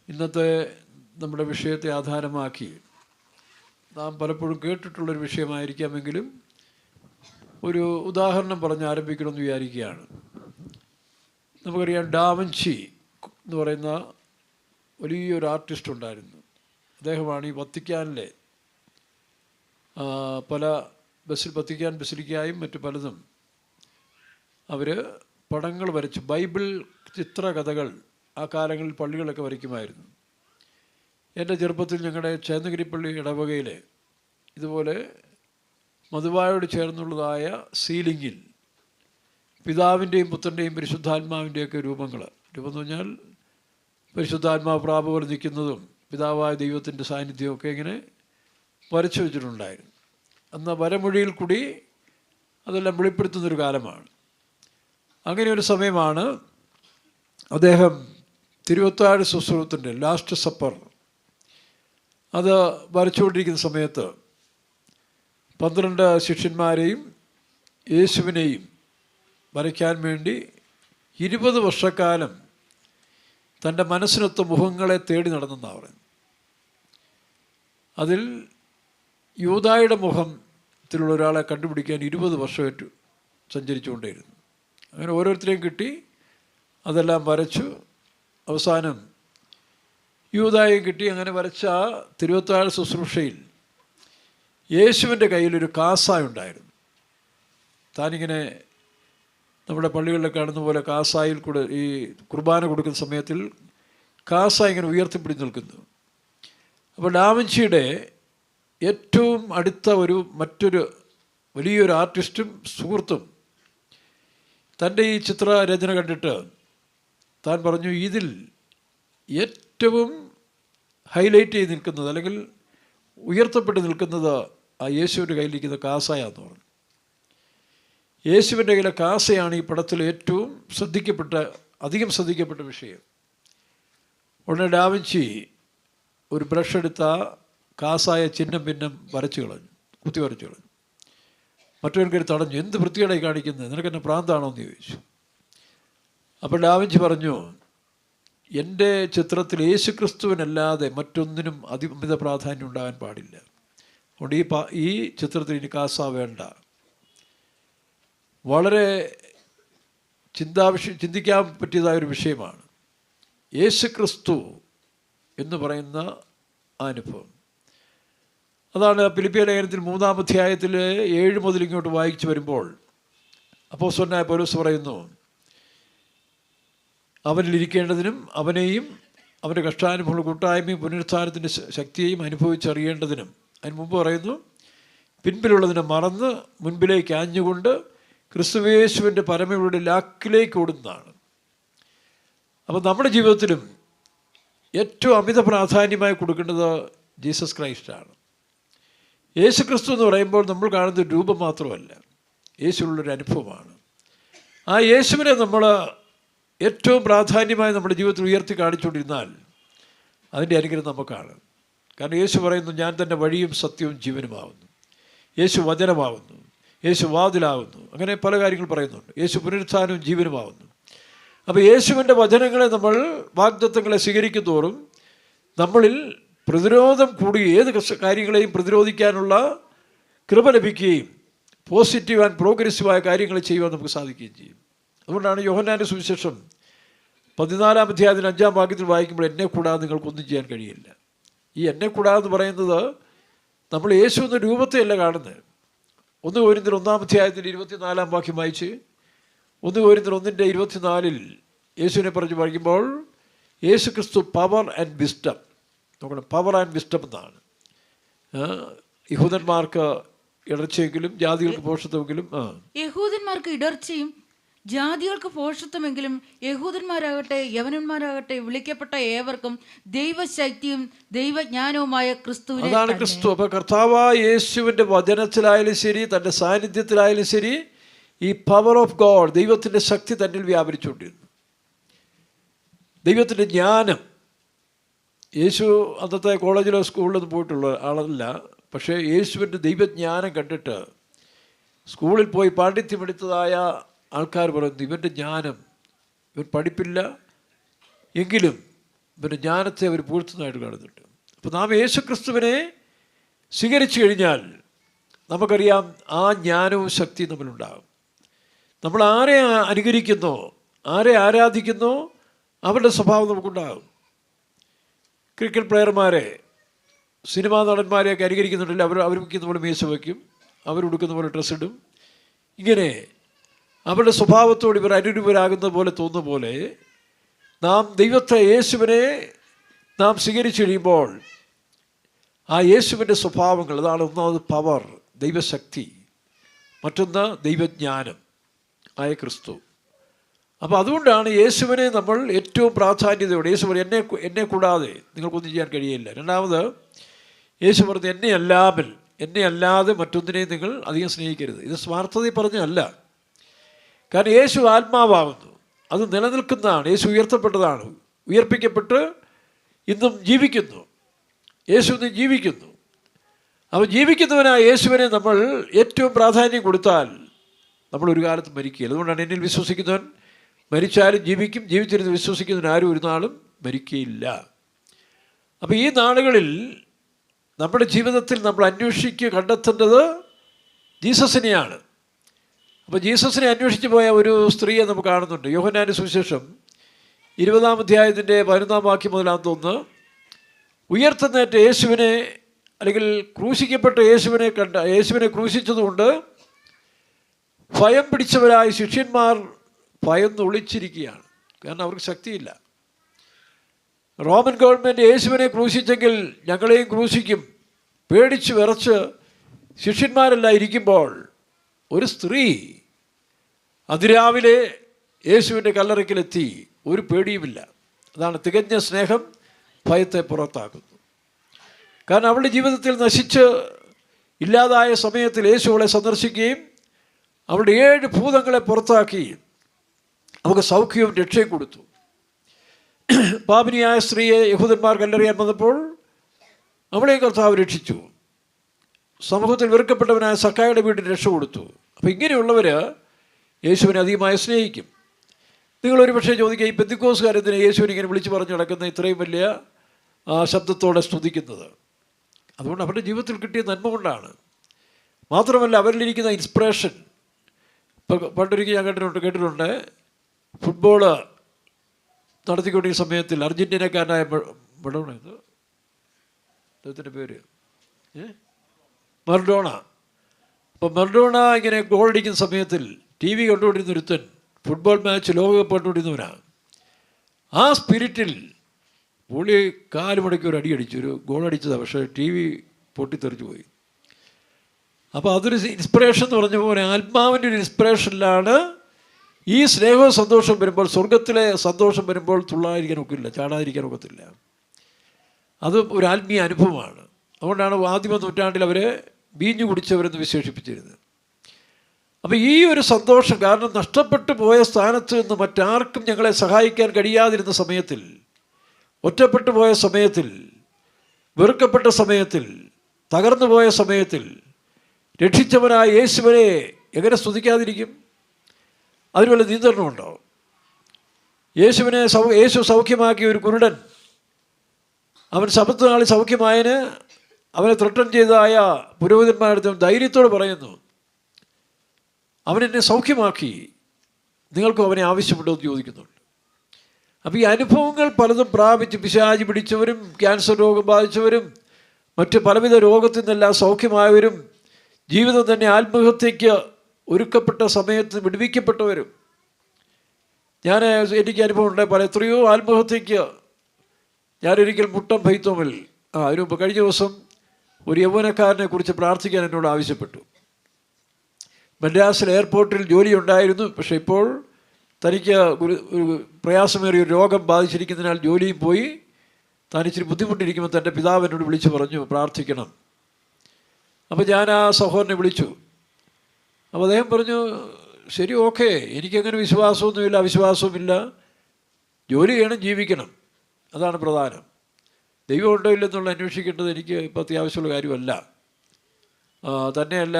ഇന്നത്തെ നമ്മുടെ വിഷയത്തെ ആധാരമാക്കി നാം പലപ്പോഴും കേട്ടിട്ടുള്ളൊരു വിഷയമായിരിക്കാമെങ്കിലും ഒരു ഉദാഹരണം പറഞ്ഞ് ആരംഭിക്കണമെന്ന് വിചാരിക്കുകയാണ്. നമുക്കറിയാം, ഡാവിഞ്ചി എന്ന് പറയുന്ന വലിയൊരു ആർട്ടിസ്റ്റ് ഉണ്ടായിരുന്നു. അദ്ദേഹമാണ് ഈ വത്തിക്കാനിലെ വത്തിക്കാൻ ബസിലിക്കയും മറ്റു പലതും അവർ പടങ്ങൾ വരച്ച് ബൈബിൾ ചിത്രകഥകൾ ആ കാലങ്ങളിൽ പള്ളികളൊക്കെ വരയ്ക്കുമായിരുന്നു. എൻ്റെ ചെറുപ്പത്തിൽ ഞങ്ങളുടെ ചേന്നഗിരിപ്പള്ളി ഇടവകയിൽ ഇതുപോലെ മധുവായോട് ചേർന്നുള്ളതായ സീലിങ്ങിൽ പിതാവിൻ്റെയും പുത്രൻ്റെയും പരിശുദ്ധാത്മാവിൻ്റെയൊക്കെ രൂപം എന്ന് പറഞ്ഞാൽ പരിശുദ്ധാത്മാവ് പ്രാപ പോലെ നിൽക്കുന്നതും പിതാവായ ദൈവത്തിൻ്റെ സാന്നിധ്യമൊക്കെ ഇങ്ങനെ വരച്ചു വെച്ചിട്ടുണ്ടായിരുന്നു. അന്ന് വരമൊഴിയിൽ കൂടി അതെല്ലാം വെളിപ്പെടുത്തുന്നൊരു കാലമാണ്. അങ്ങനെ ഒരു സമയമാണ് അദ്ദേഹം തിരുവത്താഴ് സുശ്രൂതത്തിൻ്റെ ലാസ്റ്റ് സപ്പർ അത് വരച്ചുകൊണ്ടിരിക്കുന്ന സമയത്ത് 12 ശിഷ്യന്മാരെയും യേശുവിനെയും വരയ്ക്കാൻ വേണ്ടി 20 വർഷക്കാലം തൻ്റെ മനസ്സിനൊത്ത മുഖങ്ങളെ തേടി നടന്നെന്നാണ് പറയുന്നത്. അതിൽ യൂദായുടെ മുഖത്തിലുള്ള ഒരാളെ കണ്ടുപിടിക്കാൻ 20 വർഷമായിട്ട് സഞ്ചരിച്ചുകൊണ്ടേയിരുന്നു. അങ്ങനെ ഓരോരുത്തരെയും കിട്ടി, അതെല്ലാം വരച്ചു. അവസാനം യൂദായും കിട്ടി. അങ്ങനെ വരച്ച ആ തിരുവത്താഴ് ശുശ്രൂഷയിൽ യേശുവിൻ്റെ കയ്യിലൊരു കാസായ ഉണ്ടായിരുന്നു. താനിങ്ങനെ നമ്മുടെ പള്ളികളിൽ കാണുന്ന പോലെ കാസായിൽ കൂടെ ഈ കുർബാന കൊടുക്കുന്ന സമയത്തിൽ കാസ ഇങ്ങനെ ഉയർത്തിപ്പിടിച്ച് നിൽക്കുന്നു. അപ്പോൾ ഡാവിഞ്ചിയുടെ ഏറ്റവും അടുത്ത മറ്റൊരു വലിയൊരു ആർട്ടിസ്റ്റും സുഹൃത്തും തൻ്റെ ഈ ചിത്രരചന കണ്ടിട്ട് താൻ പറഞ്ഞു, ഇതിൽ ഏറ്റവും ഹൈലൈറ്റ് ചെയ്ത് നിൽക്കുന്നത് അല്ലെങ്കിൽ ഉയർത്തപ്പെട്ട് നിൽക്കുന്നത് ആ യേശുവിൻ്റെ കയ്യിലിരിക്കുന്ന കാസയാന്ന് പറഞ്ഞു. യേശുവിൻ്റെ കയ്യിലെ കാസയാണ് ഈ പടത്തിൽ ഏറ്റവും അധികം ശ്രദ്ധിക്കപ്പെട്ട വിഷയം. ഉടനെ ഡാവിഞ്ചി ഒരു ബ്രഷ് എടുത്ത കാസായ ചിഹ്നം ഭിന്നം കുത്തി വരച്ചു കളഞ്ഞു. മറ്റൊരു തടഞ്ഞു. എന്ത് വൃത്തികേടായി കാണിക്കുന്നത്, നിനക്കെന്നെ പ്രാന്താണോ എന്ന് ചോദിച്ചു. അപ്പോൾ ഡാവിഞ്ചി പറഞ്ഞു, എൻ്റെ ചിത്രത്തിൽ യേശു ക്രിസ്തുവിനല്ലാതെ മറ്റൊന്നിനും അമിത പ്രാധാന്യം ഉണ്ടാകാൻ പാടില്ല. അതുകൊണ്ട് ഈ ചിത്രത്തിൽ ഇനി കാസ വേണ്ട. വളരെ ചിന്തിക്കാൻ പറ്റിയതായൊരു വിഷയമാണ് യേശു ക്രിസ്തു എന്ന് പറയുന്ന അനുഭവം. അതാണ് ഫിലിപ്പിയ ലേഖനത്തിൽ 3-ാം അധ്യായത്തിൽ 7 മുതൽ ഇങ്ങോട്ട് വായിച്ചു വരുമ്പോൾ അപ്പോസ്തലനായ പൗലോസ് പറയുന്നു, അവനിലിരിക്കേണ്ടതിനും അവനെയും അവൻ്റെ കഷ്ടാനുഭവ കൂട്ടായ്മയും പുനരുത്ഥാനത്തിൻ്റെ ശക്തിയെയും അനുഭവിച്ചറിയേണ്ടതിനും. അതിന് മുമ്പ് പറയുന്നു, പിൻപിലുള്ളതിനെ മറന്ന് മുൻപിലേക്ക് ആഞ്ഞുകൊണ്ട് ക്രിസ്തുയേശുവിൻ്റെ പരമയുടെ ലാക്കിലേക്ക് ഓടുന്നതാണ്. അപ്പോൾ നമ്മുടെ ജീവിതത്തിലും ഏറ്റവും അമിത പ്രാധാന്യമായി കൊടുക്കേണ്ടത് ജീസസ് ക്രൈസ്റ്റാണ്. യേശു ക്രിസ്തു എന്ന് പറയുമ്പോൾ നമ്മൾ കാണുന്ന രൂപം മാത്രമല്ല, യേശുവുള്ളൊരു അനുഭവമാണ്. ആ യേശുവിനെ നമ്മൾ ഏറ്റവും പ്രാധാന്യമായി നമ്മുടെ ജീവിതത്തിൽ ഉയർത്തി കാണിച്ചുകൊണ്ടിരുന്നാൽ അതിൻ്റെ അനുഗ്രഹം നമുക്കാണ്. കാരണം യേശു പറയുന്നു, ഞാൻ തന്നെ വഴിയും സത്യവും ജീവനുമാവുന്നു. യേശു വചനമാവുന്നു, യേശു വാതിലാവുന്നു. അങ്ങനെ പല കാര്യങ്ങൾ പറയുന്നുണ്ട്. യേശു പുനരുത്ഥാനവും ജീവനുമാവുന്നു. അപ്പോൾ യേശുവിൻ്റെ വചനങ്ങളെ നമ്മൾ വാഗ്ദത്തങ്ങളെ സ്വീകരിക്കും തോറും നമ്മളിൽ പ്രതിരോധം കൂടി ഏത് കാര്യങ്ങളെയും പ്രതിരോധിക്കാനുള്ള കൃപ ലഭിക്കുകയും പോസിറ്റീവ് ആൻഡ് പ്രോഗ്രസീവായ കാര്യങ്ങൾ ചെയ്യുവാൻ നമുക്ക് സാധിക്കുകയും ചെയ്യും. അതുകൊണ്ടാണ് യോഹന്നാൻ്റെ സുവിശേഷം 14-ാം അധ്യായത്തിന് 5-ാം വാക്യത്തിൽ വായിക്കുമ്പോൾ എന്നെ കൂടാതെ നിങ്ങൾക്കൊന്നും ചെയ്യാൻ കഴിയില്ല. ഈ എന്നെ കൂടാതെ പറയുന്നത് നമ്മൾ യേശു എന്ന രൂപത്തെയല്ല കാണുന്നത്. 1 കൊരിന്ത്യർ 1-ാം അധ്യായത്തിൻ്റെ 24-ാം വാക്യം വായിച്ച് 1 കൊരിന്ത്യർ 1:24 യേശുവിനെ പറഞ്ഞു പഠിക്കുമ്പോൾ യേശു ക്രിസ്തു പവർ ആൻഡ് വിസ്ഡം. നോക്കണം, പവർ ആൻഡ് വിസ്ഡം എന്നാണ്. യഹൂദന്മാർക്ക് ഇടർച്ചയെങ്കിലും ജാതികൾക്ക് പോഷത്വമെങ്കിലും യഹൂദന്മാർക്ക് ഇടർച്ചയും ജാതികൾക്ക് പോഷത്വമെങ്കിലും യഹൂദന്മാരാകട്ടെ യവനന്മാരാകട്ടെ വിളിക്കപ്പെട്ട ഏവർക്കും ദൈവശക്തിയും ദൈവജ്ഞാനവുമായ ക്രിസ്തുവിനെ. അതാണ് ക്രിസ്തു. അപ്പോൾ കർത്താവായ യേശുവിൻ്റെ വചനത്തിലായാലും ശരി, തൻ്റെ സാന്നിധ്യത്തിലായാലും ശരി, ഈ പവർ ഓഫ് ഗോഡ്, ദൈവത്തിൻ്റെ ശക്തി തന്നിൽ വ്യാപരിച്ചുകൊണ്ടിരുന്നു. ദൈവത്തിൻ്റെ ജ്ഞാനം. യേശു അന്നത്തെ കോളേജിലോ സ്കൂളിലൊന്നും പോയിട്ടുള്ള ആളല്ല. പക്ഷേ യേശുവിൻ്റെ ദൈവജ്ഞാനം കണ്ടിട്ട് സ്കൂളിൽ പോയി പാണ്ഡിത്യമെടുത്തതായ ആൾക്കാർ പറയുന്നു, ഇവൻ്റെ ജ്ഞാനം, ഇവൻ പഠിപ്പില്ല എങ്കിലും പിന്നെ ജ്ഞാനത്തെ അവർ പൂഴ്ത്തുന്നതായിട്ട് കാണുന്നുണ്ട്. അപ്പോൾ നാം യേശുക്രിസ്തുവിനെ സ്വീകരിച്ചു കഴിഞ്ഞാൽ നമുക്കറിയാം ആ ജ്ഞാനവും ശക്തിയും നമ്മളുണ്ടാകും. നമ്മൾ ആരെ അനുകരിക്കുന്നോ, ആരെ ആരാധിക്കുന്നോ, അവരുടെ സ്വഭാവം നമുക്കുണ്ടാകും. Cricket പ്ലെയർമാരെ, cinema നടന്മാരെയൊക്കെ അനുകരിക്കുന്നുണ്ടല്ലോ. അവർ വയ്ക്കുന്ന പോലെ മീശ വയ്ക്കും, അവരുടുക്കുന്ന പോലെ ഡ്രസ്സ് ഇടും. ഇങ്ങനെ അവരുടെ സ്വഭാവത്തോട് ഇവർ അനുരൂപരാകുന്ന പോലെ തോന്നുന്ന പോലെ നാം ദൈവത്തെ, യേശുവിനെ നാം സ്വീകരിച്ചു കഴിയുമ്പോൾ ആ യേശുവിൻ്റെ സ്വഭാവങ്ങൾ, അതാണ് ഒന്നാമത് പവർ, ദൈവശക്തി, മറ്റൊന്ന് ദൈവജ്ഞാനം ആയ ക്രിസ്തു. അപ്പോൾ അതുകൊണ്ടാണ് യേശുവിനെ നമ്മൾ ഏറ്റവും പ്രാധാന്യതയോടെ, യേശു പറഞ്ഞു എന്നെ കൂടാതെ നിങ്ങൾക്കൊന്നും ചെയ്യാൻ കഴിയില്ല. രണ്ടാമത് യേശു പറഞ്ഞു എന്നെ അല്ലാതെ മറ്റൊന്നിനെയും നിങ്ങൾ അധികം സ്നേഹിക്കരുത്. ഇത് സ്വാർത്ഥതയിൽ പറഞ്ഞല്ല. കാരണം യേശു ആത്മാവാകുന്നു, അത് നിലനിൽക്കുന്നതാണ്. യേശു ഉയർത്തപ്പെട്ടതാണ്, ഉയർപ്പിക്കപ്പെട്ട് ഇന്നും ജീവിക്കുന്നു. യേശു ഇന്നും ജീവിക്കുന്നു. അപ്പോൾ ജീവിക്കുന്നവനായ യേശുവിനെ നമ്മൾ ഏറ്റവും പ്രാധാന്യം കൊടുത്താൽ നമ്മൾ ഒരു കാലത്ത് മരിക്കുകയില്ല. അതുകൊണ്ടാണ് എന്നിൽ വിശ്വസിക്കുന്നവൻ മരിച്ചാലും ജീവിക്കും, ജീവിച്ചിരുന്ന് വിശ്വസിക്കുന്നവൻ ആരും ഒരു നാളും മരിക്കുകയില്ല. അപ്പോൾ ഈ നാളുകളിൽ നമ്മുടെ ജീവിതത്തിൽ നമ്മൾ കണ്ടെത്തേണ്ടത് ജീസസിനെയാണ്. അപ്പോൾ ജീസസിനെ അന്വേഷിച്ച് പോയ ഒരു സ്ത്രീയെ നമുക്ക് കാണുന്നുണ്ട്. യോഹന്നാന്റെ സുവിശേഷം 20-ാം അധ്യായത്തിൻ്റെ 11-ാം വാക്യം മുതലാണെന്ന് തോന്നുന്നു. ഉയർത്തെഴുന്നേറ്റ യേശുവിനെ, അല്ലെങ്കിൽ ക്രൂശിക്കപ്പെട്ട യേശുവിനെ ക്രൂശിച്ചതുകൊണ്ട് ഭയം പിടിച്ചവരായ ശിഷ്യന്മാർ ഭയന്ന് ഒളിച്ചിരിക്കുകയാണ്. കാരണം അവർക്ക് ശക്തിയില്ല. റോമൻ ഗവൺമെൻറ് യേശുവിനെ ക്രൂശിച്ചെങ്കിൽ ഞങ്ങളെയും ക്രൂശിക്കും, പേടിച്ച് വിറച്ച് ശിഷ്യന്മാരെല്ലാം ഇരിക്കുമ്പോൾ ഒരു സ്ത്രീ അതിരാവിലെ യേശുവിൻ്റെ കല്ലറയ്ക്കലെത്തി. ഒരു പേടിയുമില്ല. അതാണ് തികഞ്ഞ സ്നേഹം ഭയത്തെ പുറത്താക്കുന്നു. കാരണം അവളുടെ ജീവിതത്തിൽ നശിച്ച് ഇല്ലാതായ സമയത്തിൽ യേശു അവളെ സന്ദർശിക്കുകയും അവളുടെ 7 ഭൂതങ്ങളെ പുറത്താക്കി അവൾക്ക് സൗഖ്യവും രക്ഷയും കൊടുത്തു. പാപിനിയായ സ്ത്രീയെ യഹൂദന്മാർ കല്ലെറിയാൻ വന്നപ്പോൾ അവളെയും കർത്താവ് രക്ഷിച്ചു. സമൂഹത്തിൽ വെറുക്കപ്പെട്ടവനായ സക്കായുടെ വീട്ടിൽ രക്ഷ കൊടുത്തു. അപ്പോൾ ഇങ്ങനെയുള്ളവർ യേശുവിനെ അധികമായി സ്നേഹിക്കും. നിങ്ങളൊരു പക്ഷേ ചോദിക്കുക, ഈ പെന്തിക്കോസ്കാരെന്തിനെ യേശുവിനെ ഇങ്ങനെ വിളിച്ച് പറഞ്ഞു നടക്കുന്ന, ഇത്രയും വലിയ ശബ്ദത്തോടെ സ്തുതിക്കുന്നത്? അതുകൊണ്ട് അവരുടെ ജീവിതത്തിൽ കിട്ടിയ നന്മ കൊണ്ടാണ്. മാത്രമല്ല അവരിലിരിക്കുന്ന ഇൻസ്പിറേഷൻ. ഇപ്പോൾ പണ്ടൊരിക്കൽ ഞാൻ കേട്ടിട്ടുണ്ട് ഫുട്ബോള് നടത്തിക്കൊണ്ടിരിക്കുന്ന സമയത്തിൽ അർജൻറ്റീനക്കാരനായ മറഡോണ, അദ്ദേഹത്തിൻ്റെ പേര് മറഡോണ. അപ്പോൾ മറഡോണ ഇങ്ങനെ ഗോൾ അടിക്കുന്ന സമയത്തിൽ TV കണ്ടുകൊണ്ടിരുന്ന ഒരുത്തൻ, ഫുട്ബോൾ മാച്ച് ലോകകപ്പ് കണ്ടുകൊണ്ടിരുന്നവനാണ്. ആ സ്പിരിറ്റിൽ പുള്ളി 4 മണിക്കൂർ ഒരു അടിയടിച്ചു, ഒരു ഗോൾ അടിച്ചതാണ്. പക്ഷേ TV പൊട്ടിത്തെറിച്ചു പോയി. അപ്പോൾ അതൊരു ഇൻസ്പിറേഷൻ എന്ന് പറഞ്ഞ പോലെ ആത്മാവിൻ്റെ ഒരു ഇൻസ്പിറേഷനിലാണ് ഈ സ്നേഹവും സന്തോഷം വരുമ്പോൾ, സ്വർഗത്തിലെ സന്തോഷം വരുമ്പോൾ തുള്ളാതിരിക്കാൻ ഒക്കില്ല, ചാടാതിരിക്കാൻ ഒക്കത്തില്ല. അത് ഒരു ആത്മീയ അനുഭവമാണ്. അതുകൊണ്ടാണ് ആദിമ നൂറ്റാണ്ടിൽ അവരെ വീഞ്ഞു കുടിച്ചവരെന്ന് വിശേഷിപ്പിച്ചിരുന്നത്. അപ്പോൾ ഈ ഒരു സന്തോഷം, കാരണം നഷ്ടപ്പെട്ടു പോയ സ്ഥാനത്ത് നിന്ന് മറ്റാർക്കും ഞങ്ങളെ സഹായിക്കാൻ കഴിയാതിരുന്ന സമയത്തിൽ, ഒറ്റപ്പെട്ടു പോയ സമയത്തിൽ, വെറുക്കപ്പെട്ട സമയത്തിൽ, തകർന്നു പോയ സമയത്തിൽ രക്ഷിച്ചവനായ യേശുവിനെ എങ്ങനെ സ്തുതിക്കാതിരിക്കും? അതിന് വല്ല നിയന്ത്രണമുണ്ടോ? യേശു സൗഖ്യമാക്കിയ ഒരു കുരുടൻ, അവൻ ശബത്ത് നാളിൽ സൗഖ്യമായതിന് അവനെ ത്രട്ടൻ ചെയ്തതായ പുരോഹിതന്മാരുടെ ധൈര്യത്തോട് പറയുന്നു, അവൻ എന്നെ സൗഖ്യമാക്കി, നിങ്ങൾക്കും അവനെ ആവശ്യമുണ്ടോ എന്ന് ചോദിക്കുന്നുണ്ട്. അപ്പോൾ ഈ അനുഭവങ്ങൾ പലതും പ്രാപിച്ച് പിശാചി പിടിച്ചവരും ക്യാൻസർ രോഗം ബാധിച്ചവരും മറ്റ് പലവിധ രോഗത്തിൽ നിന്നെല്ലാം സൗഖ്യമായവരും ജീവിതം തന്നെ ആത്മഹത്യയ്ക്ക് ഒരുക്കപ്പെട്ട സമയത്ത് വിടുവിക്കപ്പെട്ടവരും എനിക്ക് അനുഭവം ഉണ്ട്. എത്രയോ ആത്മഹത്യയ്ക്ക് ഞാനൊരിക്കൽ മുട്ടം ഭൈത്തോമിൽ അതിന് മുമ്പ് കഴിഞ്ഞ ദിവസം ഒരു യൗവനക്കാരനെ കുറിച്ച് പ്രാർത്ഥിക്കാൻ എന്നോട് ആവശ്യപ്പെട്ടു. മദ്രാസിൽ എയർപോർട്ടിൽ ജോലി ഉണ്ടായിരുന്നു. പക്ഷേ ഇപ്പോൾ തനിക്ക് ഒരു പ്രയാസമേറിയ രോഗം ബാധിച്ചിരിക്കുന്നതിനാൽ ജോലിയും പോയി. താൻ ഇച്ചിരി ബുദ്ധിമുട്ടിരിക്കുമ്പോൾ തൻ്റെ പിതാവ് എന്നോട് വിളിച്ച് പറഞ്ഞു പ്രാർത്ഥിക്കണം. അപ്പോൾ ഞാൻ ആ സഹോദരനെ വിളിച്ചു. അപ്പോൾ അദ്ദേഹം പറഞ്ഞു, ശരി, ഓക്കെ, എനിക്കങ്ങനെ വിശ്വാസമൊന്നുമില്ല, അവിശ്വാസവുമില്ല, ജോലി ചെയ്യണം, ജീവിക്കണം, അതാണ് പ്രധാനം. ദൈവം ഉണ്ടോ ഇല്ലെന്നുള്ള അന്വേഷിക്കേണ്ടത് എനിക്ക് ഇപ്പോൾ അത്യാവശ്യമുള്ള കാര്യമല്ല. തന്നെയല്ല,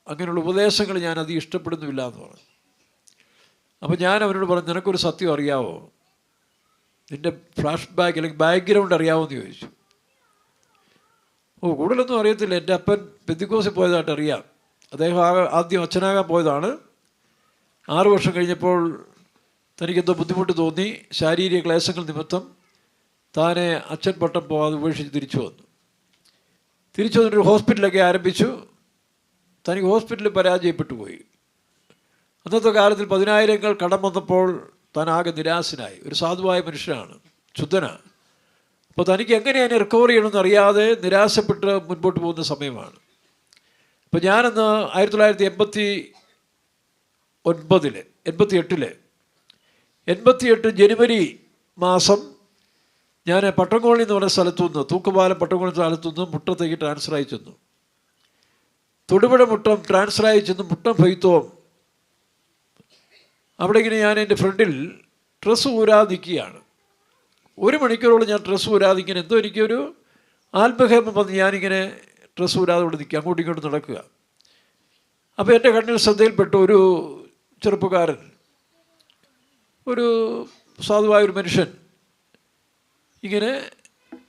അങ്ങനെയുള്ള ഉപദേശങ്ങൾ ഞാൻ അധികം ഇഷ്ടപ്പെടുന്നുമില്ല എന്ന് പറഞ്ഞു. അപ്പോൾ ഞാൻ അവനോട് പറഞ്ഞു, നിനക്കൊരു സത്യം അറിയാവോ? നിൻ്റെ ഫ്ലാഷ് ബാക്ക് അല്ലെങ്കിൽ ബാക്ക്ഗ്രൗണ്ട് അറിയാമെന്ന് ചോദിച്ചു. കൂടുതലൊന്നും അറിയത്തില്ല. എൻ്റെ അപ്പൻ പെന്തിക്കോസിൽ പോയതായിട്ട് അറിയാം. അദ്ദേഹം ആദ്യം അച്ഛനാകാൻ പോയതാണ്. 6 വർഷം കഴിഞ്ഞപ്പോൾ തനിക്കെന്തോ ബുദ്ധിമുട്ട് തോന്നി. ശാരീരിക ക്ലേശങ്ങൾ നിമിത്തം താനെ അച്ഛൻ പട്ടം പോകാതെ ഉപേക്ഷിച്ച് തിരിച്ചു വന്നു. തിരിച്ചു വന്നിട്ട് ഹോസ്പിറ്റലൊക്കെ ആരംഭിച്ചു. തനിക്ക് ഹോസ്പിറ്റലിൽ പരാജയപ്പെട്ടു പോയി. അന്നത്തെ കാലത്തിൽ 10,000 കടം വന്നപ്പോൾ താൻ ആകെ നിരാശനായി. ഒരു സാധുവായ മനുഷ്യനാണ്, ശുദ്ധനാണ്. അപ്പോൾ തനിക്ക് എങ്ങനെ അതിനെ റിക്കവർ ചെയ്യണമെന്ന് അറിയാതെ നിരാശപ്പെട്ട് മുൻപോട്ട് പോകുന്ന സമയമാണ്. അപ്പോൾ ഞാനന്ന് 1988 ജനുവരി മാസം ഞാൻ പട്ടംകോളി എന്ന് പറഞ്ഞ സ്ഥലത്തുനിന്ന്, തൂക്കുപാലം പട്ടംകോളി സ്ഥലത്തുനിന്ന് മുട്ടത്തേക്ക് ട്രാൻസ്ഫറായി ചെന്നു. തൊടുപുഴ മുട്ടം ട്രാൻസ്ഫറായി ചെന്ന് മുട്ടം ഫൈത്തോം അവിടെ ഇങ്ങനെ ഞാൻ എൻ്റെ ഫ്രണ്ടിൽ ഡ്രസ്സ് ഊരാതെ നിൽക്കുകയാണ്. 1 മണിക്കൂറോളം ഞാൻ ഡ്രസ്സ് ഊരാതെ ഇങ്ങനെ എന്തോ എനിക്കൊരു ആത്മഹേമം വന്ന് ഞാനിങ്ങനെ ഡ്രസ്സ് ഊരാതെ ഇവിടെ നിൽക്കുക, അങ്ങോട്ടും ഇങ്ങോട്ടും നടക്കുക. അപ്പോൾ എൻ്റെ കണ്ണിൽ ശ്രദ്ധയിൽപ്പെട്ട ഒരു ചെറുപ്പക്കാരൻ, ഒരു സാധുവായൊരു മനുഷ്യൻ ഇങ്ങനെ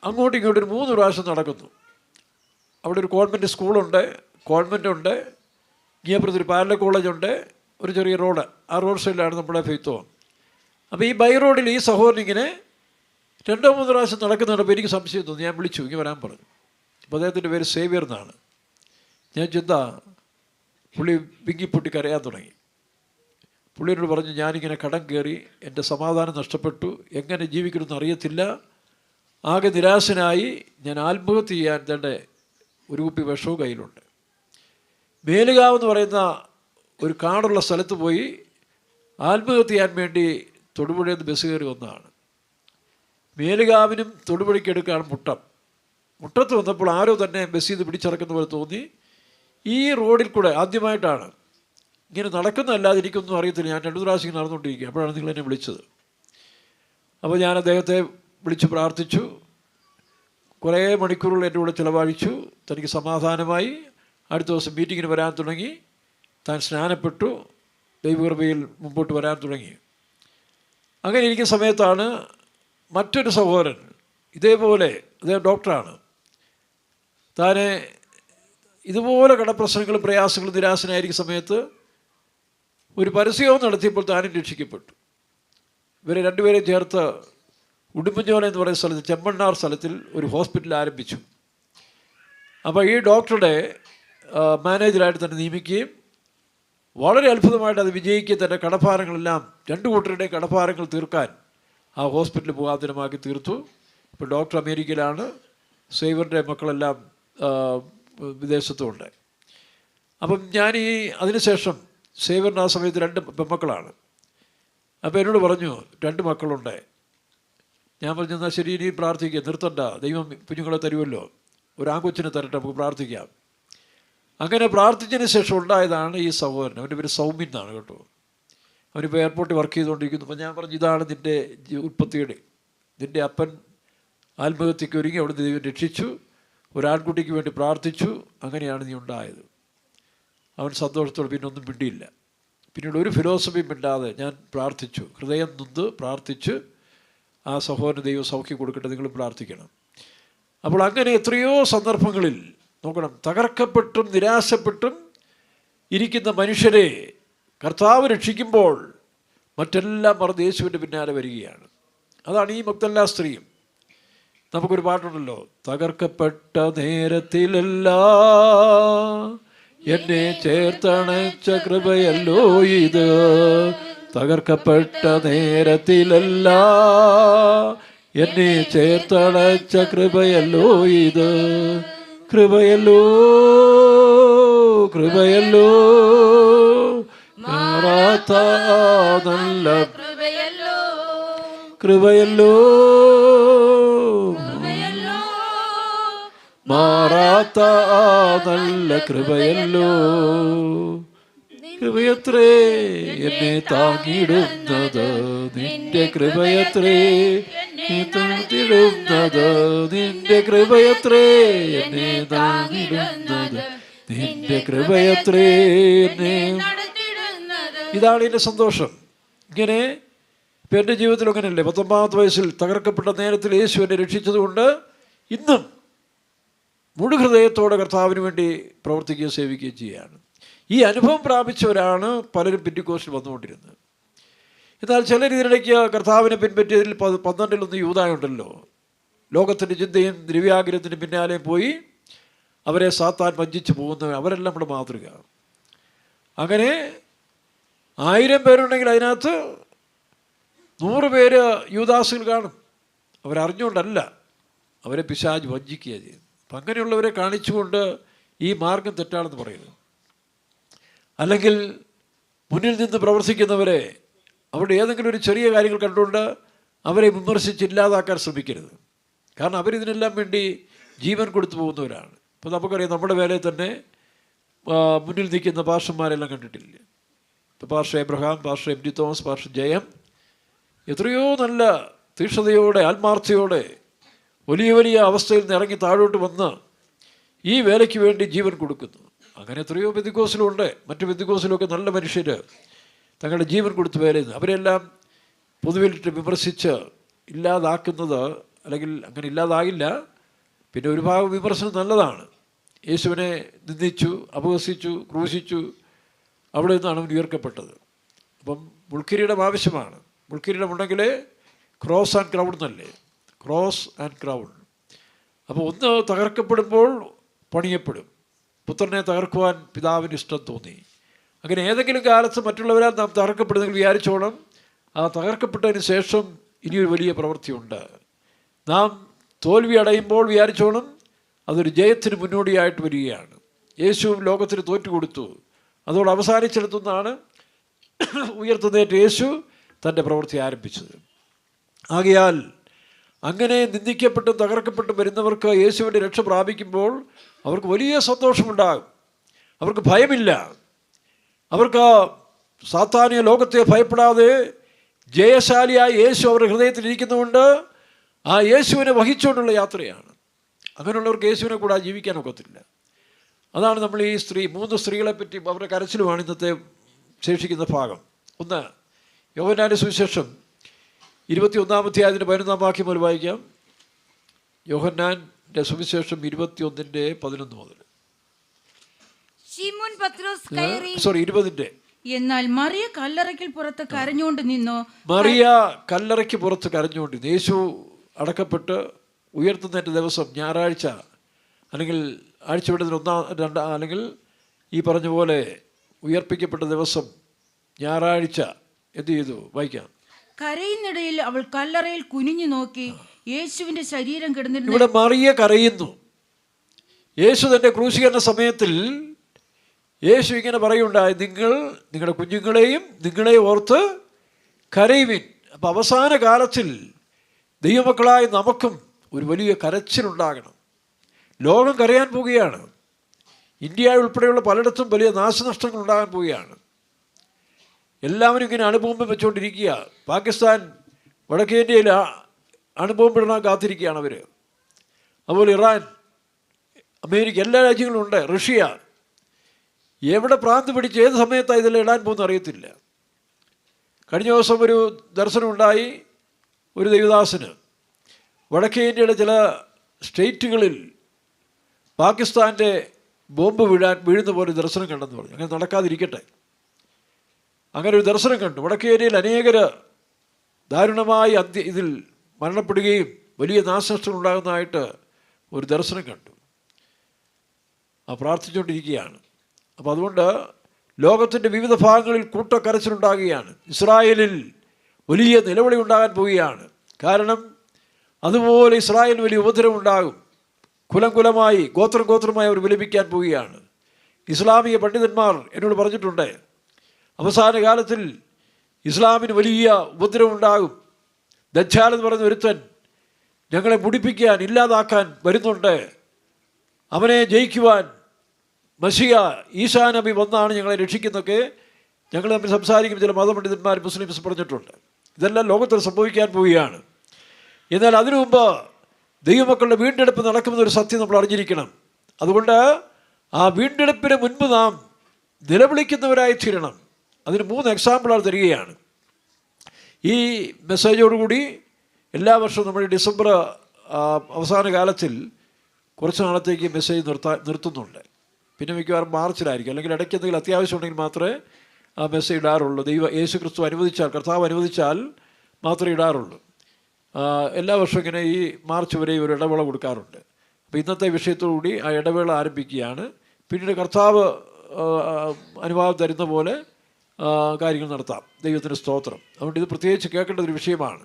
അങ്ങോട്ടും ഇങ്ങോട്ടും ഒരു 3 പ്രാവശ്യം നടക്കുന്നു. അവിടെ ഒരു കോൺവെൻറ്റ് സ്കൂളുണ്ട്, കോൺവെൻറ്റുണ്ട്, ഇങ്ങേപ്പുറത്ത് ഒരു പാരലൽ കോളേജുണ്ട്, ഒരു ചെറിയ റോഡ്. ആ റോഡ് സൈഡിലാണ് നമ്മുടെ ഫെയ്ത്തോം. അപ്പോൾ ഈ ബൈ റോഡിൽ ഈ സഹോദരൻ ഇങ്ങനെ 2-3 പ്രാവശ്യം നടക്കുന്നുണ്ടപ്പോൾ എനിക്ക് സംശയം തോന്നി. ഞാൻ വിളിച്ചു, ഇങ്ങനെ വരാൻ പറഞ്ഞു. അപ്പോൾ അദ്ദേഹത്തിൻ്റെ പേര് സേവ്യർ എന്നാണ്. ഞാൻ ചെന്താ പുള്ളി വിങ്ങിപ്പൊട്ടി കരയാൻ തുടങ്ങി. പുള്ളിയോട് പറഞ്ഞു, ഞാനിങ്ങനെ കടം കയറി, എൻ്റെ സമാധാനം നഷ്ടപ്പെട്ടു, എങ്ങനെ ജീവിക്കണമെന്ന് അറിയത്തില്ല, ആകെ നിരാശനായി, ഞാൻ ആത്മഹത്യ ചെയ്യാൻ തൻ്റെ ഒരു കുപ്പി വിഷവും കയ്യിലുണ്ട്. മേലുകാവ് എന്ന് പറയുന്ന ഒരു കാടുള്ള സ്ഥലത്ത് പോയി ആത്മഹത്യ ചെയ്യാൻ വേണ്ടി തൊടുപുഴയിൽ നിന്ന് ബസ് കയറി വന്നതാണ്. മേലുകാവിനും തൊടുപുഴയ്ക്കെടുക്കാണ് മുട്ടം. മുട്ടത്ത് വന്നപ്പോൾ ആരോ തന്നെ ബസ് ചെയ്ത് പിടിച്ചിറക്കുന്ന പോലെ തോന്നി. ഈ റോഡിൽ കൂടെ ആദ്യമായിട്ടാണ് ഇങ്ങനെ നടക്കുന്നതല്ലാതെ എനിക്കൊന്നും അറിയത്തില്ല. ഞാൻ 2 പ്രാവശ്യം നടന്നുകൊണ്ടിരിക്കുക. അപ്പോഴാണ് നിങ്ങൾ എന്നെ വിളിച്ചത്. അപ്പോൾ ഞാൻ അദ്ദേഹത്തെ വിളിച്ച് പ്രാർത്ഥിച്ചു. കുറേ മണിക്കൂറുകൾ എൻ്റെ കൂടെ ചിലവഴിച്ചു. തനിക്ക് സമാധാനമായി. അടുത്ത ദിവസം മീറ്റിങ്ങിന് വരാൻ തുടങ്ങി. താൻ സ്നാനപ്പെട്ടു, ദൈവകൃപയിൽ മുമ്പോട്ട് വരാൻ തുടങ്ങി. അങ്ങനെ ഇരിക്കുന്ന സമയത്താണ് മറ്റൊരു സഹോദരൻ ഇതേപോലെ, അദ്ദേഹം ഡോക്ടറാണ്, താനെ ഇതുപോലെ കടപ്രശ്നങ്ങളും പ്രയാസങ്ങളും നിരാശനായിരിക്കുന്ന സമയത്ത് ഒരു പരസ്യവും നടത്തിയപ്പോൾ താനും രക്ഷിക്കപ്പെട്ടു. ഇവരെ 2 പേരെയും ചേർത്ത് ഉടുമ്പൻചോല എന്ന് പറയുന്ന സ്ഥലത്ത്, ചെമ്മണ്ണാർ സ്ഥലത്തിൽ ഒരു ഹോസ്പിറ്റൽ ആരംഭിച്ചു. അപ്പോൾ ഈ ഡോക്ടറുടെ മാനേജറായിട്ട് തന്നെ നിയമിക്കുകയും വളരെ അത്ഭുതമായിട്ട് അത് വിജയിക്കുകയും തൻ്റെ കടഭാരങ്ങളെല്ലാം 2 കൂട്ടരുടെയും കടഭാരങ്ങൾ തീർക്കാൻ ആ ഹോസ്പിറ്റൽ മുഖാന്തരമാക്കി തീർത്തു. ഇപ്പോൾ ഡോക്ടർ അമേരിക്കയിലാണ്, സേവറിൻ്റെ മക്കളെല്ലാം വിദേശത്തുമുണ്ട്. അപ്പം ഞാൻ അതിനുശേഷം സേവറിന് ആ സമയത്ത് 2 പെൺമക്കളാണ്. അപ്പോൾ എന്നോട് പറഞ്ഞു 2 മക്കളുണ്ട്. ഞാൻ പറഞ്ഞു, എന്നാൽ ശരി, ഇനി പ്രാർത്ഥിക്കുക, നിർത്തണ്ട, ദൈവം കുഞ്ഞുങ്ങളെ തരുമല്ലോ, ഒരു ആൺകൊച്ചിനെ തരട്ടെ, നമുക്ക് പ്രാർത്ഥിക്കാം. അങ്ങനെ പ്രാർത്ഥിച്ചതിന് ശേഷം ഉണ്ടായതാണ് ഈ സഹോദരൻ. അവൻ്റെ പേര് സൗമ്യൻ എന്നാണ് കേട്ടോ. അവനിപ്പോൾ എയർപോർട്ടിൽ വർക്ക് ചെയ്തുകൊണ്ടിരിക്കുന്നു. അപ്പോൾ ഞാൻ പറഞ്ഞു, ഇതാണ് നിൻ്റെ ഉൽപ്പത്തിയുടെ, നിൻ്റെ അപ്പൻ ആത്മഹത്യയ്ക്ക് ഒരുങ്ങി, അവിടുന്ന് ദൈവം രക്ഷിച്ചു, ഒരാൺകുട്ടിക്ക് വേണ്ടി പ്രാർത്ഥിച്ചു, അങ്ങനെയാണ് നീ ഉണ്ടായത്. അവൻ സന്തോഷത്തോടെ പിന്നെ ഒന്നും മിണ്ടിയില്ല. പിന്നീട് ഒരു ഫിലോസഫിയും മിണ്ടാതെ ഞാൻ പ്രാർത്ഥിച്ചു, ഹൃദയം നൊന്ത് പ്രാർത്ഥിച്ച് ആ സഹോദരന് ദൈവം സൗഖ്യം കൊടുക്കട്ടെ, നിങ്ങളും പ്രാർത്ഥിക്കണം. അപ്പോൾ അങ്ങനെ എത്രയോ സന്ദർഭങ്ങളിൽ നോക്കണം, തകർക്കപ്പെട്ടും നിരാശപ്പെട്ടും ഇരിക്കുന്ന മനുഷ്യരെ കർത്താവ് രക്ഷിക്കുമ്പോൾ മറ്റെല്ലാം മറന്ന് യേശുവിൻ്റെ പിന്നാലെ വരികയാണ്. അതാണ് ഈ മഗ്ദലന സ്ത്രീയും. നമുക്കൊരു പാട്ടുണ്ടല്ലോ, തകർക്കപ്പെട്ട നേരത്തിലെല്ലാം എന്നെ ചേർത്തണച്ച കൃപയല്ലോ ഇത്, തകർക്കപ്പെട്ട നേരത്തിലെല്ലാം എന്നെ ചേർത്തണച്ച കൃപയല്ലോ ഇത്, കൃപയല്ലോ കൃപയല്ലോ മാറാത്ത നല്ല കൃപയല്ലോ മാറാത്ത നല്ല കൃപയല്ലോ, കൃപയത്രേ എന്നെ താങ്ങിടുന്നത്, നിന്റെ കൃപയത്രേ എന്നെ താങ്ങിടുന്നത്, നിന്റെ കൃപയത്രേ എന്നെ താങ്ങിടുന്നത്, നിന്റെ കൃപയത്രേ എന്നെ. ഇതാണ് എൻ്റെ സന്തോഷം. ഇങ്ങനെ ഇപ്പം എൻ്റെ ജീവിതത്തിൽ അങ്ങനെയല്ലേ, 19 വയസ്സിൽ തകർക്കപ്പെട്ട നേരത്തിൽ യേശു എന്നെ രക്ഷിച്ചതുകൊണ്ട് ഇന്നും മുഴുഹൃദയത്തോടെ കർത്താവിന് വേണ്ടി പ്രവർത്തിക്കുകയും സേവിക്കുകയും ചെയ്യുകയാണ്. ഈ അനുഭവം പ്രാപിച്ചവരാണ് പലരും പെന്തിക്കോസ്റ്റിൽ വന്നുകൊണ്ടിരുന്നത്. എന്നാൽ ചില രീതിയിലേക്ക് കർത്താവിനെ പിൻപറ്റിയതിൽ 12 യൂദായുണ്ടല്ലോ, ലോകത്തിൻ്റെ ചിന്തയും ദ്രവ്യാഗ്രഹത്തിൻ്റെ പിന്നാലെ പോയി അവരെ സാത്താൻ വഞ്ചിച്ച് പോകുന്നവർ, അവരെല്ലാം നമ്മുടെ മാതൃക. അങ്ങനെ 1000 പേരുണ്ടെങ്കിൽ അതിനകത്ത് 100 പേര് യൂദാസുകൾ കാണും. അവരറിഞ്ഞുകൊണ്ടല്ല, അവരെ പിശാച് വഞ്ചിക്കുകയാണ് ചെയ്യുന്നത്. അപ്പം അങ്ങനെയുള്ളവരെ കാണിച്ചുകൊണ്ട് ഈ മാർഗം തെറ്റാണെന്ന് പറയുന്നു. അല്ലെങ്കിൽ മുന്നിൽ നിന്ന് പ്രവർത്തിക്കുന്നവരെ അവരുടെ ഏതെങ്കിലും ഒരു ചെറിയ കാര്യങ്ങൾ കണ്ടുകൊണ്ട് അവരെ വിമർശിച്ച് ഇല്ലാതാക്കാൻ ശ്രമിക്കരുത്. കാരണം അവരിതിനെല്ലാം വേണ്ടി ജീവൻ കൊടുത്തു പോകുന്നവരാണ്. ഇപ്പോൾ നമുക്കറിയാം, നമ്മുടെ വേലയിൽ തന്നെ മുന്നിൽ നിൽക്കുന്ന പാസ്റ്റർമാരെല്ലാം കണ്ടിട്ടില്ലേ. ഇപ്പോൾ pastor Abraham, pastor M T. Thomas, pastor Jayam എത്രയോ നല്ല തീക്ഷ്ണതയോടെ ആത്മാർത്ഥതയോടെ വലിയ വലിയ അവസ്ഥയിൽ നിന്ന് ഇറങ്ങി താഴോട്ട് വന്ന് ഈ വേലയ്ക്ക് വേണ്ടി ജീവൻ കൊടുക്കുന്നു. അങ്ങനെ എത്രയോ പെന്തിക്കോസിലുണ്ട്. മറ്റു പെന്തിക്കോസിലൊക്കെ നല്ല മനുഷ്യർ തങ്ങളുടെ ജീവൻ കൊടുത്ത് വേല ചെയ്യുന്നു. അവരെല്ലാം പൊതുവിലിട്ട് വിമർശിച്ച് ഇല്ലാതാക്കുന്നത്, അല്ലെങ്കിൽ അങ്ങനെ ഇല്ലാതാകില്ല. പിന്നെ ഒരു ഭാഗം വിമർശനം നല്ലതാണ്. യേശുവിനെ നിന്ദിച്ചു, അപഹസിച്ചു, ക്രൂശിച്ചു, അവിടെ നിന്നാണ് അവൻ ഉയർക്കപ്പെട്ടത്. അപ്പം മുൾക്കിരീടം ആവശ്യമാണ്. മുൾക്കിരീടം ഉണ്ടെങ്കിലേ ക്രോസ് ആൻഡ് ക്രൗൺ എന്നല്ലേ, ക്രോസ് ആൻഡ് ക്രൗൺ. അപ്പോൾ ഒന്ന് തകർക്കപ്പെടുമ്പോൾ പണിയപ്പെടും. പുത്രനെ തകർക്കുവാൻ പിതാവിന് ഇഷ്ടം തോന്നി. അങ്ങനെ ഏതെങ്കിലും കാലത്ത് മറ്റുള്ളവരാൽ നാം തകർക്കപ്പെടുന്നെങ്കിൽ വിചാരിച്ചോണം, ആ തകർക്കപ്പെട്ടതിന് ശേഷം ഇനിയൊരു വലിയ പ്രവൃത്തിയുണ്ട്. നാം തോൽവി അടയുമ്പോൾ വിചാരിച്ചോണം, അതൊരു ജയത്തിന് മുന്നോടിയായിട്ട് വരികയാണ്. യേശുവും ലോകത്തിന് തോറ്റുകൊടുത്തു. അതോട് അവസാനിച്ചെടുത്തുനിന്നാണ് ഉയർത്തുന്നേറ്റ യേശു തൻ്റെ പ്രവൃത്തി ആരംഭിച്ചത്. ആകയാൽ അങ്ങനെ നിന്ദിക്കപ്പെട്ടും തകർക്കപ്പെട്ടും വരുന്നവർക്ക് യേശുവിൻ്റെ രക്ഷ പ്രാപിക്കുമ്പോൾ അവർക്ക് വലിയ സന്തോഷമുണ്ടാകും. അവർക്ക് ഭയമില്ല. അവർക്ക് സാത്താന്യ ലോകത്തെ ഭയപ്പെടാതെ ജയശാലിയായ യേശു അവരുടെ ഹൃദയത്തിലിരിക്കുന്നതുകൊണ്ട് ആ യേശുവിനെ വഹിച്ചുകൊണ്ടുള്ള യാത്രയാണ്. അങ്ങനെയുള്ളവർക്ക് യേശുവിനെ കൂടാതെ ജീവിക്കാനൊക്കത്തില്ല. അതാണ് നമ്മൾ ഈ 3 സ്ത്രീകളെ പറ്റി അവരുടെ കരച്ചിലുമാണ് ഇന്നത്തെ ശേഷിക്കുന്ന ഭാഗം. ഒന്ന്, യോഹന്നാന്റെ സുവിശേഷം 21-ാം അധ്യായത്തിൻ്റെ 11-ാം വാക്യം മുതൽ വായിക്കാം. യോഹന്നാന്റെ സുവിശേഷം 21:11 മുതൽ. ശിമോൻ പത്രോസ് കയറി 20-ന്റെ. എന്നാൽ മറിയ കല്ലറയ്ക്ക് പുറത്ത് കരഞ്ഞുകൊണ്ട് നിന്നു. മറിയ കല്ലറയ്ക്ക് പുറത്ത് കരഞ്ഞുകൊണ്ട്, യേശു അടക്കപ്പെട്ട് ഉയർത്തുന്നതിൻ്റെ ദിവസം ഞായറാഴ്ച, അല്ലെങ്കിൽ ആഴ്ചവിടുന്നതിന് 1-2, അല്ലെങ്കിൽ ഈ പറഞ്ഞ പോലെ ഉയർപ്പിക്കപ്പെട്ട ദിവസം ഞായറാഴ്ച എന്ത് ചെയ്തു? വായിക്കാം. കരയുന്നിടയിൽ അവൾ കല്ലറയിൽ കുനിഞ്ഞു നോക്കി യേശുവിന്റെ ശരീരം കിടന്നിരുന്നു. ഇവിടെ മറിയ കരയുന്നു. യേശു തൻ്റെ ക്രൂശീകരണ സമയത്തിൽ യേശു ഇങ്ങനെ പറയുണ്ടായി, നിങ്ങളുടെ കുഞ്ഞുങ്ങളെയും നിങ്ങളെ ഓർത്ത് കരയുവിൻ. അപ്പം അവസാന കാലത്തിൽ ദൈവമക്കളായ നമുക്കും ഒരു വലിയ കരച്ചിലുണ്ടാകണം. ലോകം കരയാൻ പോവുകയാണ്. ഇന്ത്യ ഉൾപ്പെടെയുള്ള പലയിടത്തും വലിയ നാശനഷ്ടങ്ങൾ ഉണ്ടാകാൻ പോവുകയാണ്. എല്ലാവരും ഇങ്ങനെ അണുബോംബ് വെച്ചുകൊണ്ടിരിക്കുക. പാകിസ്ഥാൻ വടക്കേ ഇന്ത്യയിൽ അണുബോംബിടാൻ കാത്തിരിക്കുകയാണ് അവർ. അതുപോലെ ഇറാൻ, അമേരിക്ക, എല്ലാ രാജ്യങ്ങളും ഉണ്ട്. റഷ്യ, എവിടെ പ്രാന്ത് പിടിച്ച് ഏത് സമയത്താണ് ഇതെല്ലാം ഇടാൻ പോകുന്ന അറിയത്തില്ല. കഴിഞ്ഞ ദിവസം ഒരു ദർശനമുണ്ടായി. ഒരു ദൈവദാസന് വടക്കേ ഇന്ത്യയുടെ ചില സ്റ്റേറ്റുകളിൽ പാകിസ്ഥാൻ്റെ ബോംബ് വീഴുന്ന പോലെ ദർശനം കണ്ടെന്ന് പറഞ്ഞു. അങ്ങനെ നടക്കാതിരിക്കട്ടെ. അങ്ങനെ ഒരു ദർശനം കണ്ടു. വടക്കേ ഇന്ത്യയിൽ അനേകർ ദാരുണമായി ഇതിൽ മരണപ്പെടുകയും വലിയ നാശനഷ്ടങ്ങൾ ഉണ്ടാകുന്നതായിട്ട് ഒരു ദർശനം കണ്ടു. പ്രാർത്ഥിച്ചുകൊണ്ടിരിക്കുകയാണ്. അപ്പോൾ അതുകൊണ്ട് ലോകത്തിൻ്റെ വിവിധ ഭാഗങ്ങളിൽ കൂട്ടക്കരച്ചിലുണ്ടാകുകയാണ്. ഇസ്രായേലിൽ വലിയ നിലവിളി ഉണ്ടാകാൻ പോവുകയാണ്. കാരണം അതുപോലെ ഇസ്രായേലിന് വലിയ ഉപദ്രവം ഉണ്ടാകും. കുലം കുലമായി, ഗോത്രം ഗോത്രമായി അവർ വിലപിക്കാൻ പോവുകയാണ്. ഇസ്ലാമിക പണ്ഡിതന്മാർ എന്നോട് പറഞ്ഞിട്ടുണ്ട്, അവസാന കാലത്തിൽ ഇസ്ലാമിന് വലിയ ഉപദ്രവം ഉണ്ടാകും. ദജ്ജാൽ എന്ന് പറയുന്ന ഒരുത്തൻ ഞങ്ങളെ മുടിപ്പിക്കാൻ, ഇല്ലാതാക്കാൻ വരുന്നുണ്ട്. അവനെ ജയിക്കുവാൻ മശിയ ഈസാ നബി വന്നാണ് ഞങ്ങളെ രക്ഷിക്കുന്നതൊക്കെ ഞങ്ങൾ തമ്മിൽ സംസാരിക്കും ചില മതപണ്ഡിതന്മാർ, മുസ്ലിംസ് പറഞ്ഞിട്ടുണ്ട്. ഇതെല്ലാം ലോകത്തിൽ സംഭവിക്കാൻ പോവുകയാണ്. എന്നാൽ അതിനു മുമ്പ് ദൈവമക്കളുടെ വീണ്ടെടുപ്പ് നടക്കുമെന്നൊരു സത്യം നമ്മൾ അറിഞ്ഞിരിക്കണം. അതുകൊണ്ട് ആ വീണ്ടെടുപ്പിന് മുൻപ് നാം നിലവിളിക്കുന്നവരായി തീരണം. അതിന് 3 എക്സാമ്പിളുകൾ തരികയാണ്. ഈ മെസ്സേജോടുകൂടി എല്ലാ വർഷവും നമ്മൾ ഡിസംബർ അവസാന കാലത്തിൽ കുറച്ച് നാളത്തേക്ക് മെസ്സേജ് നിർത്തുന്നുണ്ട്. പിന്നെ മിക്കവാറും മാർച്ചിലായിരിക്കും, അല്ലെങ്കിൽ ഇടയ്ക്ക് എന്തെങ്കിലും അത്യാവശ്യം ഉണ്ടെങ്കിൽ മാത്രമേ ആ മെസ്സേജ് ഇടാറുള്ളൂ. യേശു ക്രിസ്തു അനുവദിച്ചാൽ, കർത്താവ് അനുവദിച്ചാൽ മാത്രമേ ഇടാറുള്ളൂ. എല്ലാ വർഷവും ഇങ്ങനെ ഈ മാർച്ച് വരെ ഒരു ഇടവേള കൊടുക്കാറുണ്ട്. അപ്പോൾ ഇന്നത്തെ വിഷയത്തോടുകൂടി ആ ഇടവേള ആരംഭിക്കുകയാണ്. പിന്നീട് കർത്താവ് അനുവാദം തരുന്ന പോലെ കാര്യങ്ങൾ നടത്താം. ദൈവത്തിന് സ്തോത്രം. അതുകൊണ്ട് ഇത് പ്രത്യേകിച്ച് കേൾക്കേണ്ട ഒരു വിഷയമാണ്.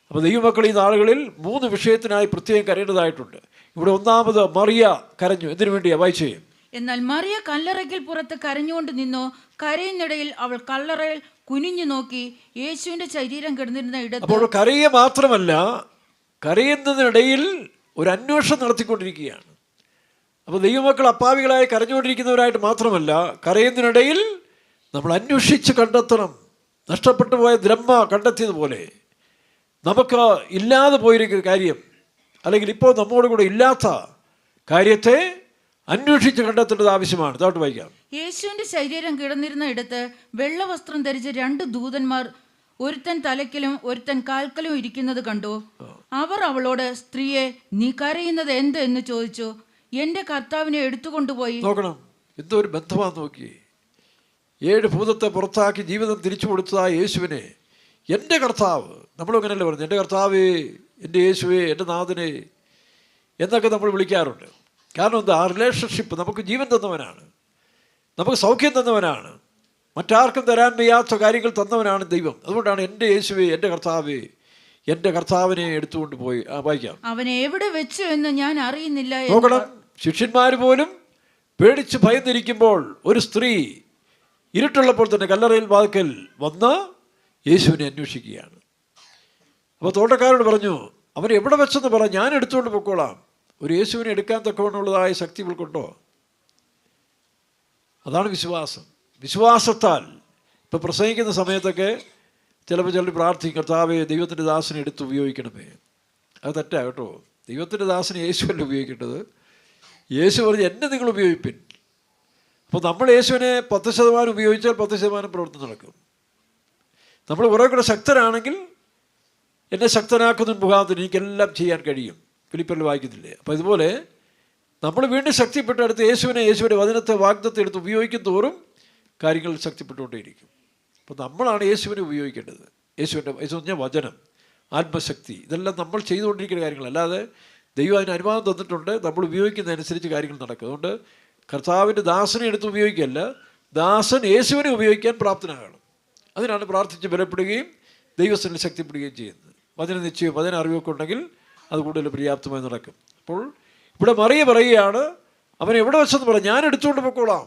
അപ്പോൾ ദൈവമക്കൾ ഈ നാളുകളിൽ 3 വിഷയത്തിനായി പ്രത്യേകം കരയേണ്ടതായിട്ടുണ്ട്. ഇവിടെ ഒന്നാമത് മറിയ കരഞ്ഞു. എന്തിനു വേണ്ടിയാ? വായിച്ചേ. എന്നാൽ മറിയ കല്ലറയ്ക്കൽ പുറത്ത് കരഞ്ഞുകൊണ്ട് നിന്നു. കരയുന്നിടയിൽ അവൾ കല്ലറയിൽ കുനിഞ്ഞു നോക്കി യേശുവിന്റെ ശരീരം കിടന്നിരുന്ന ഇടത്ത്. അപ്പോൾ കരയുക മാത്രമല്ല, കരയുന്നതിനിടയിൽ ഒരു അന്വേഷണം നടത്തിക്കൊണ്ടിരിക്കുകയാണ്. അപ്പോൾ ദൈവമക്കൾ അപ്പാവികളായി കരഞ്ഞുകൊണ്ടിരിക്കുന്നവരായിട്ട് മാത്രമല്ല, കരയുന്നതിനിടയിൽ നമ്മൾ അന്വേഷിച്ച് കണ്ടെത്തണം. നഷ്ടപ്പെട്ടു പോയ ദ്രഹ്മ കണ്ടെത്തിയതുപോലെ നമുക്ക് ഇല്ലാതെ പോയിരിക്കുന്ന കാര്യം, അല്ലെങ്കിൽ ഇപ്പോൾ നമ്മോട് കൂടെ ഇല്ലാത്ത കാര്യത്തെ അന്വേഷിച്ച് കണ്ടെത്തേണ്ടത് ആവശ്യമാണ്. താട്ട് വായിക്കാം. യേശുവിന്റെ ശരീരം കിടന്നിരുന്ന ഇടത്ത് വെള്ളവസ്ത്രം ധരിച്ച 2 ദൂതന്മാർ, ഒരുത്തൻ തലയ്ക്കലും ഒരുത്തൻ കാൽക്കലും ഇരിക്കുന്നത് കണ്ടു. അവർ അവളോട്, സ്ത്രീയെ, നീ കരയുന്നത് എന്ത് എന്ന് ചോദിച്ചു. എന്റെ കർത്താവിനെ എടുത്തുകൊണ്ടുപോയി. നോക്കണം, എന്തോ ഒരു ബന്ധമാണെന്ന് നോക്കി. 7 ഭൂതത്തെ പുറത്താക്കി ജീവിതം തിരിച്ചു കൊടുത്തതായ യേശുവിനെ എൻ്റെ കർത്താവ്, നമ്മളങ്ങനെയല്ലേ പറഞ്ഞു, എൻ്റെ കർത്താവേ, എൻ്റെ യേശുവേ, എൻ്റെ നാഥനെ എന്നൊക്കെ നമ്മൾ വിളിക്കാറുണ്ട്. കാരണം എന്താ? ആ റിലേഷൻഷിപ്പ് നമുക്ക് ജീവൻ തന്നവനാണ്, നമുക്ക് സൗഖ്യം തന്നവനാണ്, മറ്റാർക്കും തരാൻ വയ്യാത്ത കാര്യങ്ങൾ തന്നവനാണ് ദൈവം. അതുകൊണ്ടാണ് എൻ്റെ യേശുവേ, എൻ്റെ കർത്താവേ, എൻ്റെ കർത്താവിനെ എടുത്തുകൊണ്ട് പോയി. വായിക്കാം. അവനെ എവിടെ വെച്ചു എന്ന് ഞാൻ അറിയുന്നില്ല. നോക്കണം, ശിഷ്യന്മാർ പോലും പേടിച്ച് ഭയന്നിരിക്കുമ്പോൾ ഒരു സ്ത്രീ ഇരുട്ടുള്ളപ്പോൾ തന്നെ കല്ലറയിൽ വാതിക്കൽ വന്ന് യേശുവിനെ അന്വേഷിക്കുകയാണ്. അപ്പോൾ തോട്ടക്കാരോട് പറഞ്ഞു, അവൻ എവിടെ വെച്ചെന്ന് പറ, ഞാൻ എടുത്തുകൊണ്ട് പൊക്കോളാം. ഒരു യേശുവിനെ എടുക്കാൻ തക്കവണ്ണുള്ളതായ ശക്തി ഇവൾക്കുണ്ടോ? അതാണ് വിശ്വാസം. വിശ്വാസത്താൽ ഇപ്പോൾ പ്രസംഗിക്കുന്ന സമയത്തൊക്കെ ചിലപ്പോൾ ചിലർ പ്രാർത്ഥിക്കും, കർത്താവേ, ദൈവത്തിൻ്റെ ദാസനെ എടുത്ത് ഉപയോഗിക്കണമേ. അത് തെറ്റാ കേട്ടോ. ദൈവത്തിൻ്റെ ദാസനെ യേശുവല്ല ഉപയോഗിക്കേണ്ടത്. യേശു പറഞ്ഞ് എന്നെ നിങ്ങൾ ഉപയോഗിപ്പിൻ. അപ്പോൾ നമ്മൾ യേശുവിനെ 10% ഉപയോഗിച്ചാൽ 10% പ്രവർത്തനം നടക്കും. നമ്മൾ കുറേ കൂടെ ശക്തരാണെങ്കിൽ എന്നെ ശക്തനാക്കുന്ന മുഖാന്തരം എനിക്കെല്ലാം ചെയ്യാൻ കഴിയും. ഫിലിപ്പിയറിൽ വായിക്കുന്നില്ലേ? അപ്പോൾ ഇതുപോലെ നമ്മൾ വീണ്ടും ശക്തിപ്പെട്ടെടുത്ത് യേശുവിൻ്റെ വചനത്തെ, വാഗ്ദത്തെ എടുത്ത് ഉപയോഗിക്കും തോറും കാര്യങ്ങൾ ശക്തിപ്പെട്ടുകൊണ്ടേയിരിക്കും. അപ്പോൾ നമ്മളാണ് യേശുവിനെ ഉപയോഗിക്കേണ്ടത്. യേശു പറഞ്ഞ വചനം, ആത്മശക്തി, ഇതെല്ലാം നമ്മൾ ചെയ്തുകൊണ്ടിരിക്കുന്ന കാര്യങ്ങൾ. അല്ലാതെ ദൈവം അതിന് അനുവാദം തന്നിട്ടുണ്ട്, നമ്മൾ ഉപയോഗിക്കുന്നതനുസരിച്ച് കാര്യങ്ങൾ നടക്കും. അതുകൊണ്ട് കർത്താവിൻ്റെ ദാസനെ എടുത്ത് ഉപയോഗിക്കുകയല്ല, ദാസൻ യേശുവിനെ ഉപയോഗിക്കാൻ പ്രാപ്തനാകണം. അതിനാണ് പ്രാർത്ഥിച്ച് ബലപ്പെടുകയും ദൈവസ്ഥനിൽ ശക്തിപ്പെടുകയും ചെയ്യുന്നത്. വചന നിശ്ചയം, വചന അറിവൊക്കെ ഉണ്ടെങ്കിൽ അത് കൂടുതൽ പര്യാപ്തമായി നടക്കും. അപ്പോൾ ഇവിടെ മറിയ പറയുകയാണ്, അവൻ എവിടെ വെച്ചെന്ന് പറ, ഞാൻ എടുത്തുകൊണ്ട് പൊക്കോളാം.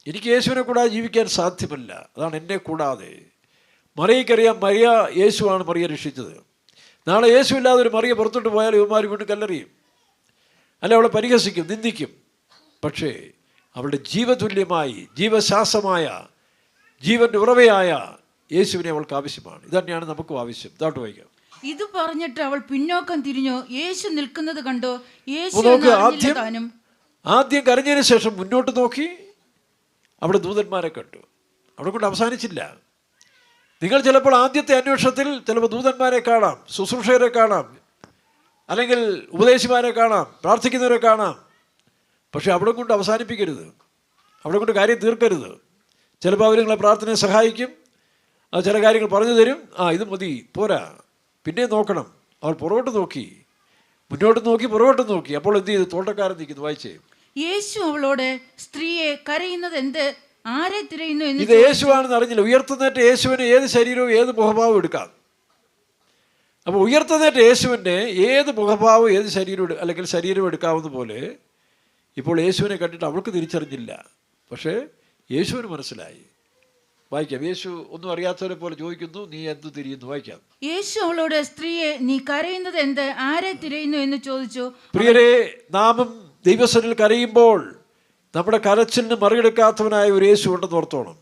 എനിക്ക് യേശുവിനെ കൂടാതെ ജീവിക്കാൻ സാധ്യമല്ല. അതാണ് എന്നെ കൂടാതെ. മറിയയ്ക്കറിയാം, മറിയ യേശുവാണ് മറിയ രക്ഷിച്ചത്. നാളെ യേശു ഇല്ലാതെ ഒരു മറിയ പുറത്തോട്ട് പോയാൽ ഇവന്മാർ വീണ്ടും കല്ലെറിയും, അല്ല അവളെ പരിഹസിക്കും, നിന്ദിക്കും. പക്ഷേ അവളുടെ ജീവതുല്യമായി, ജീവശ്വാസമായ, ജീവൻ്റെ ഉറവയായ യേശുവിനെ അവൾക്ക് ആവശ്യമാണ്. ഇതന്നെയാണ് നമുക്കും ആവശ്യം. ഇതാട്ട് വായിക്കാം. ഇത് പറഞ്ഞിട്ട് അവൾ പിന്നോക്കം തിരിഞ്ഞു. യേശു നിൽക്കുന്നത് കണ്ടു. ആദ്യം കരഞ്ഞതിന് ശേഷം മുന്നോട്ട് നോക്കി അവിടെ ദൂതന്മാരെ കണ്ടു. അവിടെ കൊണ്ട് അവസാനിച്ചില്ല. നിങ്ങൾ ചിലപ്പോൾ ആദ്യത്തെ അന്വേഷണത്തിൽ ചിലപ്പോൾ ദൂതന്മാരെ കാണാം, ശുശ്രൂഷകരെ കാണാം, അല്ലെങ്കിൽ ഉപദേശിമാരെ കാണാം, പ്രാർത്ഥിക്കുന്നവരെ കാണാം. പക്ഷെ അവിടെ കൊണ്ട് അവസാനിപ്പിക്കരുത്, അവിടെ കൊണ്ട് കാര്യം തീർക്കരുത്. ചിലപ്പോൾ അവർ നിങ്ങളെ പ്രാർത്ഥനയെ സഹായിക്കും, അത് ചില കാര്യങ്ങൾ പറഞ്ഞു തരും. ഇത് മതി, പോരാ, പിന്നെ നോക്കണം. അവൾ പുറകോട്ട് നോക്കി, മുന്നോട്ട് നോക്കി, പുറകോട്ട് നോക്കി. അപ്പോൾ എന്ത് ചെയ്തു? തോട്ടക്കാരൻ നിൽക്കുന്നു. വായിച്ചേ. യേശു അവളോട്, സ്ത്രീയെ, കരയുന്നത് എന്ത്? ആരെ തിരയുന്നു എന്ന്. ഇത് യേശുവാണെന്ന് അറിഞ്ഞില്ല. ഉയർത്തുന്നേറ്റ യേശുവിന് ഏത് ശരീരവും ഏത് മുഖഭാവവും എടുക്കാം. അപ്പോൾ ഉയർത്തുന്നേറ്റ യേശുവിൻ്റെ ഏത് മുഖഭാവവും ഏത് ശരീരവും അല്ലെങ്കിൽ ശരീരവും എടുക്കാവുന്ന പോലെ ഇപ്പോൾ യേശുവിനെ കണ്ടിട്ട് അവൾക്ക് തിരിച്ചറിഞ്ഞില്ല. പക്ഷേ യേശുവിന് മനസ്സിലായി. വായിക്കാം. യേശു ഒന്നും അറിയാത്തവരെ പോലെ ചോദിക്കുന്നു, നീ എന്ത് തിരിയുന്നു? വായിക്കാം. യേശു അവളോട്, സ്ത്രീയെ, നീ കരയുന്നത് എന്ത്? ആരെ തിരയുന്നു എന്ന് ചോദിച്ചു. പ്രിയരെ, നാമും ദൈവസന്നിധിയിൽ കരയുമ്പോൾ നമ്മുടെ കരച്ചിലിന് മറികടക്കാത്തവനായ ഒരു യേശു ഉണ്ടെന്ന് ഓർത്തോണം.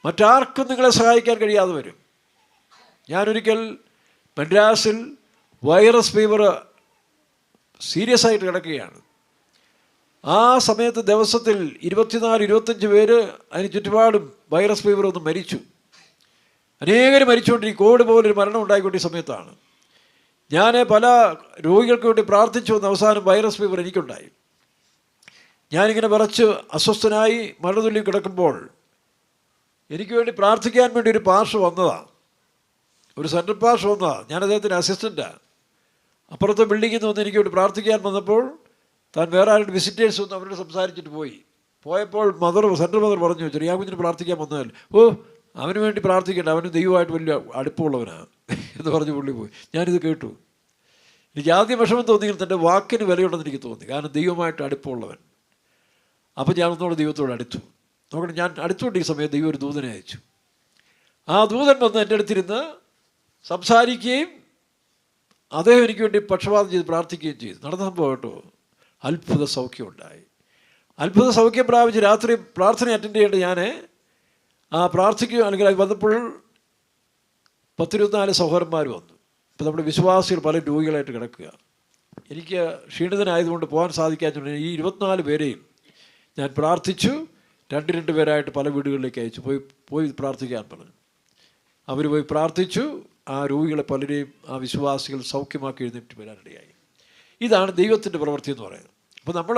മറ്റാർക്കും നിങ്ങളെ സഹായിക്കാൻ കഴിയാതെ വരും. ഞാനൊരിക്കൽ മദ്രാസിൽ വൈറസ് ഫീവർ സീരിയസ് ആയിട്ട് കിടക്കുകയാണ്. ആ സമയത്ത് ദിവസത്തിൽ 24-25 പേര് അതിന് ചുറ്റുപാടും വൈറസ് ഫീവർ ഒന്ന് മരിച്ചു. അനേകർ മരിച്ചുകൊണ്ടിരിക്കും. കോവിഡ് പോലൊരു മരണം ഉണ്ടായിക്കൊണ്ടിരിക്കുന്ന സമയത്താണ് ഞാൻ പല രോഗികൾക്ക് വേണ്ടി പ്രാർത്ഥിച്ചു വന്ന അവസാനം വൈറസ് ഫീവർ എനിക്കുണ്ടായി. ഞാനിങ്ങനെ വിറച്ച് അസ്വസ്ഥനായി മരണതുല്യം കിടക്കുമ്പോൾ എനിക്ക് വേണ്ടി പ്രാർത്ഥിക്കാൻ വേണ്ടി ഒരു പാസ്റ്റർ വന്നതാണ്, ഒരു സെൻട്രൽ പാസ്റ്റർ വന്നതാണ്. ഞാൻ അദ്ദേഹത്തിൻ്റെ അസിസ്റ്റൻ്റാണ്. അപ്പുറത്തെ ബിൽഡിങ്ങിൽ നിന്ന് വന്ന് എനിക്ക് വേണ്ടി പ്രാർത്ഥിക്കാൻ വന്നപ്പോൾ താൻ വേറെ ആരുടെ വിസിറ്റേഴ്സ് വന്ന് അവരോട് സംസാരിച്ചിട്ട് പോയപ്പോൾ സെൻട്രൽ മദർ പറഞ്ഞു, ചെറിയാകുഞ്ഞിന് പ്രാർത്ഥിക്കാൻ വന്നതല്ലേ. ഓ, അവന് വേണ്ടി പ്രാർത്ഥിക്കേണ്ട, അവന് ദൈവമായിട്ട് വലിയ അടുപ്പമുള്ളവനാണ് എന്ന് പറഞ്ഞ് പുള്ളി പോയി. ഞാനിത് കേട്ടു. എനിക്ക് ആദ്യം വിഷമം തോന്നിയെങ്കിൽ തൻ്റെ വാക്കിന് വിലയുണ്ടെന്ന് എനിക്ക് തോന്നി, കാരണം ദൈവമായിട്ട് അടുപ്പമുള്ളവൻ. അപ്പോൾ ഞാൻ ഒന്നുകൂടെ ദൈവത്തോട് അടുത്തു. നോക്കണം, ഞാൻ അടുത്തുകൊണ്ട് ഈ സമയത്ത് ദൈവം ഒരു ദൂതനെ അയച്ചു. ആ ദൂതൻ വന്ന് എൻ്റെ അടുത്തിരുന്ന് സംസാരിക്കുകയും അദ്ദേഹം എനിക്ക് വേണ്ടി പക്ഷപാതം ചെയ്ത് പ്രാർത്ഥിക്കുകയും ചെയ്തു. നടന്ന സംഭവം കേട്ടോ, അത്ഭുത സൗഖ്യം ഉണ്ടായി. അത്ഭുത സൗഖ്യം പ്രാപിച്ച് രാത്രി പ്രാർത്ഥന അറ്റൻഡ് ചെയ്യേണ്ട ഞാൻ പ്രാർത്ഥിക്കുക അല്ലെങ്കിൽ അത് വന്നപ്പോൾ 10-24 സഹോദരന്മാർ വന്നു. ഇപ്പോൾ നമ്മുടെ വിശ്വാസികൾ പല രോഗികളായിട്ട് കിടക്കുക. എനിക്ക് ക്ഷീണിതനായതുകൊണ്ട് പോകാൻ സാധിക്കാത്തതുകൊണ്ട് ഈ 24 പേരെയും ഞാൻ പ്രാർത്ഥിച്ചു. 2 പേരായിട്ട് പല വീടുകളിലേക്ക് അയച്ചു. പോയി പ്രാർത്ഥിക്കാൻ പറഞ്ഞു. അവർ പോയി പ്രാർത്ഥിച്ചു. ആ രോഗികളെ പലരെയും ആ വിശ്വാസികൾ സൗഖ്യമാക്കി എഴുന്നേറ്റ് വരാനിടയായി. ഇതാണ് ദൈവത്തിൻ്റെ പ്രവൃത്തി എന്ന് പറയുന്നത്. അപ്പോൾ നമ്മൾ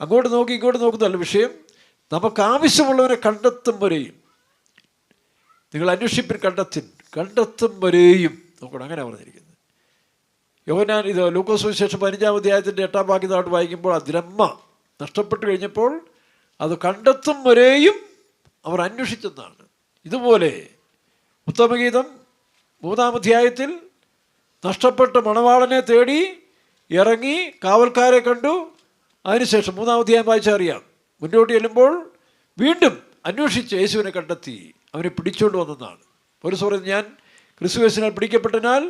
അങ്ങോട്ട് നോക്കി ഇങ്ങോട്ട് നോക്കുന്നതല്ല വിഷയം. നമുക്ക് ആവശ്യമുള്ളവരെ കണ്ടെത്തും വരെയും നിങ്ങൾ അന്വേഷിപ്പിൻ കണ്ടെത്തും വരെയും നോക്കണം. അങ്ങനെ പറഞ്ഞിരിക്കുന്നത്. യോഹന്നാൻ ഇത് ലൂക്കോസ് സുവിശേഷം 15-ാം അധ്യായത്തിൻ്റെ 8-ാം വാക്യത്തോട്ട് വായിക്കുമ്പോൾ ആ ദ്രഹ്മ നഷ്ടപ്പെട്ടു കഴിഞ്ഞപ്പോൾ അത് കണ്ടെത്തും വരെയും അവർ അന്വേഷിച്ചെന്നാണ്. ഇതുപോലെ ഉത്തമഗീതം 3-ാം അധ്യായത്തിൽ നഷ്ടപ്പെട്ട മണവാളനെ തേടി ഇറങ്ങി കാവൽക്കാരെ കണ്ടു. അതിനുശേഷം 3-ാം അധ്യായം വായിച്ചറിയാം, മുന്നോട്ട് ചെല്ലുമ്പോൾ വീണ്ടും അന്വേഷിച്ച് യേശുവിനെ കണ്ടെത്തി അവനെ പിടിച്ചുകൊണ്ട് വന്നതാണ്. പൗലോസ് പറയുന്നത്, ഞാൻ ക്രിസ്തുയേശുവിനാൽ പിടിക്കപ്പെട്ടതിനാൽ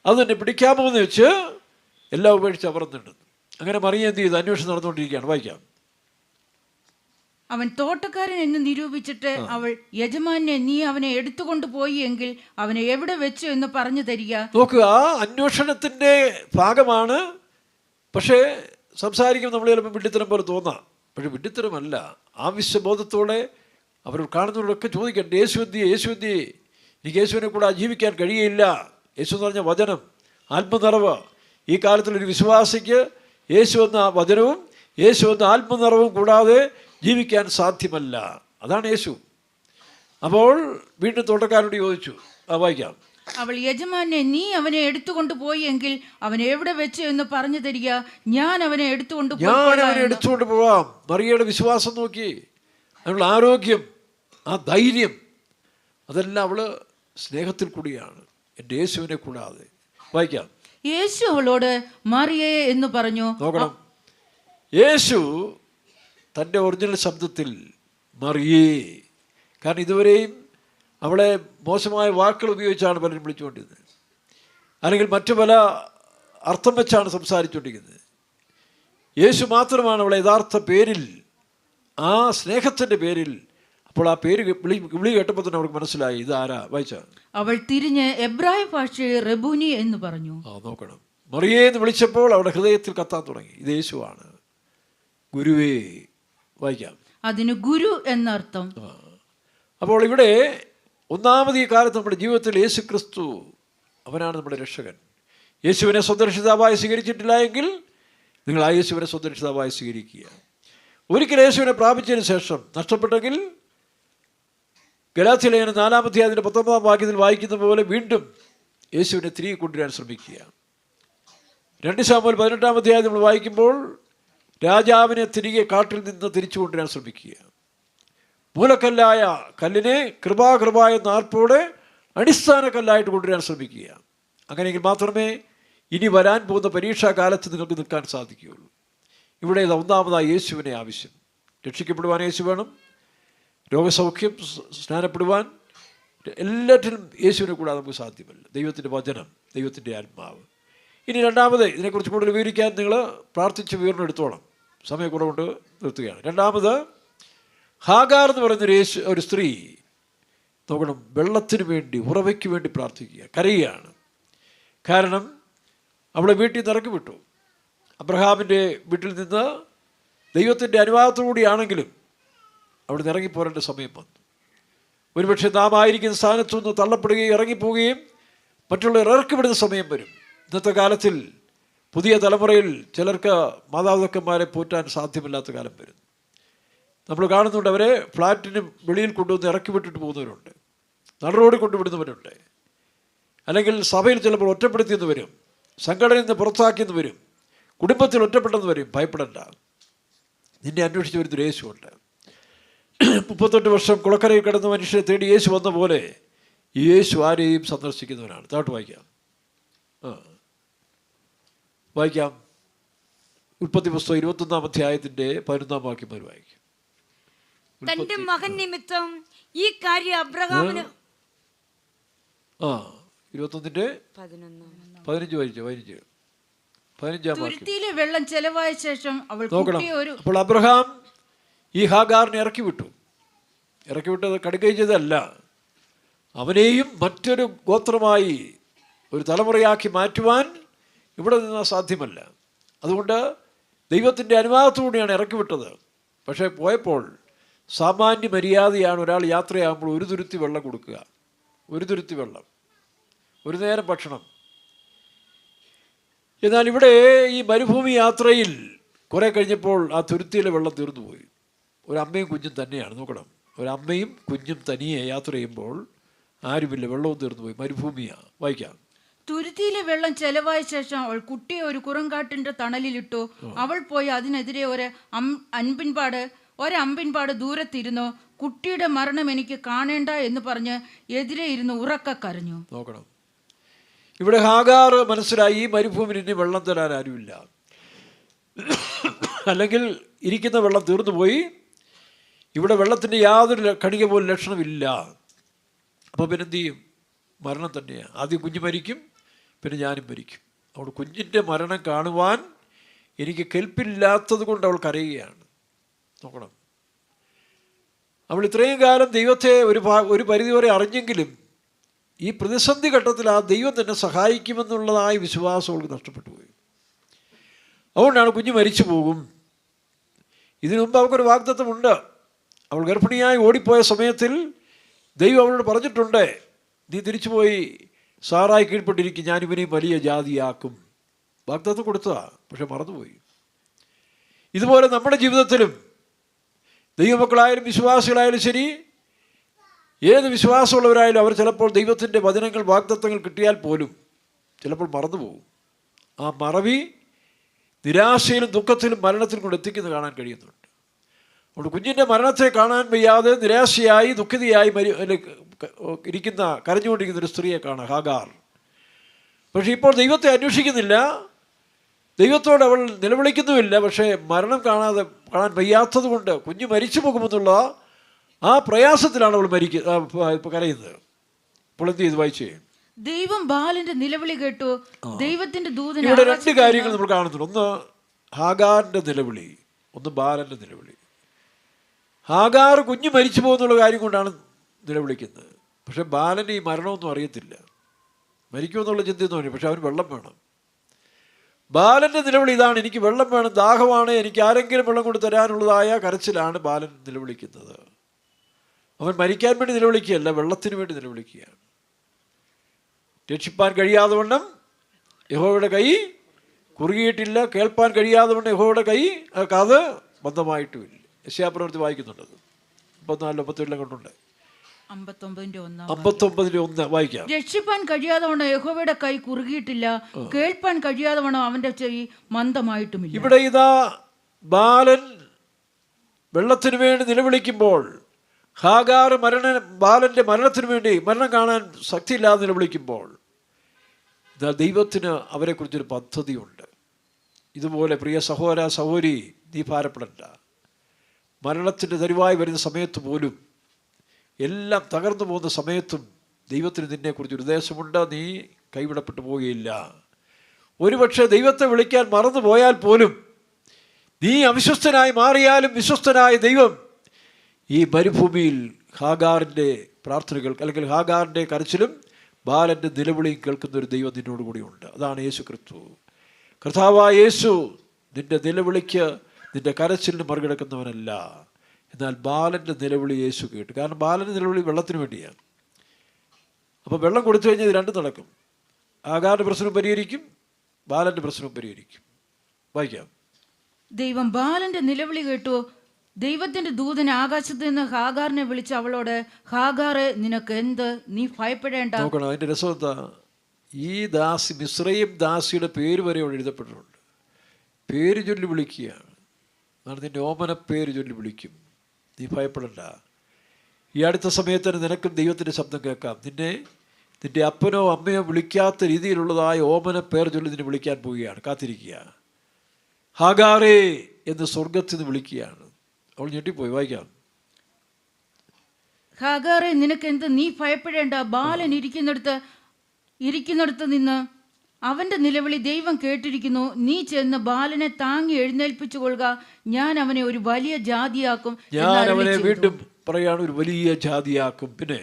അത് തന്നെ പിടിക്കാമോ എന്ന് വെച്ച് എല്ലാം ഉപേക്ഷിച്ച് അമർന്നിടുന്നു. അങ്ങനെ മറിയ എന്ത് ചെയ്ത് അന്വേഷണം നടന്നുകൊണ്ടിരിക്കുകയാണ്. വായിക്കാം. അവൻ തോട്ടക്കാരൻ എന്ന് നിരൂപിച്ചിട്ട് അവൾ, യജമാനെ, നീ അവനെ എടുത്തുകൊണ്ട് പോയി എങ്കിൽ അവനെ എവിടെ വെച്ചു എന്ന് പറഞ്ഞു തരിക. നോക്കുക, അന്വേഷണത്തിൻ്റെ ഭാഗമാണ്. പക്ഷേ സംസാരിക്കുമ്പോൾ നമ്മൾ ചിലപ്പോൾ വിഡ്ഢിത്തരം പോലെ തോന്നാം. പക്ഷേ വിഡ്ഢിത്തരമല്ല. ആവശ്യബോധത്തോടെ അവർ കാണുന്നവരൊക്കെ ചോദിക്കട്ടെ, യേശുവിൻ്റെ എനിക്ക് യേശുവിനെ കൂടെ ജീവിക്കാൻ കഴിയില്ല. യേശു എന്ന് പറഞ്ഞ വചനം, ആത്മനിറവ്. ഈ കാലത്തുള്ളൊരു വിശ്വാസിക്ക് യേശു എന്ന വചനവും യേശു എന്ന ആത്മനിറവും കൂടാതെ ജീവിക്കാൻ സാധ്യമല്ല. അതാണ് യേശു. അപ്പോൾ വീണ്ടും തോട്ടക്കാരോട് ചോദിച്ചു. വായിക്കാം. അവൾ, യജമാനെ, നീ അവനെ എടുത്തുകൊണ്ട് പോയി എങ്കിൽ അവൻ എവിടെ വെച്ചു എന്ന് പറഞ്ഞു തരിക. ഞാൻ അവനെ എടുത്തുകൊണ്ട് പോവാം. മറിയയുടെ വിശ്വാസം നോക്കി, അവളുടെ ആരോഗ്യം, ആ ധൈര്യം, അതെല്ലാം അവള് സ്നേഹത്തിൽ കൂടിയാണ്, എൻ്റെ യേശുവിനെ കൂടാതെ. വായിക്കാം. യേശു അവളോട്, മറിയേ എന്ന് പറഞ്ഞു. നോക്കണം, യേശു തൻ്റെ ഒറിജിനൽ ശബ്ദത്തിൽ മറിയേ. കാരണം ഇതുവരെയും അവളെ മോശമായ വാക്കുകൾ ഉപയോഗിച്ചാണ് പലരും വിളിച്ചുകൊണ്ടിരുന്നത്, അല്ലെങ്കിൽ മറ്റു പല അർത്ഥം വെച്ചാണ് സംസാരിച്ചുകൊണ്ടിരിക്കുന്നത്. യേശു മാത്രമാണ് അവളെ യഥാർത്ഥ പേരിൽ, ആ സ്നേഹത്തിൻ്റെ പേരിൽ. അപ്പോൾ ആ പേര് വിളി കേട്ടപ്പോൾ തന്നെ അവൾക്ക് മനസ്സിലായി ഇതാരാ. വായിച്ച. അവൾ തിരിഞ്ഞ് എബ്രായ ഭാഷയിൽ റബൂനി എന്ന് പറഞ്ഞു. നോക്കണം, മറിയേ എന്ന് വിളിച്ചപ്പോൾ അവളുടെ ഹൃദയത്തിൽ കത്താൻ തുടങ്ങി, ഇത് യേശുവാണ്, ഗുരുവേ. വായിക്കാം. അതിന് ഗുരു എന്നർത്ഥം. അപ്പോൾ ഇവിടെ ഒന്നാമത് ഈ കാലത്ത് നമ്മുടെ ജീവിതത്തിൽ യേശു ക്രിസ്തു അവനാണ് നമ്മുടെ രക്ഷകൻ. യേശുവിനെ സ്വന്തം രക്ഷിതാവായി സ്വീകരിച്ചിട്ടില്ല എങ്കിൽ നിങ്ങൾ ആ യേശുവിനെ സ്വന്തം രക്ഷിതാവായി സ്വീകരിക്കുക. ഒരിക്കൽ യേശുവിനെ പ്രാപിച്ചതിന് ശേഷം നഷ്ടപ്പെട്ടെങ്കിൽ ഗലാത്യ ലേഖനം 4-ാം അധ്യായത്തിൻ്റെ 19-ാം വാക്യത്തിൽ വായിക്കുന്ന പോലെ വീണ്ടും യേശുവിനെ തിരികെ കൊണ്ടുവരാൻ ശ്രമിക്കുക. 2 ശമൂവേൽ 18-ാം അധ്യായം നമ്മൾ വായിക്കുമ്പോൾ രാജാവിനെ തിരികെ കാട്ടിൽ നിന്ന് തിരിച്ചു കൊണ്ടുവരാൻ ശ്രമിക്കുക. മൂലക്കല്ലായ കല്ലിനെ കൃപായ നാർപ്പോടെ അടിസ്ഥാന കല്ലായിട്ട് കൊണ്ടുവരാൻ ശ്രമിക്കുക. അങ്ങനെയെങ്കിൽ മാത്രമേ ഇനി വരാൻ പോകുന്ന പരീക്ഷാ കാലത്ത് നിങ്ങൾക്ക് നിൽക്കാൻ സാധിക്കുകയുള്ളൂ. ഇവിടെ ഒന്നാമതായി യേശുവിനെ ആവശ്യം. രക്ഷിക്കപ്പെടുവാൻ യേശു വേണം, രോഗസൗഖ്യം, സ്നാനപ്പെടുവാൻ, എല്ലാറ്റിനും യേശുവിനെ കൂടാതെ നമുക്ക് സാധ്യമല്ല. ദൈവത്തിൻ്റെ വചനം, ദൈവത്തിൻ്റെ ആത്മാവ്. ഇനി രണ്ടാമത്, ഇതിനെക്കുറിച്ച് കൂടുതൽ വിവരിക്കാൻ നിങ്ങൾ പ്രാർത്ഥിച്ച് വിവരണം എടുത്തോളം, സമയക്കുറവുകൊണ്ട് നിർത്തുകയാണ്. രണ്ടാമത്, ഹാഗാർ എന്ന് പറയുന്നൊരു ഒരു സ്ത്രീ നോക്കണം, വെള്ളത്തിന് വേണ്ടി, ഉറവയ്ക്ക് വേണ്ടി പ്രാർത്ഥിക്കുക, കരയുകയാണ്. കാരണം അവളെ വീട്ടിൽ നിന്ന് ഇറക്കി വിട്ടു. അബ്രഹാമിൻ്റെ വീട്ടിൽ നിന്ന് ദൈവത്തിൻ്റെ അനുവാദത്തോടുകൂടിയാണെങ്കിലും അവിടെ നിന്ന് ഇറങ്ങിപ്പോരേണ്ട സമയം വന്നു. ഒരുപക്ഷെ നാം ആയിരിക്കുന്ന സ്ഥാനത്തു നിന്ന് തള്ളപ്പെടുകയും ഇറങ്ങിപ്പോവുകയും മറ്റുള്ളവർ ഇറക്കിവിടുന്ന സമയം വരും. ഇന്നത്തെ കാലത്തിൽ പുതിയ തലമുറയിൽ ചിലർക്ക് മാതാപിതാക്കന്മാരെ പോറ്റാൻ സാധ്യമല്ലാത്ത കാലം വരും. നമ്മൾ കാണുന്നുണ്ട്, അവരെ ഫ്ലാറ്റിന് വെളിയിൽ കൊണ്ടുവന്ന് ഇറക്കി വിട്ടിട്ട് പോകുന്നവരുണ്ട്, നടുറോഡിൽ കൊണ്ടുവിടുന്നവരുണ്ട്, അല്ലെങ്കിൽ സഭയിൽ ചിലപ്പോൾ ഒറ്റപ്പെടുത്തിയെന്ന് വരും, സംഘടനയിൽ നിന്ന് പുറത്താക്കിയെന്ന് വരും, കുടുംബത്തിൽ ഒറ്റപ്പെട്ടെന്ന് വരും. ഭയപ്പെടണ്ട, നിന്നെ അന്വേഷിച്ച് വരുന്നൊരു യേശുണ്ട്. 38 വർഷം കുളക്കരയിൽ കിടന്ന മനുഷ്യരെ തേടി യേശു വന്ന പോലെ ഈ യേശു ആരെയും സന്ദർശിക്കുന്നവനാണ്. താട്ട് വായിക്കാം. വായിക്കാം. ഉൽപ്പത്തി പുസ്തകം 21-ാം അധ്യായത്തിൻ്റെ 11-ാം വാക്യം വരെ വായിക്കും. തന്റെ മകൻ നിമിത്തം ഈ കാര്യം അബ്രഹാമിന് 21-ന്റെ 15 വായിച്ചോ. 15-ാം വാക്യം. തുരുത്തിയിലെ വെള്ളം ചെലവായ ശേഷം അവൾ നോക്കണം. അപ്പോൾ അബ്രഹാം ഈ ഹാഗാറിനെ ഇറക്കി വിട്ടത് കടുകയും ചെയ്തതല്ല, അവനെയും മറ്റൊരു ഗോത്രമായി ഒരു തലമുറയാക്കി മാറ്റുവാൻ ഇവിടെ നിന്ന് സാധ്യമല്ല. അതുകൊണ്ട് ദൈവത്തിൻ്റെ അനുവാദത്തോടെയാണ് ഇറക്കി വിട്ടത്. പക്ഷേ പോയപ്പോൾ സാമാന്യ മര്യാദയാണ് ഒരാൾ യാത്രയാകുമ്പോൾ ഒരു തുരുത്തി വെള്ളം കൊടുക്കുക, ഒരു തുരുത്തി വെള്ളം, ഒരു നേരം ഭക്ഷണം. എന്നാൽ ഇവിടെ ഈ മരുഭൂമി യാത്രയിൽ കുറേ കഴിഞ്ഞപ്പോൾ ആ തുരുത്തിയിലെ വെള്ളം തീർന്നു പോയി. ഒരമ്മയും കുഞ്ഞും തന്നെയാണ്. നോക്കണം, ഒരമ്മയും കുഞ്ഞും തനിയെ യാത്ര ചെയ്യുമ്പോൾ ആരുമില്ല, വെള്ളവും തീർന്നു പോയി. മരുഭൂമിയാണ്. വായിക്കാം. തുരുത്തിയിലെ വെള്ളം ചെലവായ ശേഷം അവൾ കുട്ടിയെ ഒരു കുറുങ്കാട്ടിന്റെ തണലിലിട്ടു. അവൾ പോയി അതിനെതിരെ ഒരമ്പിൻപാട് ദൂരത്തിരുന്നു. കുട്ടിയുടെ മരണം എനിക്ക് കാണേണ്ട എന്ന് പറഞ്ഞ് എതിരെ ഇരുന്ന് ഉറക്ക കരഞ്ഞു. നോക്കണം, ഇവിടെ ഹാഗാർ മനസ്സിലായി ഈ മരുഭൂമിയിൽ ഇനി വെള്ളം തരാൻ ആരുമില്ല, അല്ലെങ്കിൽ ഇരിക്കുന്ന വെള്ളം തീർന്നു പോയി, ഇവിടെ വെള്ളത്തിൻ്റെ യാതൊരു കണിക പോലും ലക്ഷണമില്ല. അപ്പോൾ പിന്നെ എന്ത് ചെയ്യും? മരണം തന്നെയാണ്. ആദ്യം കുഞ്ഞ് മരിക്കും, പിന്നെ ഞാനും മരിക്കും. അവൾ കുഞ്ഞിൻ്റെ മരണം കാണുവാൻ എനിക്ക് കെൽപ്പില്ലാത്തത് കൊണ്ട് അവൾ കരയുകയാണ്. നോക്കണം, അവൾ ഇത്രയും കാലം ദൈവത്തെ ഒരു പരിധിവരെ അറിഞ്ഞെങ്കിലും ഈ പ്രതിസന്ധി ഘട്ടത്തിൽ ആ ദൈവം തന്നെ സഹായിക്കുമെന്നുള്ളതായ വിശ്വാസം അവൾക്ക് നഷ്ടപ്പെട്ടു പോയി. അതുകൊണ്ടാണ് കുഞ്ഞ് മരിച്ചു പോകും. ഇതിനു മുമ്പ് അവൾക്കൊരു വാഗ്ദത്തമുണ്ട്. അവൾ ഗർഭിണിയായി ഓടിപ്പോയ സമയത്തിൽ ദൈവം അവളോട് പറഞ്ഞിട്ടുണ്ട്, നീ തിരിച്ചുപോയി സാറായി കീഴ്പ്പെട്ടിരിക്കും, ഞാനിവനെയും വലിയ ജാതിയാക്കും. വാഗ്ദത്തം കൊടുത്തതാ, പക്ഷെ മറന്നുപോയി. ഇതുപോലെ നമ്മുടെ ജീവിതത്തിലും ദൈവമക്കളായാലും വിശ്വാസികളായാലും ശരി, ഏത് വിശ്വാസമുള്ളവരായാലും അവർ ചിലപ്പോൾ ദൈവത്തിൻ്റെ വചനങ്ങൾ, വാഗ്ദത്തങ്ങൾ കിട്ടിയാൽ പോലും ചിലപ്പോൾ മറന്നുപോകും. ആ മറവി നിരാശയിലും ദുഃഖത്തിലും മരണത്തിലും കൊണ്ട് എത്തിക്കുന്നത് കാണാൻ കഴിയുന്നുണ്ട്. അതുകൊണ്ട് കുഞ്ഞിൻ്റെ മരണത്തെ കാണാൻ വയ്യാതെ നിരാശയായി ദുഃഖിതയായി കരഞ്ഞുകൊണ്ടിരിക്കുന്ന ഒരു സ്ത്രീയെ കാണാം, ഹാഗാർ. പക്ഷേ ഇപ്പോൾ ദൈവത്തെ അന്വേഷിക്കുന്നില്ല, ദൈവത്തോട് അവൾ നിലവിളിക്കുന്നുമില്ല. പക്ഷേ മരണം കാണാൻ വയ്യാത്തത് കൊണ്ട് കുഞ്ഞ് മരിച്ചു പോകുമെന്നുള്ള ആ പ്രയാസത്തിലാണ് അവൾ കരയുന്നത്. അപ്പോൾ എന്ത് ചെയ്ത് വായിച്ചേ? ദൈവം ബാലന്റെ നിലവിളി കേട്ടു. ദൈവത്തിന്റെ ദൂതൻ ഇവിടെ 2 കാര്യങ്ങൾ നമ്മൾ കാണുന്നുണ്ട്. ഒന്ന് ഹാഗാറിന്റെ നിലവിളി, ഒന്ന് ബാലന്റെ നിലവിളി. ഹാഗാർ കുഞ്ഞ് മരിച്ചു പോകുന്നുള്ള കാര്യം കൊണ്ടാണ് നിലവിളിക്കുന്നത്. പക്ഷെ ബാലന് ഈ മരണമൊന്നും അറിയത്തില്ല, മരിക്കുമെന്നുള്ള ചിന്തയൊന്നും അറിയില്ല. പക്ഷെ അവന് വെള്ളം വേണം. ബാലൻ്റെ നിലവിളി ഇതാണ്, എനിക്ക് വെള്ളം വേണം, ദാഹമാണ്, എനിക്ക് ആരെങ്കിലും വെള്ളം കൊണ്ട് തരാനുള്ളതായ കരച്ചിലാണ് ബാലൻ നിലവിളിക്കുന്നത്. അവൻ മരിക്കാൻ വേണ്ടി നിലവിളിക്കുകയല്ല, വെള്ളത്തിന് വേണ്ടി നിലവിളിക്കുകയാണ്. രക്ഷിപ്പാൻ കഴിയാതെ വണ്ണം യഹോവയുടെ കൈ കുറുകിയിട്ടില്ല, കേൾപ്പാൻ കഴിയാതെ വണ്ണം യഹോവയുടെ കാത് ബന്ധമായിട്ടുമില്ല. യെശയ്യാപ്രവൃത്തി വായിക്കുന്നുണ്ട്. 54-57 കൊണ്ടുണ്ട്. 59-1 വായിക്കാം. രക്ഷിപ്പാൻ കഴിയാതെ വണ്ണം യഹോവയുടെ കൈ കുറുകിയിട്ടില്ല, കേൾപ്പാൻ കഴിയാതെ വണ്ണം അവന്റെ ചെവി മന്ദമായിട്ടുമില്ല. ഇവിടെ ഇതാ ബാലൻ വെള്ളത്തിന് വേണ്ടി നിലവിളിക്കുമ്പോൾ, ഹാഗാർ ബാലൻ്റെ മരണത്തിന് വേണ്ടി, മരണം കാണാൻ ശക്തിയില്ലാതെ നിലവിളിക്കുമ്പോൾ, ദൈവത്തിന് അവരെക്കുറിച്ചൊരു പദ്ധതിയുണ്ട്. ഇതുപോലെ പ്രിയ സഹോദര സഹോദരി, നീ ഭാരപ്പെടണ്ട. മരണത്തിൻ്റെ തരുവായി വരുന്ന സമയത്ത് പോലും, എല്ലാം തകർന്നു പോകുന്ന സമയത്തും ദൈവത്തിന് നിന്നെക്കുറിച്ചൊരു ഉദ്ദേശമുണ്ട്. നീ കൈവിടപ്പെട്ടു പോവുകയില്ല. ഒരുപക്ഷെ ദൈവത്തെ വിളിക്കാൻ മറന്നു പോയാൽ പോലും, നീ അവിശ്വസ്തനായി മാറിയാലും വിശ്വസ്തനായ ദൈവം ഈ മരുഭൂമിയിൽ ഹാഗാറിൻ്റെ പ്രാർത്ഥനകൾ, അല്ലെങ്കിൽ ഹാഗാറിൻ്റെ കരച്ചിലും ബാലൻ്റെ നിലവിളിയും കേൾക്കുന്ന ഒരു ദൈവം നിന്നോട് കൂടിയുണ്ട്. അതാണ് യേശു ക്രിസ്തു. കർത്താവായ യേശു നിൻ്റെ നിലവിളിക്ക്, നിൻ്റെ കരച്ചിലിന് മറികടക്കുന്നവനല്ല. എന്നാൽ ബാലൻ്റെ നിലവിളി യേശു കേട്ടു. കാരണം ബാലൻ്റെ നിലവിളി വെള്ളത്തിന് വേണ്ടിയാണ്. അപ്പോൾ വെള്ളം കൊടുത്തു കഴിഞ്ഞാൽ ഇത് രണ്ടും നടക്കും. ആഗാറിൻ്റെ പ്രശ്നം പരിഹരിക്കും, ബാലൻ്റെ പ്രശ്നവും പരിഹരിക്കും. വായിക്കാം. ദൈവം ബാലന്റെ നിലവിളി കേട്ടു. ദൈവത്തിന്റെ ദൂതൻ ആകാശത്ത് നിന്ന് ഹാഗാറിനെ വിളിച്ച് അവളോട്, ഹാഗാറെ, നിനക്ക് എന്ത്? നീ ഭയപ്പെടേണ്ട. നോക്കണം, അതിൻ്റെ രസം എന്താ? ഈ ദാസി, മിസ്രയീം ദാസിയുടെ പേര് വരെ അവിടെ എഴുതപ്പെട്ടിട്ടുണ്ട്. പേര് ചൊല്ലി വിളിക്കുകയാണ്. അതാണ് നിൻ്റെ ഓമന പേര് ചൊല്ലി വിളിക്കും, നീ ഭയപ്പെടണ്ട. ഈ അടുത്ത സമയത്ത് തന്നെ നിനക്കും ദൈവത്തിൻ്റെ ശബ്ദം കേൾക്കാം. നിൻ്റെ അപ്പനോ അമ്മയോ വിളിക്കാത്ത രീതിയിലുള്ളതായ ഓമന പേർ ചൊല്ലി നിന്നെ വിളിക്കാൻ പോവുകയാണ്. കാത്തിരിക്കുക. ഹാഗാറേ എന്ന് സ്വർഗത്തിൽ നിന്ന് വിളിക്കുകയാണ്. അവൾ ഞെട്ടിപ്പോയി. വായിക്കാം. ഹാഗാറെ, നിനക്ക് എന്ത്? നീ ഭയപ്പെടേണ്ട. ബാലൻ ഇരിക്കുന്നിടത്ത് നിന്ന് അവന്റെ നിലവിളി ദൈവം കേട്ടിരിക്കുന്നു. നീ ചെന്ന് ബാലനെ താങ്ങി എഴുന്നേൽപ്പിച്ചു കൊള്ളുക. ഞാൻ അവനെ ഒരു വലിയ ജാതിയാക്കും. ഞാൻ അവനെ, വീണ്ടും പറയാണ്, ഒരു വലിയ ജാതിയാക്കും. പിന്നെ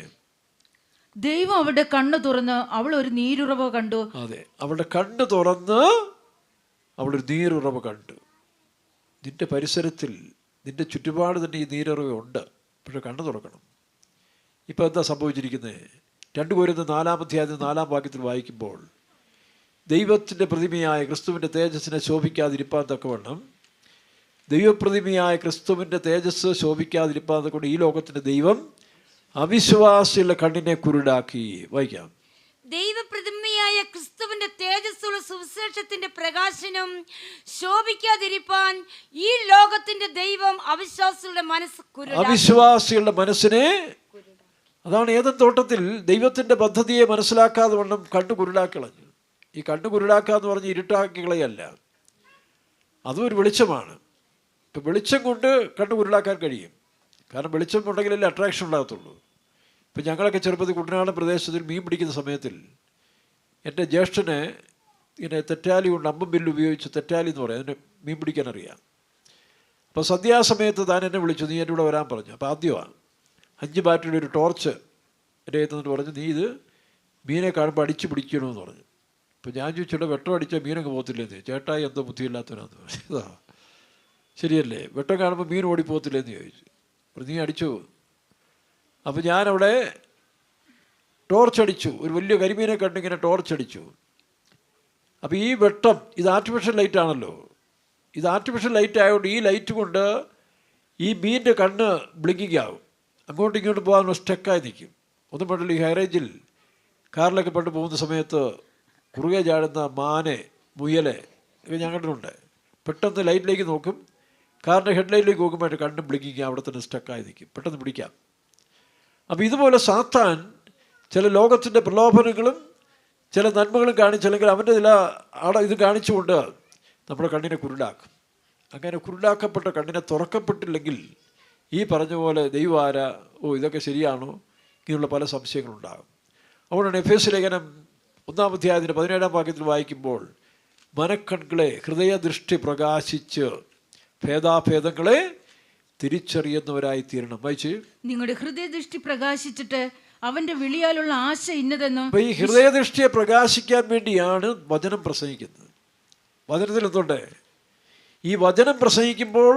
ദൈവം അവളുടെ കണ്ണ് തുറന്ന് അവൾ ഒരു നീരുറവ കണ്ടു. അതെ, അവളുടെ കണ്ണ് തുറന്ന് അവളൊരു നീരുറവ കണ്ടു. നിന്റെ പരിസരത്തിൽ, നിന്റെ ചുറ്റുപാട് തന്നെ ഈ നീരുറവ ഉണ്ട്. പക്ഷെ കണ്ണ് തുറക്കണം. ഇപ്പം എന്താ സംഭവിച്ചിരിക്കുന്നത്? 2 കൊരിന്ത്യർ 4-ാം അധ്യായത്തിൽ 4-ാം വാക്യത്തിൽ വായിക്കുമ്പോൾ, ദൈവത്തിൻ്റെ പ്രതിമയായ ക്രിസ്തുവിൻ്റെ തേജസ്സിനെ ശോഭിക്കാതിരിപ്പാൻ തക്കവണ്ണം, ദൈവപ്രതിമയായ ക്രിസ്തുവിൻ്റെ തേജസ് ശോഭിക്കാതിരിപ്പാൻ തക്കവണ്ണം ഈ ലോകത്തിൻ്റെ ദൈവം അവിശ്വാസികളുടെ കണ്ണിനെ കുരുടാക്കി. വായിക്കാം. ദൈവപ്രതിമയായ ക്രിസ്തുവിന്റെ തേജസ്സുള്ള സുവിശേഷത്തിന്റെ പ്രകാശനം ശോഭിക്കാതിരിപ്പാൻ ഈ ലോകത്തിന്റെ ദൈവം അവിശ്വാസികളുടെ മനസ്സിനെ, അതാണ് ഏദൻ തോട്ടത്തിൽ ദൈവത്തിൻ്റെ പദ്ധതിയെ മനസ്സിലാക്കാതെ വണ്ണം കണ്ണു കുരുടാക്കളഞ്ഞു. ഈ കണ്ണു കുരുടാക്കുക എന്ന് പറഞ്ഞ് ഇരുട്ടാക്കി കളയല്ല, അതും ഒരു വെളിച്ചമാണ്. ഇപ്പം വെളിച്ചം കൊണ്ട് കണ്ണു കുരുടാക്കാൻ കഴിയും. കാരണം വെളിച്ചം ഉണ്ടെങ്കിലല്ലേ അട്രാക്ഷൻ ഉണ്ടാകത്തുള്ളൂ. ഇപ്പം ഞങ്ങളൊക്കെ ചെറുപ്പത്തിൽ കുട്ടനാടൻ പ്രദേശത്തിൽ മീൻ പിടിക്കുന്ന സമയത്തിൽ എൻ്റെ ജ്യേഷ്ഠന് ഇങ്ങനെ തെറ്റാലി കൊണ്ട് അമ്പും ബില്ല് ഉപയോഗിച്ച്, തെറ്റാലി എന്ന് പറയും, അതിന് മീൻ പിടിക്കാനറിയാം. അപ്പോൾ സന്ധ്യാസമയത്ത് താൻ എന്നെ വിളിച്ചു, നീ എൻ്റെ കൂടെ വരാൻ പറഞ്ഞു. അപ്പോൾ ആദ്യമാണ് 5 ബാറ്ററിയുടെ ഒരു ടോർച്ച് എൻ്റെ കയ്യിൽ പറഞ്ഞു, നീ ഇത് മീനെ കാണുമ്പോൾ അടിച്ച് പിടിക്കണമെന്ന് പറഞ്ഞു. അപ്പോൾ ഞാൻ ചോദിച്ചിട്ട്, വെട്ടം അടിച്ചാൽ മീനൊക്കെ പോകത്തില്ലേന്ന്. ചേട്ടായി എന്തോ ബുദ്ധിയില്ലാത്തവനാന്ന് പറഞ്ഞു. ഇതാ ശരിയല്ലേ, വെട്ടം കാണുമ്പോൾ മീൻ ഓടിപ്പോകത്തില്ലേന്ന് ചോദിച്ചു. അപ്പോൾ നീ അടിച്ചു. അപ്പോൾ ഞാനവിടെ ടോർച്ചടിച്ചു, ഒരു വലിയ കരിമീനെ കണ്ടിങ്ങനെ ടോർച്ചടിച്ചു. അപ്പോൾ ഈ വെട്ടം, ഇത് ആർട്ടിഫിഷ്യൽ ലൈറ്റ് ആണല്ലോ, ഇത് ആർട്ടിഫിഷ്യൽ ലൈറ്റ് ആയതുകൊണ്ട് ഈ ലൈറ്റ് കൊണ്ട് ഈ മീനിൻ്റെ കണ്ണ് ബ്ലിങ്കിങ് ആവും, അങ്ങോട്ടും ഇങ്ങോട്ടും പോകാൻ സ്റ്റക്കായി നിൽക്കും. ഒന്നും പെട്ടെന്ന് ഈ ഹൈറേഞ്ചിൽ കാറിലൊക്കെ പെട്ട് പോകുന്ന സമയത്ത് കുറുകെ ചാടുന്ന മാനെ, മുയലെ ഇവ ഞങ്ങളുടെ പെട്ടെന്ന് ലൈറ്റിലേക്ക് നോക്കും, കാറിൻ്റെ ഹെഡ്ലൈറ്റിലേക്ക് നോക്കുമ്പോൾ കണ്ണും ബ്ലിങ്കിങ് അവിടെ തന്നെ സ്റ്റക്കായി നിൽക്കും, പെട്ടെന്ന് പിടിക്കാം. അപ്പോൾ ഇതുപോലെ സാത്താൻ ചില ലോകത്തിൻ്റെ പ്രലോഭനങ്ങളും ചില നന്മകളും കാണിച്ച്, അല്ലെങ്കിൽ അവൻ്റെ ഇത് കാണിച്ചുകൊണ്ട് നമ്മുടെ കണ്ണിനെ കുരുടാക്കും. അങ്ങനെ കുരുടാക്കപ്പെട്ട കണ്ണിനെ തുറക്കപ്പെട്ടില്ലെങ്കിൽ ഈ പറഞ്ഞ പോലെ ദൈവം ആരാ, ഇതൊക്കെ ശരിയാണോ, ഇങ്ങനെയുള്ള പല സംശയങ്ങളുണ്ടാകും. അതുകൊണ്ടാണ് എഫേസ്യ ലേഖനം 1-ാം അധ്യായത്തിൻ്റെ 17-ാം വാക്യത്തിൽ വായിക്കുമ്പോൾ, മനക്കണ്ണുകളെ ഹൃദയദൃഷ്ടി പ്രകാശിച്ച് ഭേദാഭേദങ്ങളെ തിരിച്ചറിയുന്നവരായി തീരണം. വായിച്ച്. നിങ്ങളുടെ ഹൃദയദൃഷ്ടി പ്രകാശിച്ചിട്ട് അവന്റെ വിളിയാലുള്ള ആശ ഇന്നതെന്നും. അപ്പോൾ ഈ ഹൃദയദൃഷ്ടിയെ പ്രകാശിക്കാൻ വേണ്ടിയാണ് വചനം പ്രസംഗിക്കുന്നത്. വചനത്തിൽ എന്തുണ്ട്? ഈ വചനം പ്രസംഗിക്കുമ്പോൾ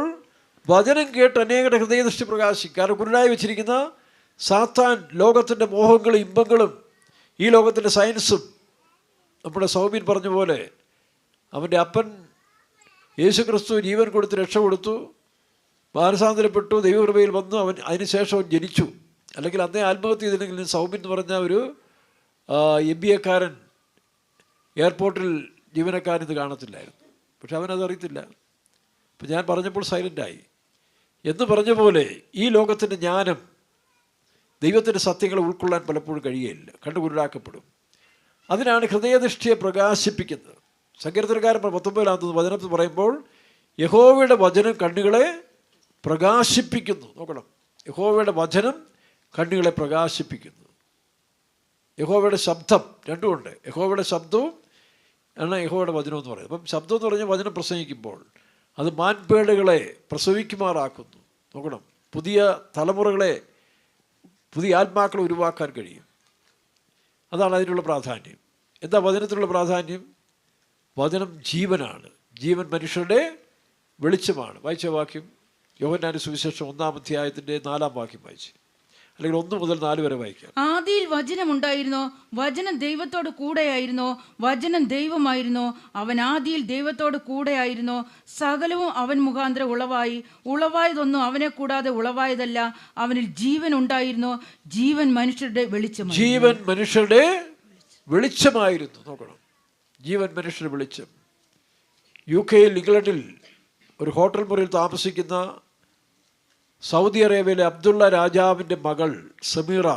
വചനം കേട്ട് അനേകരുടെ ഹൃദയദൃഷ്ടി പ്രകാശിക്കും. കാരണം കുരുടായി വെച്ചിരിക്കുന്ന സാത്താൻ ലോകത്തിൻ്റെ മോഹങ്ങളും ഇമ്പങ്ങളും ഈ ലോകത്തിൻ്റെ സയൻസും, നമ്മുടെ സൗമ്യൻ പറഞ്ഞ പോലെ അവൻ്റെ അപ്പൻ യേശു ക്രിസ്തു ജീവൻ കൊടുത്ത് രക്ഷ കൊടുത്തു, മാനസാന്തരപ്പെട്ടു, ദൈവകൃപയിൽ വന്നു, അവൻ അതിനുശേഷം അവൻ ജനിച്ചു. അല്ലെങ്കിൽ അന്നേ ആത്മഹത്യ ചെയ്തില്ലെങ്കിൽ സൗമ്യൻ എന്ന് പറഞ്ഞ ഒരു MBA-കാരൻ എയർപോർട്ടിൽ ജീവനക്കാരൻ ഇത് കാണത്തില്ലായിരുന്നു. പക്ഷെ അവനതറിയത്തില്ല. അപ്പം ഞാൻ പറഞ്ഞപ്പോൾ സൈലൻ്റായി എന്ന് പറഞ്ഞ പോലെ ഈ ലോകത്തിൻ്റെ ജ്ഞാനം, ദൈവത്തിൻ്റെ സത്യങ്ങളെ ഉൾക്കൊള്ളാൻ പലപ്പോഴും കഴിയുകയില്ല, കണ്ടുകുരുടാക്കപ്പെടും. അതിനാണ് ഹൃദയദൃഷ്ടിയെ പ്രകാശിപ്പിക്കുന്നത്. സങ്കീർത്തനക്കാരൻ 19-ാം വചനത്തിൽ പറയുമ്പോൾ, യഹോവയുടെ വചനം കണ്ണുകളെ പ്രകാശിപ്പിക്കുന്നു. നോക്കണം, യഹോവയുടെ വചനം കണ്ണുകളെ പ്രകാശിപ്പിക്കുന്നു. യഹോവയുടെ ശബ്ദം, രണ്ടുമുണ്ട്. യഹോവയുടെ ശബ്ദവും ആണ് യഹോവയുടെ വചനം എന്ന് പറയുന്നത്. അപ്പം ശബ്ദം എന്ന് പറഞ്ഞാൽ വചനം പ്രസംഗിക്കുമ്പോൾ അത് മാൻപേടുകളെ പ്രസവിക്കുമാറാക്കുന്നു. നോക്കണം, പുതിയ തലമുറകളെ, പുതിയ ആത്മാക്കളെ ഉരുവാക്കാൻ കഴിയും. അതാണ് അതിനുള്ള പ്രാധാന്യം. എന്താ വചനത്തിനുള്ള പ്രാധാന്യം? വചനം ജീവനാണ്. ജീവൻ മനുഷ്യരുടെ വെളിച്ചമാണ്. വായിച്ച വാക്യം. യോഹന്നാന്റെ സുവിശേഷം 1-ാം അധ്യായത്തിൻ്റെ 4-ാം വാക്യം വായിച്ച്, അല്ലെങ്കിൽ 1 മുതൽ 4 വരെ വായിക്കാം. ആദിയിൽ വചനം ഉണ്ടായിരുന്നോ, വചനം ദൈവത്തോട് കൂടെയായിരുന്നോ, വചനം ദൈവമായിരുന്നോ, അവൻ ആദിയിൽ ദൈവത്തോട് കൂടെയായിരുന്നോ, സകലവും അവൻ മുഖാന്തരം ഉളവായി, ഉളവായതൊന്നും അവനെ കൂടാതെ ഉളവായതല്ല, അവനിൽ ജീവൻ ഉണ്ടായിരുന്നോ, ജീവൻ മനുഷ്യരുടെ വെളിച്ചം. ജീവൻ മനുഷ്യരുടെ വെളിച്ചമായിരുന്നു. നോക്കണം, ജീവൻ മനുഷ്യരുടെ വെളിച്ചം. UK ഇംഗ്ലണ്ടിൽ ഒരു ഹോട്ടൽ മുറിയിൽ താമസിക്കുന്ന സൗദി അറേബ്യയിലെ അബ്ദുള്ള രാജാവിൻ്റെ മകൾ സമീറ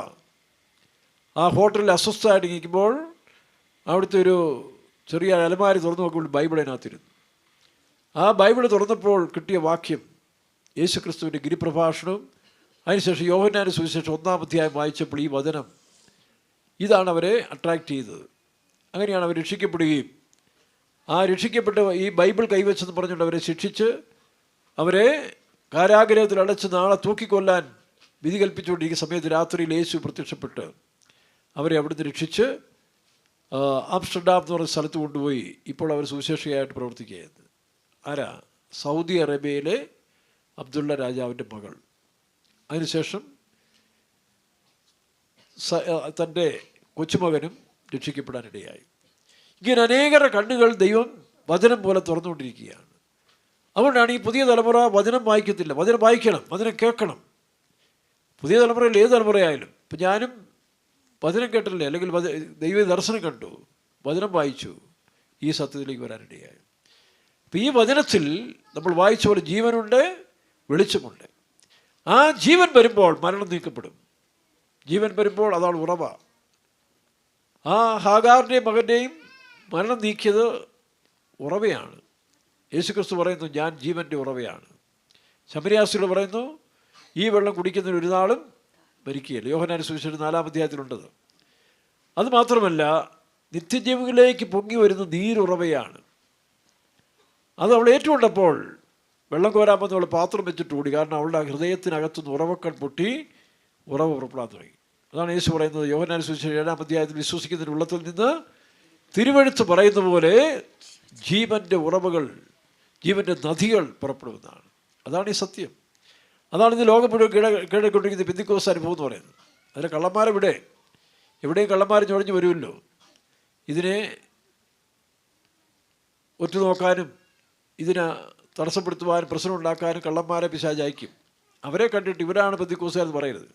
ആ ഹോട്ടലിൽ അസ്വസ്ഥമായിട്ട് നിൽക്കുമ്പോൾ അവിടുത്തെ ഒരു ചെറിയ അലമാരി തുറന്നു നോക്കുമ്പോൾ ബൈബിൾ അതിനകത്തിരുന്നു. ആ ബൈബിൾ തുറന്നപ്പോൾ കിട്ടിയ വാക്യം യേശുക്രിസ്തുവിൻ്റെ ഗിരിപ്രഭാഷണവും, അതിനുശേഷം യോഹന്നാന്റെ സുവിശേഷം 1-ാം അധ്യായം വായിച്ചപ്പോൾ ഈ വചനം ഇതാണ് അവരെ അട്രാക്റ്റ് ചെയ്തത്. അങ്ങനെയാണ് അവർ രക്ഷിക്കപ്പെടുകയും ആ രക്ഷിക്കപ്പെട്ട ഈ ബൈബിൾ കൈവച്ചെന്ന് പറഞ്ഞുകൊണ്ട് അവരെ ശിക്ഷിച്ച് അവരെ കാരാഗ്രഹത്തിൽ അടച്ച് നാളെ തൂക്കിക്കൊല്ലാൻ വിധി കൽപ്പിച്ചുകൊണ്ടിരിക്കുന്ന സമയത്ത് രാത്രിയിൽ യേശു പ്രത്യക്ഷപ്പെട്ട് അവരെ അവിടുന്ന് രക്ഷിച്ച് ആംസ്റ്റർഡാം എന്ന് പറഞ്ഞ സ്ഥലത്ത് കൊണ്ടുപോയി ഇപ്പോൾ അവർ സുവിശേഷകയായിട്ട് പ്രവർത്തിക്കുകയായിരുന്നു. ആരാ? സൗദി അറേബ്യയിലെ അബ്ദുള്ള രാജാവിൻ്റെ മകൾ. അതിനുശേഷം തൻ്റെ കൊച്ചുമകനും രക്ഷിക്കപ്പെടാനിടയായി. ഇങ്ങനെ അനേകരുടെ കണ്ണുകൾ ദൈവം വചനം പോലെ തുറന്നുകൊണ്ടിരിക്കുകയാണ്. അതുകൊണ്ടാണ് ഈ പുതിയ തലമുറ വചനം വായിക്കത്തില്ല. വചനം വായിക്കണം, വചനം കേൾക്കണം. പുതിയ തലമുറയിൽ ഏത് തലമുറയായാലും, ഇപ്പം ഞാനും വചനം കേട്ടില്ലേ, അല്ലെങ്കിൽ ദൈവ ദർശനം കണ്ടു, വചനം വായിച്ചു, ഈ സത്യത്തിലേക്ക് വരാനിടയായി. അപ്പം ഈ വചനത്തിൽ നമ്മൾ വായിച്ച പോലെ ജീവനുണ്ട്, വെളിച്ചമുണ്ട്. ആ ജീവൻ വരുമ്പോൾ മരണം നീക്കപ്പെടും. ജീവൻ വരുമ്പോൾ അതാണ് ഉറവ. ആ ഹാഗാറിൻ്റെയും മകൻ്റെയും മരണം നീക്കിയത് ഉറവയാണ്. യേശുക്രിസ്തു പറയുന്നു, ഞാൻ ജീവൻ്റെ ഉറവയാണ്. ശമരിയാസികൾ പറയുന്നു, ഈ വെള്ളം കുടിക്കുന്നതിന് ഒരു നാളും മരിക്കുകയില്ല. യോഹന്നാന്റെ സുവിശേഷം 4-ാം അധ്യായത്തിലുണ്ടത്. അതുമാത്രമല്ല, നിത്യജീവനിലേക്ക് പൊങ്ങി വരുന്ന നീരുറവയാണ്. അത് അവൾ ഏറ്റുകൊണ്ടപ്പോൾ വെള്ളം കോരാൻ വന്ന് അവൾ പാത്രം വെച്ചിട്ട് ഓടി. കാരണം അവളുടെ ഹൃദയത്തിനകത്തുനിന്ന് ഉറവക്കൺ പൊട്ടി ഉറവ പുറപ്പെടാൻ തുടങ്ങി. അതാണ് യേശു പറയുന്നത് യോഹന്നാന്റെ സുവിശേഷം 7-ാം അധ്യായത്തിൽ, വിശ്വസിക്കുന്നതിന് ഉള്ളത്തിൽ നിന്ന് തിരുവെഴുത്ത് പറയുന്ന പോലെ ജീവൻ്റെ ഉറവകൾ, ജീവൻ്റെ നദികൾ പുറപ്പെടുമെന്നാണ്. അതാണ് ഈ സത്യം. അതാണ് ഇന്ന് ലോകം മുഴുവൻ കീഴക്കൊണ്ടിരിക്കുന്ന പെന്തിക്കോസ്ത് അനുഭവം എന്ന് പറയുന്നത്. അതിലെ കള്ളന്മാരെവിടെ? എവിടെയും കള്ളന്മാർ ചുഴഞ്ഞു വരുമല്ലോ. ഇതിനെ ഒറ്റുനോക്കാനും ഇതിനെ തടസ്സപ്പെടുത്തുവാനും പ്രശ്നം ഉണ്ടാക്കാനും കള്ളന്മാരെ പിശാച് അയക്കും. അവരെ കണ്ടിട്ട് ഇവരാണ് പെന്തിക്കോസ്തുകാരെന്ന് പറയരുത്,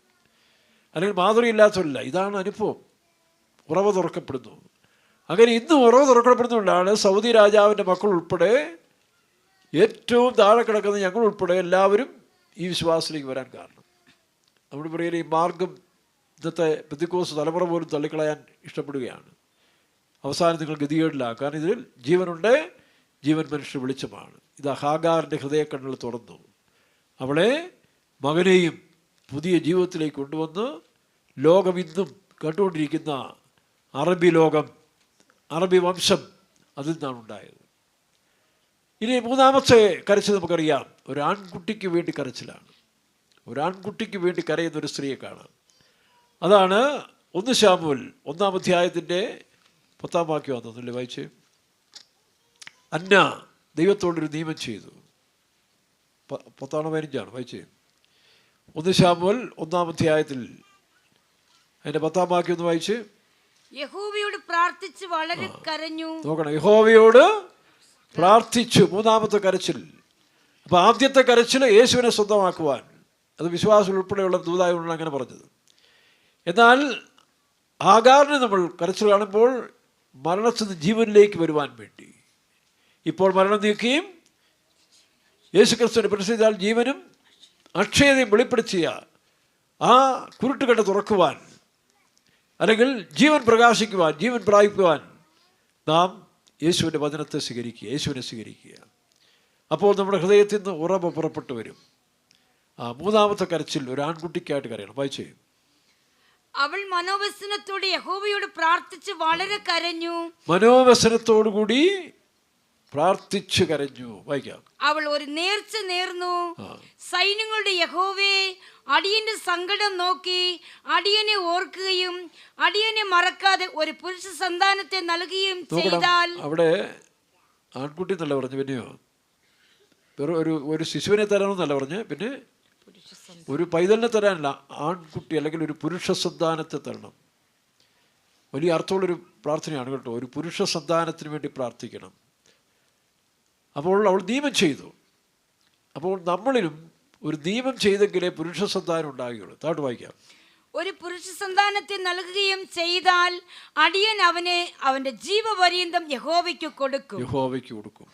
അല്ലെങ്കിൽ മാധുര്യമില്ലാത്തവരല്ല. ഇതാണ് അനുഭവം. ഉറവ തുറക്കപ്പെടുന്നു. അങ്ങനെ ഇന്ന് ഉറവ തുറക്കപ്പെടുന്നതുകൊണ്ടാണ് സൗദി രാജാവിൻ്റെ മക്കൾ ഉൾപ്പെടെ, ഏറ്റവും താഴെ കിടക്കുന്ന ഞങ്ങൾ ഉൾപ്പെടെ എല്ലാവരും ഈ വിശ്വാസത്തിലേക്ക് വരാൻ കാരണം. നമ്മുടെ പറയുന്ന ഈ മാർഗം ഇന്നത്തെ പെന്തിക്കോസ്ത് തലമുറ പോലും തള്ളിക്കളയാൻ ഇഷ്ടപ്പെടുകയാണ്. അവസാനം നിങ്ങൾ ഗതികേടിലാണ്. കാരണം ഇതിൽ ജീവനുണ്ട്, ജീവൻ മനുഷ്യ വെളിച്ചമാണ്. ഇത് ഹാഗാറിൻ്റെ ഹൃദയക്കണ്ണുകൾ തുറന്നു. അവളെ മകനെയും പുതിയ ജീവിതത്തിലേക്ക് കൊണ്ടുവന്ന് ലോകം ഇന്നും കണ്ടുകൊണ്ടിരിക്കുന്ന അറബി ലോകം, അറബി വംശം അതിൽ നിന്നാണ് ഉണ്ടായത്. ഇനി 3-ാമത്തെ കരച്ചിൽ നമുക്കറിയാം. ഒരു ആൺകുട്ടിക്ക് വേണ്ടി കരച്ചിലാണ്. ഒരു ആൺകുട്ടിക്ക് വേണ്ടി കരയുന്ന ഒരു സ്ത്രീയെ കാണാം. അതാണ് 1 ശമൂവേൽ 1-ാം അധ്യായത്തിൻ്റെ 10-ാം വാക്യം ആണെന്നല്ലേ വായിച്ച്. അന്ന ദൈവത്തോടൊരു നിയമം ചെയ്തു. 10-ആണോ 15-ആണോ വായിച്ച്? 1 ശമൂവേൽ 1-ാം അധ്യായത്തിൽ അതിൻ്റെ 10-ാം വാക്യം ഒന്ന് വായിച്ച്. യഹോവയോട് പ്രാർത്ഥിച്ച് വളരെ കരഞ്ഞു. നോക്കണം, യഹോവയോട് പ്രാർത്ഥിച്ചു. 3-ാമത്തെ കരച്ചിൽ. അപ്പോൾ ആദ്യത്തെ കരച്ചിൽ യേശുവിനെ സ്വന്തമാക്കുവാൻ, അത് വിശ്വാസം ഉൾപ്പെടെയുള്ള ദൂതായോടാണ് അങ്ങനെ പറഞ്ഞത്. എന്നാൽ ആഗാറിന് നമ്മൾ കരച്ചിൽ കാണുമ്പോൾ മരണത്തിൽ നിന്ന് ജീവനിലേക്ക് വരുവാൻ വേണ്ടി, ഇപ്പോൾ മരണം നീക്കുകയും യേശുക്രിസ്തുവിൻ്റെ പ്രസിദ്ധാൽ ജീവനും അക്ഷയതയും വെളിപ്പെടുത്തിയ ആ കുരുട്ടുകെട്ട് തുറക്കുവാൻ, അല്ലെങ്കിൽ ജീവൻ പ്രകാശിക്കുവാൻ, ജീവൻ പ്രാപിക്കുവാൻ നാം യേശുവിൻ്റെ വചനത്തെ സ്വീകരിക്കുക, യേശുവിനെ സ്വീകരിക്കുക. അപ്പോൾ നമ്മുടെ ഹൃദയത്തിൽ നിന്ന് ഉറവ പുറപ്പെട്ടു വരും. ആ 3-ാമത്തെ കരച്ചിൽ ഒരു ആൺകുട്ടിക്കായിട്ട് കരയണം. വായിച്ചേ. അവൾ മനോവ്യസനത്തോട് യഹോവയോട് പ്രാർത്ഥിച്ച് വളരെ കരഞ്ഞു. മനോവ്യസനത്തോടുകൂടി പ്രാർത്ഥിച്ചു കരഞ്ഞു. വായിക്കാം. അവൾ ഒരു നേർച്ച നേർന്നു. സൈന്യങ്ങളുടെ യഹോവേ, അടിയന്റെ സങ്കടം നോക്കി അടിയനെ ഓർക്കുകയും അടിയനെ മറക്കാതെ ഒരു പുരുഷ സന്താനത്തെ നൽകുകയും ചെയ്താൽ. അവിടെ ആൺകുട്ടി എന്നല്ല പറഞ്ഞു, പിന്നെയോ വെറും ഒരു ശിശുവിനെ തരാമെന്നല്ല പറഞ്ഞ്, പിന്നെ ഒരു പൈതലിനെ തരാനല്ല, ആൺകുട്ടി അല്ലെങ്കിൽ ഒരു പുരുഷ സന്താനത്തെ തരണം. വലിയ അർത്ഥമുള്ളൊരു പ്രാർത്ഥനയാണ് കേട്ടോ. ഒരു പുരുഷ സന്താനത്തിന് വേണ്ടി പ്രാർത്ഥിക്കണം. അപ്പോൾ അവൾ നിയമം ചെയ്തു. അപ്പോൾ നമ്മളിലും ഒരു നിയമം ചെയ്തെങ്കിലേ പുരുഷ സന്താനം ഉണ്ടാകുകയുള്ളൂ. താഴോട്ട് വായിക്കാം. ഒരു പുരുഷ സന്താനത്തെ നൽകുകയും ചെയ്താൽ അടിയൻ അവന്റെ ജീവപര്യന്തം യഹോവയ്ക്ക് കൊടുക്കും. യഹോവയ്ക്ക് കൊടുക്കും.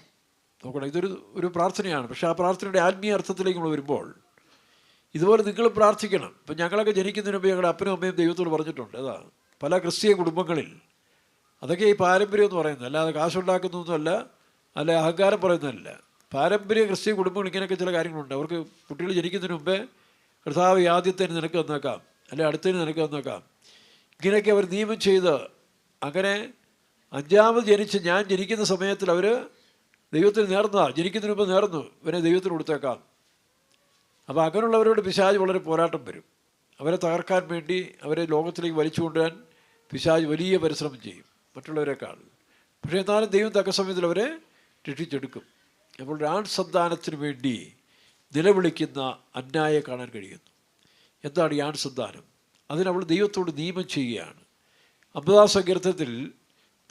നോക്കണം, ഇതൊരു പ്രാർത്ഥനയാണ്. പക്ഷെ ആ പ്രാർത്ഥനയുടെ ആത്മീയ അർത്ഥത്തിലേക്ക് നമ്മൾ വരുമ്പോൾ ഇതുപോലെ നിങ്ങൾ പ്രാർത്ഥിക്കണം. ഇപ്പം ഞങ്ങളൊക്കെ ജനിക്കുന്നതിന് മുമ്പ് ഞങ്ങളുടെ അപ്പനും അമ്മയും ദൈവത്തോട് പറഞ്ഞിട്ടുണ്ട്. അതാ പല ക്രിസ്തീയ കുടുംബങ്ങളിൽ അതൊക്കെ ഈ പാരമ്പര്യം എന്ന് പറയുന്നത്, അല്ലാതെ കാശുണ്ടാക്കുന്നൊന്നുമല്ല, അല്ല അഹങ്കാരം പറയുന്നതല്ല. പാരമ്പര്യ ക്രിസ്തീയ കുടുംബങ്ങൾ ഇങ്ങനെയൊക്കെ ചില കാര്യങ്ങളുണ്ട്. അവർക്ക് കുട്ടികൾ ജനിക്കുന്നതിന് മുമ്പേ കർത്താവ് ആദ്യത്തേന് നിനക്ക് തന്നേക്കാം, അല്ലെ അടുത്തതിന് നിനക്ക് തന്നേക്കാം, ഇങ്ങനെയൊക്കെ അവർ നിയമം ചെയ്ത് അങ്ങനെ അഞ്ചാമത് ജനിച്ച് ഞാൻ ജനിക്കുന്ന സമയത്തിൽ അവർ ദൈവത്തിന് നേർന്നതാണ്, ജനിക്കുന്നതിന് മുമ്പ് നേർന്നു, ഇവനെ ദൈവത്തിന് കൊടുത്തേക്കാം. അപ്പോൾ അങ്ങനെയുള്ളവരോട് പിശാച് വളരെ പോരാട്ടം വരും. അവരെ തകർക്കാൻ വേണ്ടി, അവരെ ലോകത്തിലേക്ക് വലിച്ചു കൊണ്ടുവരാൻ പിശാച് വലിയ പരിശ്രമം ചെയ്യും മറ്റുള്ളവരെക്കാൾ. പക്ഷേ എന്നാലും ദൈവം തക്ക സമയത്തിൽ അവരെ രക്ഷിച്ചെടുക്കും. അപ്പോൾ ഒരു ആൺ സന്താനത്തിന് വേണ്ടി നിലവിളിക്കുന്ന അന്നായെ കാണാൻ കഴിയുന്നു. എന്താണ് ഈ ആൺ സന്താനം? അതിനവൾ ദൈവത്തോട് നിയമം ചെയ്യുകയാണ്. 50-ാം സങ്കീർത്തനത്തിൽ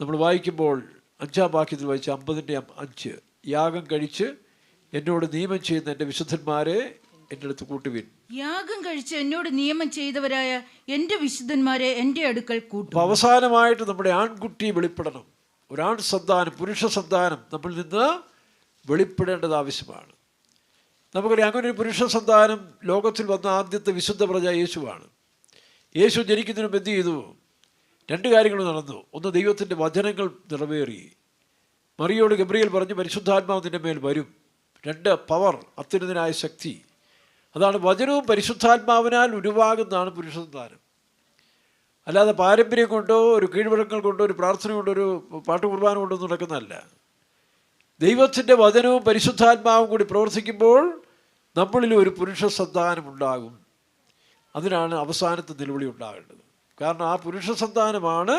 നമ്മൾ വായിക്കുമ്പോൾ 5-ാം വാക്യത്തിൽ വായിച്ച 50-5, യാഗം കഴിച്ച് എന്നോട് നിയമം ചെയ്യുന്ന എൻ്റെ വിശുദ്ധന്മാരെ എൻ്റെ അടുത്ത് കൂട്ടുവിൻ. യാഗം കഴിച്ച് എന്നോട് നിയമം ചെയ്തവരായ എൻ്റെ വിശുദ്ധന്മാരെ എൻ്റെ അടുക്കൽ കൂട്ടും. അപ്പോൾ അവസാനമായിട്ട് നമ്മുടെ ആൺകുട്ടി വെളിപ്പെടണം. ഒരാൺ സന്താനം, പുരുഷ സന്താനം നമ്മളിൽ നിന്ന് വെളിപ്പെടേണ്ടത് ആവശ്യമാണ്. നമുക്കറിയാം, അങ്ങനെ ഒരു പുരുഷ സന്താനം ലോകത്തിൽ വന്ന ആദ്യത്തെ വിശുദ്ധ പ്രജ യേശുവാണ്. യേശു ജനിക്കുന്നതിന് മുമ്പ് എന്ത് ചെയ്തു? 2 കാര്യങ്ങൾ നടന്നു. ഒന്ന്, ദൈവത്തിൻ്റെ വചനങ്ങൾ നിറവേറി. മറിയോട് ഗബ്രിയേൽ പറഞ്ഞു, പരിശുദ്ധാത്മാവ് നിൻ്റെ മേൽ വരും. 2, പവർ, അത്യുന്നതനായ ശക്തി. അതാണ് വചനവും പരിശുദ്ധാത്മാവിനാൽ ഉരുവാകുന്നതാണ് പുരുഷ സന്താനം. അല്ലാതെ പാരമ്പര്യം കൊണ്ടോ ഒരു കീഴ്വഴക്കങ്ങൾ കൊണ്ടോ ഒരു പ്രാർത്ഥന കൊണ്ടോ ഒരു പാട്ട് കുർബാന കൊണ്ടോ നടക്കുന്നതല്ല. ദൈവത്തിൻ്റെ വചനവും പരിശുദ്ധാത്മാവും കൂടി പ്രവർത്തിക്കുമ്പോൾ നമ്മളിൽ ഒരു പുരുഷ സന്താനം ഉണ്ടാകും. അതിനാണ് അവസാനത്തെ നിലവിളി ഉണ്ടാകേണ്ടത്. കാരണം ആ പുരുഷ സന്താനമാണ്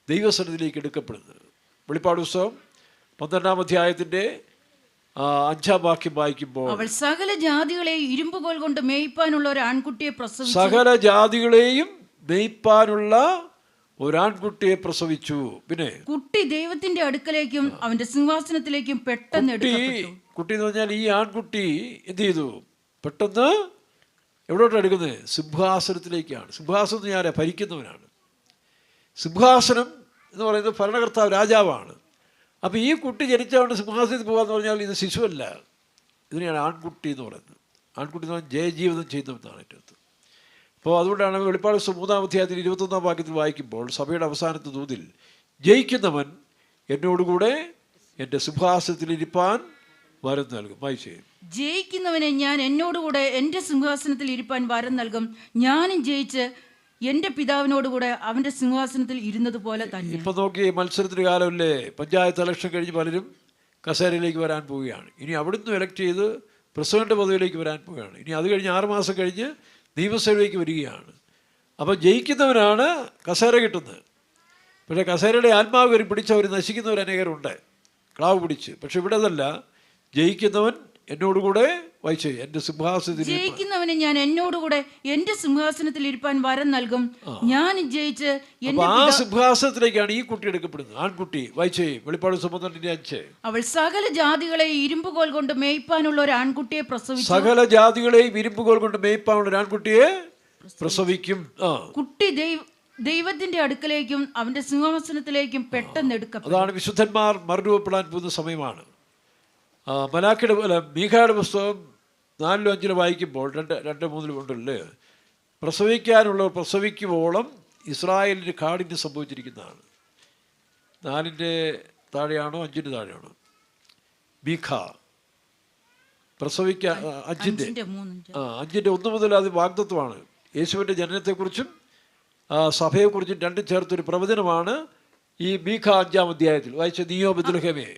ദൈവസന്നിധിയിലേക്ക് എടുക്കപ്പെടുന്നത്. വെളിപ്പാട് പുസ്തകം 12-ാം അധ്യായത്തിൻ്റെ 5-ാം വാക്യം വായിക്കുമ്പോൾ, അവൾ സകല ജാതികളെയും ഇരുമ്പുകോൽ കൊണ്ട് മേയ്പ്പാനുള്ള ഒരു ആൺകുട്ടിയെ പ്രസവിച്ചു. സകല ജാതികളെയും മേയ്പ്പാനുള്ള ഒരാൺകുട്ടിയെ പ്രസവിച്ചു. പിന്നെ കുട്ടി ദൈവത്തിന്റെ അടുക്കലേക്കും അവന്റെ സിംഹാസനത്തിലേക്കും പെട്ടെന്ന് എടുക്കപ്പെട്ടു. കുട്ടി എന്ന് പറഞ്ഞാൽ ഈ ആൺകുട്ടി എന്ത് ചെയ്തു? പെട്ടെന്ന് എവിടോട്ടാണ് എടുക്കുന്നത്? സിംഹാസനത്തിലേക്കാണ്. സിംഹാസനം ഞാനാ ഭരിക്കുന്നവനാണ്. സിംഹാസനം എന്ന് പറയുന്നത് ഭരണകർത്താവ്, രാജാവാണ്. അപ്പോൾ ഈ കുട്ടി ജനിച്ചതുകൊണ്ട് സിംഹാസനത്തിൽ പോകാന്ന് പറഞ്ഞാൽ ഇത് ശിശുവല്ല, ഇതിനെയാണ് ആൺകുട്ടി എന്ന് പറയുന്നത്. ആൺകുട്ടി എന്ന് പറഞ്ഞാൽ ജയജീവിതം ചെയ്യുന്നവനാണ് ഏറ്റവും. അപ്പോൾ അതുകൊണ്ടാണ് വെളിപ്പാട് 3-ാം അധ്യായത്തിൽ 21-ാം വാക്യത്തിൽ വായിക്കുമ്പോൾ സഭയുടെ അവസാനത്തെ ദൂതിൽ, ജയിക്കുന്നവൻ എന്നോടുകൂടെ എൻ്റെ സിംഹാസനത്തിൽ ഇരിപ്പാൻ വരം നൽകും. വായിച്ചേ. ജയിക്കുന്നവനെ ഞാൻ എന്നോടുകൂടെ എൻ്റെ സിംഹാസനത്തിൽ ഇരിപ്പാൻ വരം നൽകും. ഞാനും ജയിച്ച് എൻ്റെ പിതാവിനോടുകൂടെ അവൻ്റെ സിംഹാസനത്തിൽ ഇരുന്നത് പോലെ തന്നെ. ഇപ്പം നോക്കി, മത്സരത്തിന് കാലമല്ലേ, പഞ്ചായത്ത് ഇലക്ഷൻ കഴിഞ്ഞ് പലരും കസേരയിലേക്ക് വരാൻ പോവുകയാണ്. ഇനി അവിടുന്ന് എലക്ട് ചെയ്ത് പ്രസിഡന്റ് പദവിയിലേക്ക് വരാൻ പോവുകയാണ്. ഇനി അത് കഴിഞ്ഞ് 6 മാസം കഴിഞ്ഞ് നിയമസഭയിലേക്ക് വരികയാണ്. അപ്പോൾ ജയിക്കുന്നവനാണ് കസേര കിട്ടുന്നത്. പക്ഷേ കസേരയുടെ ആത്മാവ് കയറി പിടിച്ചവർ നശിക്കുന്നവർ അനേകരുണ്ട്, ക്ലാവ് പിടിച്ച്. പക്ഷെ ഇവിടെ അതല്ല, ജയിക്കുന്നവൻ എന്നോടുകൂടെ വായിച്ചേ എൻ്റെ സിംഹാസനത്തിൽ, ജയിക്കുന്നവനെ ഞാൻ എന്നോടുകൂടെ എൻ്റെ സിംഹാസനത്തിൽ ഇരിപ്പാൻ വരം നൽകും. ഞാൻ ജയിച്ച് ആ സിംഹാസനത്തിലേക്കാണ് ഈ കുട്ടി എടുക്കപ്പെടുന്നത്. ആൺകുട്ടി. വായിച്ചേ വെളിപ്പാട് 12-5. അവൾ സകല ജാതികളെ ഇരുമ്പുകോൽ കൊണ്ട് മേയ്പ്പാനുള്ള ഒരു ആൺകുട്ടിയെ പ്രസവിച്ചു. സകല ജാതികളെയും ഇരുമ്പുകോൽ കൊണ്ട് മേയ്പ്പാനുള്ള ഒരു ആൺകുട്ടിയെ പ്രസവിക്കും. കുട്ടി ദൈവത്തിന്റെ അടുക്കലേക്കും അവന്റെ സിംഹാസനത്തിലേക്കും പെട്ടെന്ന് എടുക്കപ്പെടും. അതാണ് വിശുദ്ധന്മാർ മറുരൂപപ്പെടാൻ പോകുന്ന സമയമാണ്. മീഖയുടെ പുസ്തകം 4-5 വായിക്കുമ്പോൾ 2-3 ഉണ്ടല്ലേ, പ്രസവിക്കാനുള്ളവർ പ്രസവിക്കുവോളം ഇസ്രായേലിന് കാഠിന്യം സംഭവിച്ചിരിക്കുന്നതാണ്. 4-ന്റെ താഴെയാണോ 5-ന്റെ താഴെയാണോ? മീഖ പ്രസവിക്കാൻ 5-ന്റെ 1 മുതൽ അത് വാഗ്ദത്വമാണ്. യേശുവിൻ്റെ ജനനത്തെക്കുറിച്ചും സഭയെക്കുറിച്ചും രണ്ടും ചേർത്തൊരു പ്രവചനമാണ് ഈ മീഖ 5-ാം അധ്യായത്തിൽ. വായിച്ച നീയോ ബേത്ലഹേമേ,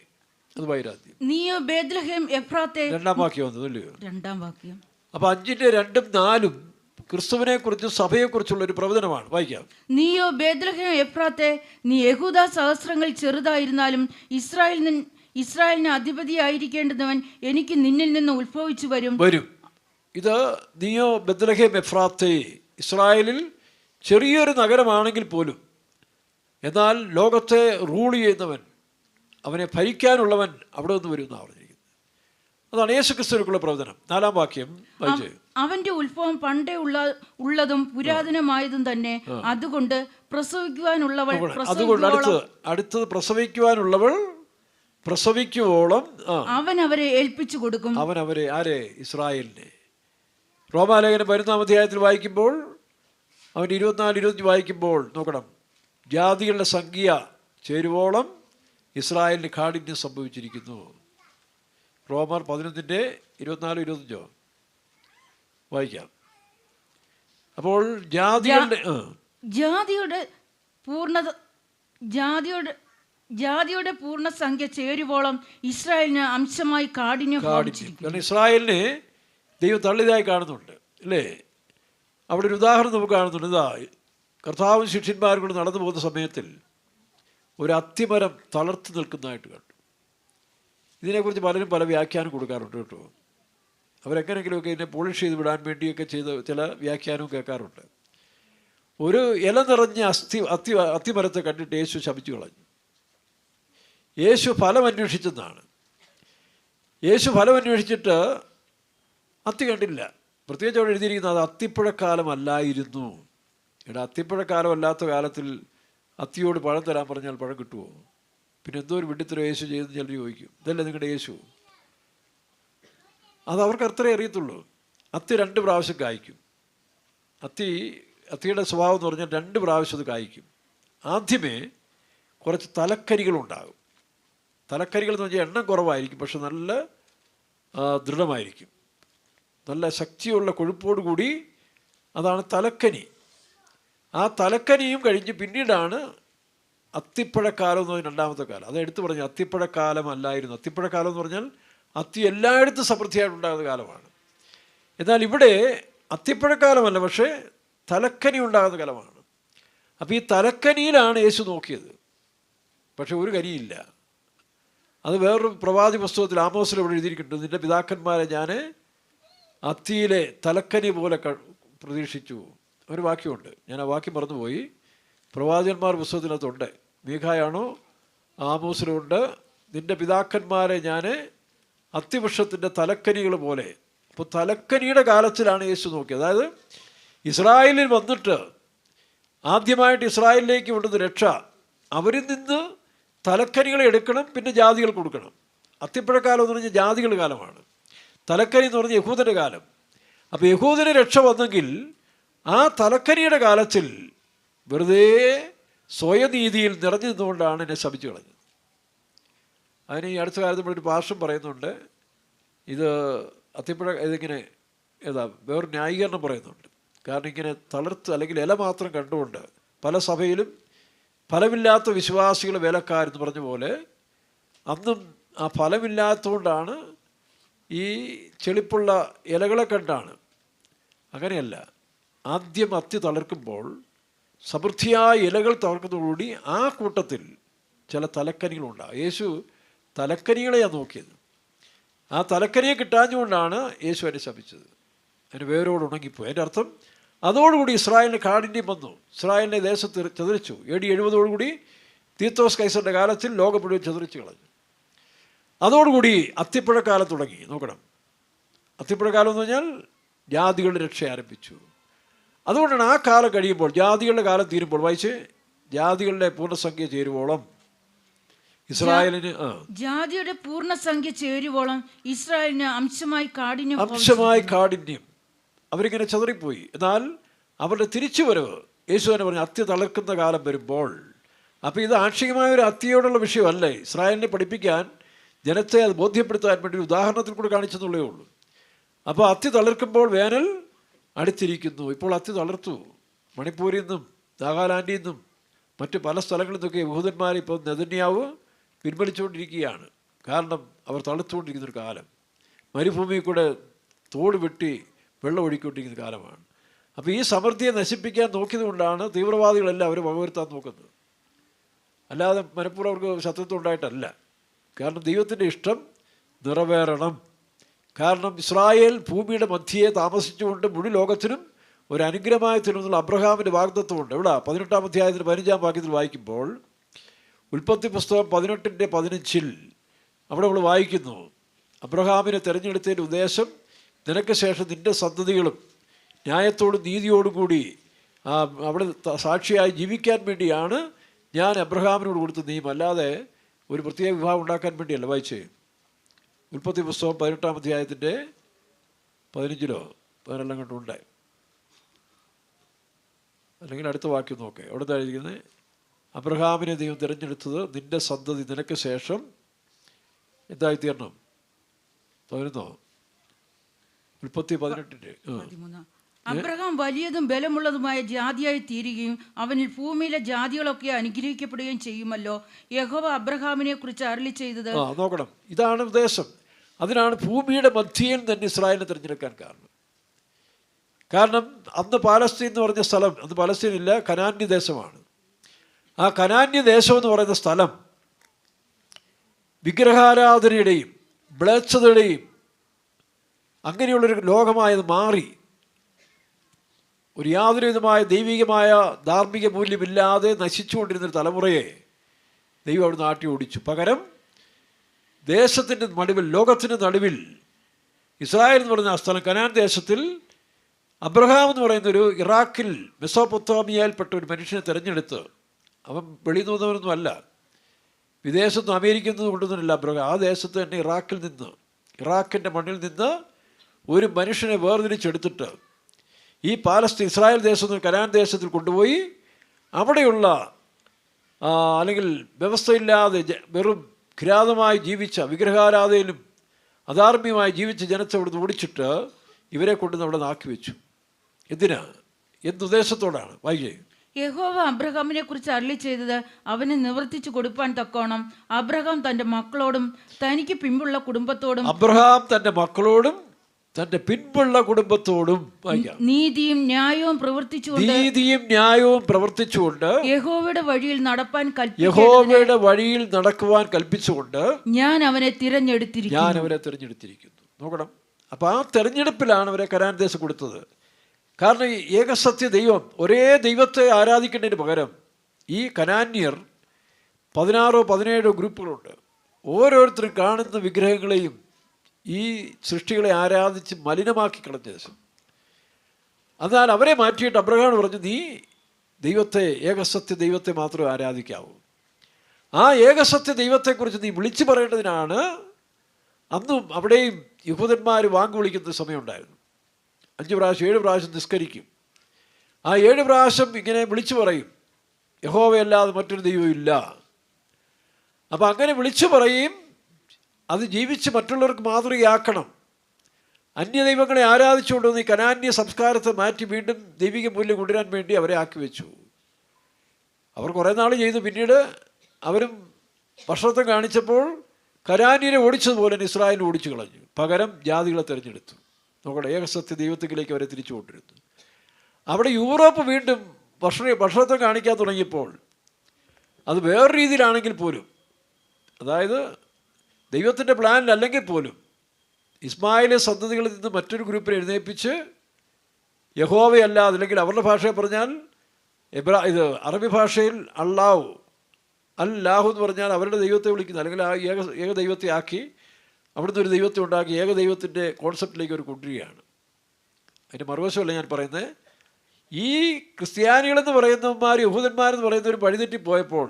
അത് വായിരാദ്യം. നീയോ ബേത്ലഹേം എഫ്രാത്തെ, 2-ാം വാക്യം വന്നതല്ലയോ? 2-ാം വാക്യം. അപ്പൊ 5-ന്റെ 2ഉം 4ഉം ക്രിസ്തുവിനെ കുറിച്ചും സഭയെക്കുറിച്ചുള്ള ഒരു പ്രവചനമാണ്. വായിക്കാം. നീയോ ബേത്ലഹേം എഫ്രാത്തെ, നീ യഹൂദ സഹസ്രങ്ങൾ ചെറുതായിരുന്നാലും ഇസ്രായേലിന് അധിപതിയായിരിക്കേണ്ടുന്നവൻ എനിക്ക് നിന്നിൽ നിന്ന് ഉത്ഭവിച്ചു വരും. ഇത് നീയോ ബത്ലഹേം എഫ്രാത്തേ, ഇസ്രായേലിൽ ചെറിയൊരു നഗരമാണെങ്കിൽ പോലും എന്നാൽ ലോകത്തെ റൂൾ ചെയ്യുന്നവൻ, അവനെ ഭരിക്കാനുള്ളവൻ അവിടെ നിന്ന് വരും എന്നാണ് പറഞ്ഞിരിക്കുന്നത്. അതാണ് യേശുക്രിസ്തുവിനുള്ള പ്രവചനം. 4-ാം വാക്യം വായിച്ചേ. അവന്റെ ഉത്ഭവം പണ്ടേ ഉള്ളതും പുരാതനമായതും തന്നെ, അതുകൊണ്ട് പ്രസവിക്കുവാനുള്ളവൾ അടുത്തത് പ്രസവിക്കുവാനുള്ളവൾ പ്രസവിക്കുവോളം അവൻ അവരെ ഏൽപ്പിച്ചു കൊടുക്കും. അവൻ അവരെ ആരെ? ഇസ്രായേലിനെ. റോമാലേഖനം 11-ാം അധ്യായത്തിൽ വായിക്കുമ്പോൾ അവൻ 24-25 വായിക്കുമ്പോൾ നോക്കണം, ജാതികളുടെ സംഖ്യ ചേരുവോളം ഇസ്രായേലിന് കാഠിന്യം സംഭവിച്ചിരിക്കുന്നു. റോമർ 11-24-25 വായിക്കാം. അപ്പോൾ ജാതിയുടെ പൂർണ്ണസംഖ്യ ചേരുവോളം ഇസ്രായേലിന് അംശമായി കാഠിന്യം. കാരണം ഇസ്രായേലിനെ ദൈവം തള്ളിയതായി കാണുന്നുണ്ട് അല്ലേ? അവിടെ ഒരു ഉദാഹരണം നമുക്ക് കാണുന്നുണ്ട്. ഇതാ, കർത്താവും ശിഷ്യന്മാരും കൂടെ നടന്നു പോകുന്ന സമയത്തിൽ ഒരു അത്തിമരം തളർത്ത് നിൽക്കുന്നതായിട്ട് കണ്ടു. ഇതിനെക്കുറിച്ച് പലരും പല വ്യാഖ്യാനം കൊടുക്കാറുണ്ട് കേട്ടോ. അവരെങ്ങനെയെങ്കിലുമൊക്കെ ഇതിനെ പോളിഷ് ചെയ്ത് വിടാൻ വേണ്ടിയൊക്കെ ചെയ്ത് ചില വ്യാഖ്യാനവും കേൾക്കാറുണ്ട്. ഒരു ഇല നിറഞ്ഞ അത്തിമരത്തെ കണ്ടിട്ട് യേശു ശപിച്ചു കളഞ്ഞു. യേശു ഫലം അന്വേഷിച്ചെന്നാണ്. യേശു ഫലം അന്വേഷിച്ചിട്ട് അത്തി കണ്ടില്ല. പ്രത്യേകിച്ച് അവിടെ എഴുതിയിരിക്കുന്നത് അത് അത്തിപ്പഴക്കാലമല്ലായിരുന്നു. ഇവിടെ അത്തിപ്പഴക്കാലം അല്ലാത്ത കാലത്തിൽ അത്തിയോട് പഴം തരാൻ പറഞ്ഞാൽ പഴം കിട്ടുമോ? പിന്നെ എന്തോ ഒരു വിഡ്ഢിത്തരം യേശു ചെയ്തെന്ന് ചിലർ ചോദിക്കും. ഇതല്ലേ നിങ്ങളുടെ യേശു? അത് അവർക്ക് അത്രേ അറിയത്തുള്ളൂ. അത്തി 2 പ്രാവശ്യം കായ്ക്കും. അത്തിയുടെ സ്വഭാവം എന്ന് പറഞ്ഞാൽ 2 പ്രാവശ്യം അത് കായ്ക്കും. ആദ്യമേ കുറച്ച് തലക്കരികളുണ്ടാകും. തലക്കരികൾ എന്ന് പറഞ്ഞാൽ എണ്ണം കുറവായിരിക്കും, പക്ഷെ നല്ല ദൃഢമായിരിക്കും, നല്ല ശക്തിയുള്ള കൊഴുപ്പോടുകൂടി. അതാണ് തലക്കനി. ആ തലക്കനിയും കഴിഞ്ഞ് പിന്നീടാണ് അത്തിപ്പഴക്കാലം എന്ന് പറഞ്ഞാൽ 2ാമത്തെ കാലം. അത് എടുത്തു പറഞ്ഞു, അത്തിപ്പഴക്കാലം അല്ലായിരുന്നു. അത്തിപ്പഴക്കാലം എന്ന് പറഞ്ഞാൽ അത്തി എല്ലായിടത്തും സമൃദ്ധിയായിട്ടുണ്ടാകുന്ന കാലമാണ്. എന്നാൽ ഇവിടെ അത്തിപ്പഴക്കാലമല്ല, പക്ഷേ തലക്കനി ഉണ്ടാകുന്ന കാലമാണ്. അപ്പോൾ ഈ തലക്കനിയിലാണ് യേശു നോക്കിയത്. പക്ഷെ ഒരു കനിയില്ല. അത് വേറൊരു പ്രവാചി പുസ്തകത്തിൽ ആമോസിൽ ഇവിടെ എഴുതിയിരിക്കുന്നുണ്ട്, നിൻ്റെ പിതാക്കന്മാരെ ഞാൻ അത്തിയിലെ തലക്കനി പോലെ പ്രതീക്ഷിച്ചു. ഒരു വാക്യമുണ്ട്, ഞാൻ ആ വാക്യം മറന്നുപോയി. പ്രവാചകന്മാർ പുസ്തകത്തിനകത്തുണ്ട്. മീഖായാണോ ആമോസിലുണ്ട്, നിൻ്റെ പിതാക്കന്മാരെ ഞാൻ അത്തിവൃക്ഷത്തിൻ്റെ തലക്കനികൾ പോലെ. അപ്പോൾ തലക്കനിയുടെ കാലത്തിലാണ് യേശു നോക്കിയത്. അതായത് ഇസ്രായേലിൽ വന്നിട്ട് ആദ്യമായിട്ട് ഇസ്രായേലിലേക്ക് കൊണ്ടുവന്ന രക്ഷ, അവരിൽ നിന്ന് തലക്കനികളെ എടുക്കണം, പിന്നെ ജാതികൾ കൊടുക്കണം. അത്തിപ്പഴക്കാലം എന്ന് പറഞ്ഞാൽ ജാതികളുടെ കാലമാണ്. തലക്കനി എന്ന് പറഞ്ഞാൽ യഹൂദൻ്റെ കാലം. അപ്പോൾ യഹൂദന് രക്ഷ വന്നെങ്കിൽ ആ തലക്കനിയുടെ കാലത്തിൽ വെറുതെ സ്വയനീതിയിൽ നിറഞ്ഞു നിന്നുകൊണ്ടാണ് എന്നെ ശപിച്ചു കളഞ്ഞത്. അതിന് ഈ അടുത്ത കാലത്ത് നമ്മളൊരു ഭാഷം പറയുന്നുണ്ട്, ഇത് ഇതിങ്ങനെ വേറൊരു ന്യായീകരണം പറയുന്നുണ്ട്. കാരണം ഇങ്ങനെ തളർത്ത് അല്ലെങ്കിൽ ഇല മാത്രം കണ്ടുകൊണ്ട് പല സഭയിലും ഫലമില്ലാത്ത വിശ്വാസികൾ വേലക്കാരെന്ന് പറഞ്ഞ പോലെ അന്നും ആ ഫലമില്ലാത്തതുകൊണ്ടാണ് ഈ ചെളിപ്പുള്ള ഇലകളെ കണ്ടാണ്. അങ്ങനെയല്ല, ആദ്യം അത്തി തളർക്കുമ്പോൾ സമൃദ്ധിയായ ഇലകൾ തളർക്കുന്നതോടുകൂടി ആ കൂട്ടത്തിൽ ചില തലക്കനികളുണ്ടാകും. യേശു തലക്കനികളെയാണ് നോക്കിയത്. ആ തലക്കനിയെ കിട്ടാഞ്ഞുകൊണ്ടാണ് യേശു എന്നെ ശപിച്ചത്. അതിന് വേരോട് ഉണങ്ങിപ്പോയി. അതിൻ്റെ അർത്ഥം അതോടുകൂടി ഇസ്രായേലിന് കാഠിന്യം വന്നു. ഇസ്രായേലിനെ ദേശത്ത് ചതുരിച്ചു. AD 70 തീത്തോസ് കൈസറിൻ്റെ കാലത്തിൽ ലോകം മുഴുവൻ ചതുരിച്ചു കളഞ്ഞു. അതോടുകൂടി അത്തിപ്പഴക്കാലം തുടങ്ങി. നോക്കണം, അത്തിപ്പഴക്കാലം എന്ന് പറഞ്ഞാൽ ജാതികളുടെ രക്ഷ ആരംഭിച്ചു. അതുകൊണ്ടാണ് ആ കാലം കഴിയുമ്പോൾ, ജാതികളുടെ കാലം തീരുമ്പോൾ, വായിച്ച്, ജാതികളുടെ പൂർണ്ണസംഖ്യ ചേരുവോളം ഇസ്രായേലിന് ജാതിയുടെ പൂർണ്ണസംഖ്യ ചേരുവോളം ഇസ്രായേലിന് അംശമായി കാഠിന്യം. അവരിങ്ങനെ ചതറിപ്പോയി. എന്നാൽ അവരുടെ തിരിച്ചുവരവ്, യേശു തന്നെ പറഞ്ഞു, അത്തി തളർക്കുന്ന കാലം വരുമ്പോൾ. അപ്പോൾ ഇത് ആംശികമായ ഒരു അത്തിയോടുള്ള വിഷയമല്ലേ. ഇസ്രായേലിനെ പഠിപ്പിക്കാൻ, ജനത്തെ അത് ബോധ്യപ്പെടുത്താൻ വേണ്ടി ഒരു ഉദാഹരണത്തിൽ കൂടെ കാണിച്ചെന്നുള്ളേ ഉള്ളൂ. അപ്പോൾ അത്തി തളർക്കുമ്പോൾ വേനൽ അടുത്തിരിക്കുന്നു. ഇപ്പോൾ അത്തി തളർത്തു. മണിപ്പൂരിൽ നിന്നും നാഗാലാൻഡിൽ നിന്നും മറ്റ് പല സ്ഥലങ്ങളിൽ നിന്നൊക്കെ യഹൂദന്മാരെ ഇപ്പോൾ നെതന്യാവ് പിൻവലിച്ചുകൊണ്ടിരിക്കുകയാണ്. കാരണം അവർ തളർത്തുകൊണ്ടിരിക്കുന്നൊരു കാലം. മരുഭൂമിയിൽ കൂടെ തോട് വെട്ടി വെള്ളം ഒഴുക്കിക്കൊണ്ടിരിക്കുന്ന കാലമാണ്. അപ്പോൾ ഈ സമൃദ്ധിയെ നശിപ്പിക്കാൻ നോക്കിയത് കൊണ്ടാണ് തീവ്രവാദികളെല്ലാം അവർ വകവരുത്താൻ നോക്കുന്നത്. അല്ലാതെ മനഃപൂർവ്വം അവർക്ക് ശത്രുത്വം ഉണ്ടായിട്ടല്ല. കാരണം ദൈവത്തിൻ്റെ ഇഷ്ടം നിറവേറണം. കാരണം ഇസ്രായേൽ ഭൂമിയുടെ മധ്യയെ താമസിച്ചുകൊണ്ട് മുഴു ലോകത്തിനും ഒരു അനുഗ്രഹമായി തീരുന്നുള്ള അബ്രഹാമിൻ്റെ വാഗ്ദത്വമുണ്ട്. ഇവിടെ 18-ാം അധ്യായത്തിന് 15-ാം വാക്യത്തിൽ വായിക്കുമ്പോൾ ഉൽപ്പത്തി പുസ്തകം 18:15 അവിടെ നമ്മൾ വായിക്കുന്നു, അബ്രഹാമിനെ തിരഞ്ഞെടുത്തതിൻ്റെ ഉദ്ദേശം നിനക്ക് ശേഷം നിൻ്റെ സന്തതികളും ന്യായത്തോടും നീതിയോടും കൂടി അവിടെ സാക്ഷിയായി ജീവിക്കാൻ വേണ്ടിയാണ് ഞാൻ അബ്രഹാമിനോട് കൊടുത്ത നിയമം, അല്ലാതെ ഒരു പ്രത്യേക വിഭാഗം ഉണ്ടാക്കാൻ വേണ്ടിയല്ല. വായിച്ചേ, ഉൽപ്പത്തി പുസ്തകം 18-ാം അധ്യായത്തിൻ്റെ 15-ലോ 14 കണ്ടുണ്ട്, അല്ലെങ്കിൽ അടുത്ത വാക്യം നോക്കേ. അവിടെ തായിരിക്കുന്നത് അബ്രഹാമിനെ ദൈവം തിരഞ്ഞെടുത്തത് നിൻ്റെ സന്തതി നിനക്ക് ശേഷം എന്തായിത്തീരണം. 11 ഉൽപ്പത്തി 18. അബ്രഹാം വലിയതും ബലമുള്ളതുമായ ജാതിയായി തീരുകയും അവനിൽ ഭൂമിയിലെ ജാതികളൊക്കെ അനുഗ്രഹിക്കപ്പെടുകയും ചെയ്യുമല്ലോ. യഹോവ അബ്രഹാമിനെ കുറിച്ച് അരുളി ചെയ്തത്. നോക്കണം, ഇതാണ് ഉദ്ദേശം. അതിനാണ് ഭൂമിയുടെ മധ്യയിൽ തന്നെ ഇസ്രായേലിനെ തിരഞ്ഞെടുക്കാൻ കാരണം അന്ന് പാലസ്തീൻ എന്ന് പറഞ്ഞ സ്ഥലം, അന്ന് പലസ്തീനില്ല, കനാന്യ ദേശമാണ്. ആ കനാന്യ ദേശം എന്ന് പറയുന്ന സ്ഥലം വിഗ്രഹാരാധനയുടെയും മ്ലേച്ഛതയുടെയും അങ്ങനെയുള്ളൊരു ലോകമായത് മാറി ഒരു യാതൊരു വിധമായ ദൈവികമായ ധാർമ്മിക മൂല്യമില്ലാതെ നശിച്ചുകൊണ്ടിരുന്നൊരു തലമുറയെ ദൈവം അവിടെ നാട്ടി ഓടിച്ചു. പകരം ദേശത്തിൻ്റെ നടുവിൽ, ലോകത്തിൻ്റെ നടുവിൽ ഇസ്രായേൽ എന്ന് പറയുന്ന ആ സ്ഥലം, കനാൻ ദേശത്തിൽ അബ്രഹാം എന്ന് പറയുന്നൊരു ഇറാഖിൽ മെസോപ്പൊത്താമിയയിൽപ്പെട്ട ഒരു മനുഷ്യനെ തിരഞ്ഞെടുത്ത്, അവൻ വെളിയിൽ നിന്നവനൊന്നും അല്ല, വിദേശത്തും അമേരിക്കയിൽ നിന്നും കൊണ്ടുവന്നില്ല അബ്രഹാം. ആ ദേശത്ത് തന്നെ ഇറാഖിൽ നിന്ന്, ഇറാഖിൻ്റെ മണ്ണിൽ നിന്ന് ഒരു മനുഷ്യനെ വേർതിരിച്ചെടുത്തിട്ട് ഈ പാലസ്തീൻ ഇസ്രായേൽ ദേശത്ത് കനാൻ ദേശത്തിൽ കൊണ്ടുപോയി അവിടെയുള്ള അല്ലെങ്കിൽ വ്യവസ്ഥയില്ലാതെ വെറും കിരാതമായി ജീവിച്ച, വിഗ്രഹാരാധനയിലും അധാർമ്മികമായി ജീവിച്ച ജനത്തെ അവിടുന്ന് ഓടിച്ചിട്ട് ഇവരെ കൊണ്ടുവന്ന് അവിടെ നാക്കി വെച്ചു. എന്തിനാ, എന്തുദ്ദേശത്തോടാണ്? വായിക്കേ. യഹോവ അബ്രഹാമിനെ കുറിച്ച് അരുളി ചെയ്തത് അവന് നിവർത്തിച്ചു കൊടുപ്പാൻ തക്കോണം അബ്രഹാം തന്റെ മക്കളോടും തനിക്ക് പിമ്പുള്ള കുടുംബത്തോടും, അബ്രഹാം തന്റെ മക്കളോടും തന്റെ പിൻപുള്ള കുടുംബത്തോടും നീതിയും ന്യായവും പ്രവർത്തിച്ചുകൊണ്ട് യഹോവയുടെ വഴിയിൽ നടക്കുവാൻ കൽപ്പിച്ചുകൊണ്ട് ഞാൻ അവനെ തിരഞ്ഞെടുത്തിരിക്കുന്നു. നോക്കണം, അപ്പൊ ആ തെരഞ്ഞെടുപ്പിലാണ് അവരെ കനാൻ ദേശം കൊടുത്തത്. കാരണം ഈ ഏകസത്യ ദൈവം, ഒരേ ദൈവത്തെ ആരാധിക്കേണ്ടതിന് പകരം ഈ കനാന്യർ 16-17 ഗ്രൂപ്പുകളുണ്ട്. ഓരോരുത്തരും കാണുന്ന വിഗ്രഹങ്ങളെയും ഈ സൃഷ്ടികളെ ആരാധിച്ച് മലിനമാക്കി കളഞ്ഞ ദേശം. എന്നാൽ അവരെ മാറ്റിയിട്ട് അബ്രഹാം പറഞ്ഞു, നീ ദൈവത്തെ, ഏകസത്യ ദൈവത്തെ മാത്രമേ ആരാധിക്കാവൂ. ആ ഏകസത്യ ദൈവത്തെക്കുറിച്ച് നീ വിളിച്ചു പറയേണ്ടതിനാണ് അന്നും അവിടെയും യഹൂദന്മാർ വാങ്ങി വിളിക്കുന്ന സമയമുണ്ടായിരുന്നു. 5 പ്രാവശ്യം 7 പ്രാവശ്യം നിസ്കരിക്കും. ആ 7 പ്രാവശ്യം ഇങ്ങനെ വിളിച്ചു പറയും, യഹോവയല്ലാതെ മറ്റൊരു ദൈവം ഇല്ല. അപ്പം അങ്ങനെ വിളിച്ചു പറയും, അത് ജീവിച്ച് മറ്റുള്ളവർക്ക് മാതൃകയാക്കണം. അന്യദൈവങ്ങളെ ആരാധിച്ചുകൊണ്ട് ഈ കനാന്യ സംസ്കാരത്തെ മാറ്റി വീണ്ടും ദൈവിക മൂല്യം കൊണ്ടുവരാൻ വേണ്ടി അവരെ ആക്കി വെച്ചു. അവർ കുറേ നാൾ ചെയ്തു. പിന്നീട് അവരും ഭക്ഷണത്തെ കാണിച്ചപ്പോൾ കനാന്യരെ ഓടിച്ചതുപോലെ ഇസ്രായേലിനെ ഓടിച്ചു കളഞ്ഞു. പകരം ജാതികളെ തിരഞ്ഞെടുത്തു. നോക്കട്ടെ, ഏകസത്യ ദൈവത്തിലേക്ക് അവരെ തിരിച്ചു കൊണ്ടിരുന്നു. അവിടെ യൂറോപ്പ് വീണ്ടും ഭക്ഷണത്തെ കാണിക്കാൻ തുടങ്ങിയപ്പോൾ അത് വേറെ രീതിയിലാണെങ്കിൽ പോലും, അതായത് ദൈവത്തിൻ്റെ പ്ലാനിലല്ലെങ്കിൽ പോലും, ഇസ്മായിലെ സന്തതികളിൽ നിന്ന് മറ്റൊരു ഗ്രൂപ്പിനെ എഴുന്നേൽപ്പിച്ച് യഹോവയല്ലാതെ, അല്ലെങ്കിൽ അവരുടെ ഭാഷയിൽ പറഞ്ഞാൽ അറബി ഭാഷയിൽ അല്ലാഹു എന്ന് പറഞ്ഞാൽ അവരുടെ ദൈവത്തെ വിളിക്കുന്നത്, അല്ലെങ്കിൽ ആ ഏക ദൈവത്തെ ആക്കി അവിടുന്ന് ഒരു ദൈവത്തെ ഉണ്ടാക്കി ഏകദൈവത്തിൻ്റെ കോൺസെപ്റ്റിലേക്ക് അവർ കൊണ്ടുവരികയാണ്. അതിൻ്റെ മറുവശമല്ല ഞാൻ പറയുന്നത്. ഈ ക്രിസ്ത്യാനികളെന്ന് പറയുന്നവന്മാർ, യഹൂദന്മാരെന്ന് പറയുന്നവർ വഴിതെറ്റിപ്പോയപ്പോൾ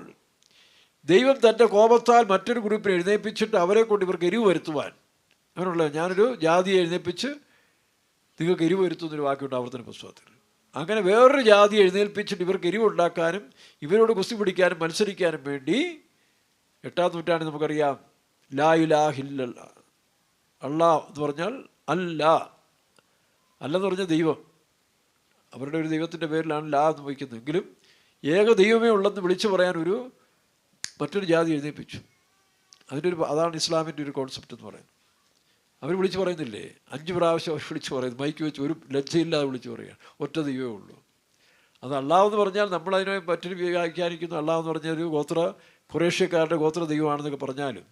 ദൈവം തൻ്റെ കോപത്താൽ മറ്റൊരു ഗ്രൂപ്പിനെ എഴുന്നേൽപ്പിച്ചിട്ട് അവരെ കൊണ്ട് ഇവർക്ക് എരിവ് വരുത്തുവാൻ, അങ്ങനെയുള്ള ഞാനൊരു ജാതിയെ എഴുന്നേൽപ്പിച്ച് നിങ്ങൾക്ക് എരിവ് വരുത്തുന്നൊരു വാക്കുണ്ട് ആവർത്തന പുസ്തകത്തിൽ. അങ്ങനെ വേറൊരു ജാതിയെ എഴുന്നേൽപ്പിച്ചിട്ട് ഇവർക്ക് എരിവുണ്ടാക്കാനും ഇവരോട് കുസ്തി പിടിക്കാനും മത്സരിക്കാനും വേണ്ടി 8-ാം നൂറ്റാണ്ടിൽ നമുക്കറിയാം, ലാ ഇലാഹ ഇല്ലല്ലാ, അല്ലാഹ് എന്ന് പറഞ്ഞാൽ അല്ലെന്ന് പറഞ്ഞാൽ ദൈവം, അവരുടെ ഒരു ദൈവത്തിൻ്റെ പേരിലാണ് ലാ എന്ന് വയ്ക്കുന്നത്. എങ്കിലും ഏക ദൈവമേ ഉള്ളെന്ന് വിളിച്ചു പറയാൻ മറ്റൊരു ജാതി എഴുന്നേൽപ്പിച്ചു. അതാണ് ഇസ്ലാമിൻ്റെ ഒരു കോൺസെപ്റ്റ് എന്ന് പറയുന്നത്. അവർ വിളിച്ചു പറയുന്നില്ലേ, 5 പ്രാവശ്യം അവർ വിളിച്ചു പറയുന്നു, മൈക്ക് വെച്ച് ഒരു ലജ്ജയില്ലാതെ വിളിച്ചു പറയുക, ഒറ്റ ദൈവമേ ഉള്ളൂ. അത് അല്ലാഹ് എന്ന് പറഞ്ഞാൽ നമ്മളതിനെ മറ്റൊരു വ്യാഖ്യാനിക്കുന്നു. അല്ലാഹ് എന്ന് പറഞ്ഞാൽ ഒരു ഖുറേഷ്യക്കാരുടെ ഗോത്ര ദൈവമാണെന്നൊക്കെ പറഞ്ഞാലും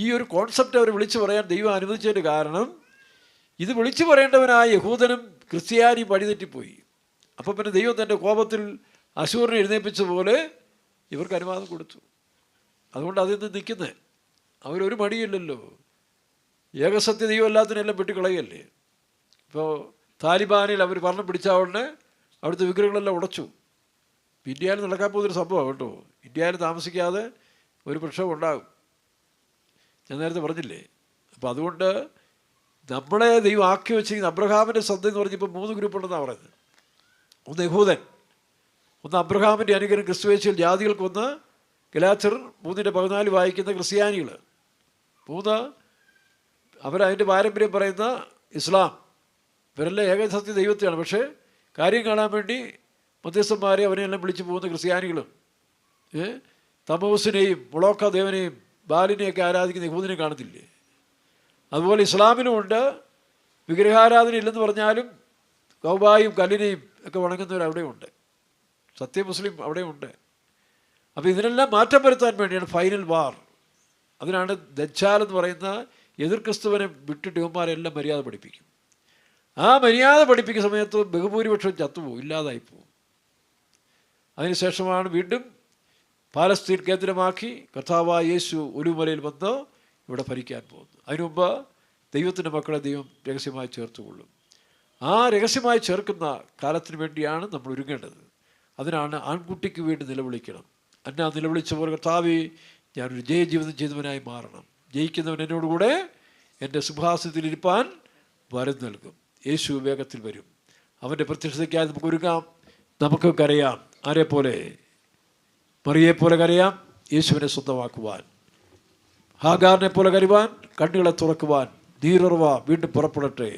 ഈ ഒരു കോൺസെപ്റ്റ് അവർ വിളിച്ചു പറയാൻ ദൈവം അനുവദിച്ചതിന് കാരണം ഇത് വിളിച്ചു പറയേണ്ടവനായ യഹൂദനും ക്രിസ്ത്യാനിയും വഴിതെറ്റിപ്പോയി. അപ്പോൾ പിന്നെ ദൈവം തൻ്റെ കോപത്തിൽ അശൂറിനെ എഴുന്നേൽപ്പിച്ച പോലെ ഇവർക്ക് അനുവാദം കൊടുത്തു. അതുകൊണ്ട് അതിൽ നിന്ന് നിൽക്കുന്നത് അവരൊരു മടിയില്ലല്ലോ. ഏകസത്യ ദൈവം എല്ലാത്തിനെല്ലാം വെട്ടിക്കളയല്ലേ. ഇപ്പോൾ താലിബാനിൽ അവർ ഭരണം പിടിച്ച ഉടനെ അവിടുത്തെ വിഗ്രഹങ്ങളെല്ലാം ഉടച്ചു. ഇന്ത്യയിൽ നടക്കാൻ പോകുന്നൊരു സംഭവമാണ് കേട്ടോ. ഇന്ത്യയിൽ താമസിക്കാതെ ഒരു പ്രക്ഷോഭം ഉണ്ടാകും, ഞാൻ നേരത്തെ പറഞ്ഞില്ലേ. അപ്പം അതുകൊണ്ട് നമ്മളെ ദൈവം ആക്കി വെച്ചിരിക്കുന്ന അബ്രഹാമിൻ്റെ സന്ത എന്ന് പറഞ്ഞപ്പോൾ 3 ഗ്രൂപ്പുണ്ടെന്നാണ് പറയുന്നത്. ഒന്ന് യഹൂദൻ, ഒന്ന് അബ്രഹാമിൻ്റെ അനുഗ്രഹം ക്രിസ്തുവേശിയിൽ ജാതികൾക്കൊന്ന് ഗലാത്യർ 3:14 വായിക്കുന്ന ക്രിസ്ത്യാനികൾ, 3 അവരതിൻ്റെ പാരമ്പര്യം പറയുന്ന ഇസ്ലാം. ഇവരെല്ലാം ഏകസത്യ ദൈവത്തെയാണ്. പക്ഷേ കാര്യം കാണാൻ വേണ്ടി മധ്യസ്ഥന്മാരെ അവനെല്ലാം വിളിച്ചു പോകുന്ന ക്രിസ്ത്യാനികളും തമോസിനെയും മുളോക്ക ദേവനെയും ബാലിനെയൊക്കെ ആരാധിക്കുന്ന യഹൂദിനെ കാണത്തില്ലേ. അതുപോലെ ഇസ്ലാമിലുമുണ്ട്. വിഗ്രഹാരാധന ഇല്ലെന്ന് പറഞ്ഞാലും കൗബായും കല്ലിനെയും ഒക്കെ വണങ്ങുന്നവർ അവിടെയുണ്ട്. സത്യ മുസ്ലിം അവിടെയുണ്ട്. അപ്പോൾ ഇതിനെല്ലാം മാറ്റം വരുത്താൻ വേണ്ടിയാണ് ഫൈനൽ വാർ. അതിനാണ് ദജ്ജാൽ എന്ന് പറയുന്ന എതിർ ക്രിസ്തുവിനെ വിട്ടിട്ട് ഇവന്മാരെല്ലാം മര്യാദ പഠിപ്പിക്കും. ആ മര്യാദ പഠിപ്പിക്കുന്ന സമയത്ത് ബഹുഭൂരിപക്ഷം ചത്തുപോകും, ഇല്ലാതായിപ്പോവും. അതിനുശേഷമാണ് വീണ്ടും പാലസ്തീൻ കേന്ദ്രമാക്കി കർത്താവായ യേശു ഒലിവുമലയിൽ വന്ന് ഇവിടെ ഭരിക്കാൻ പോകുന്നു. അതിനുമുമ്പ് ദൈവത്തിൻ്റെ മക്കളെ ദൈവം രഹസ്യമായി ചേർത്തുകൊള്ളും. ആ രഹസ്യമായി ചേർക്കുന്ന കാലത്തിന് വേണ്ടിയാണ് നമ്മൾ ഒരുങ്ങേണ്ടത്. അതിനാണ് ആൺകുട്ടിക്ക് വേണ്ടി നിലവിളിക്കണം. അന്നാ നിലവിളിച്ച പോലെ കർത്താവേ, ഞാനൊരു ജയജീവിതം ചെയ്തവനായി മാറണം. ജയിക്കുന്നവൻ എന്നോടുകൂടെ എൻ്റെ സിംഹാസനത്തിലിരിപ്പാൻ വരം നൽകും. യേശു വേഗത്തിൽ വരും. അവൻ്റെ പ്രത്യക്ഷതയ്ക്കായി നമുക്ക് ഒരുങ്ങാം. നമുക്ക് കരയാം. ആരെപ്പോലെ? മറിയെപ്പോലെ കരയാം, യേശുവിനെ സ്വന്തമാക്കുവാൻ. ഹാഗാറിനെ പോലെ കരുവാൻ, കണ്ണുകളെ തുറക്കുവാൻ. നീറുറവ വീണ്ടും പുറപ്പെടട്ടെ.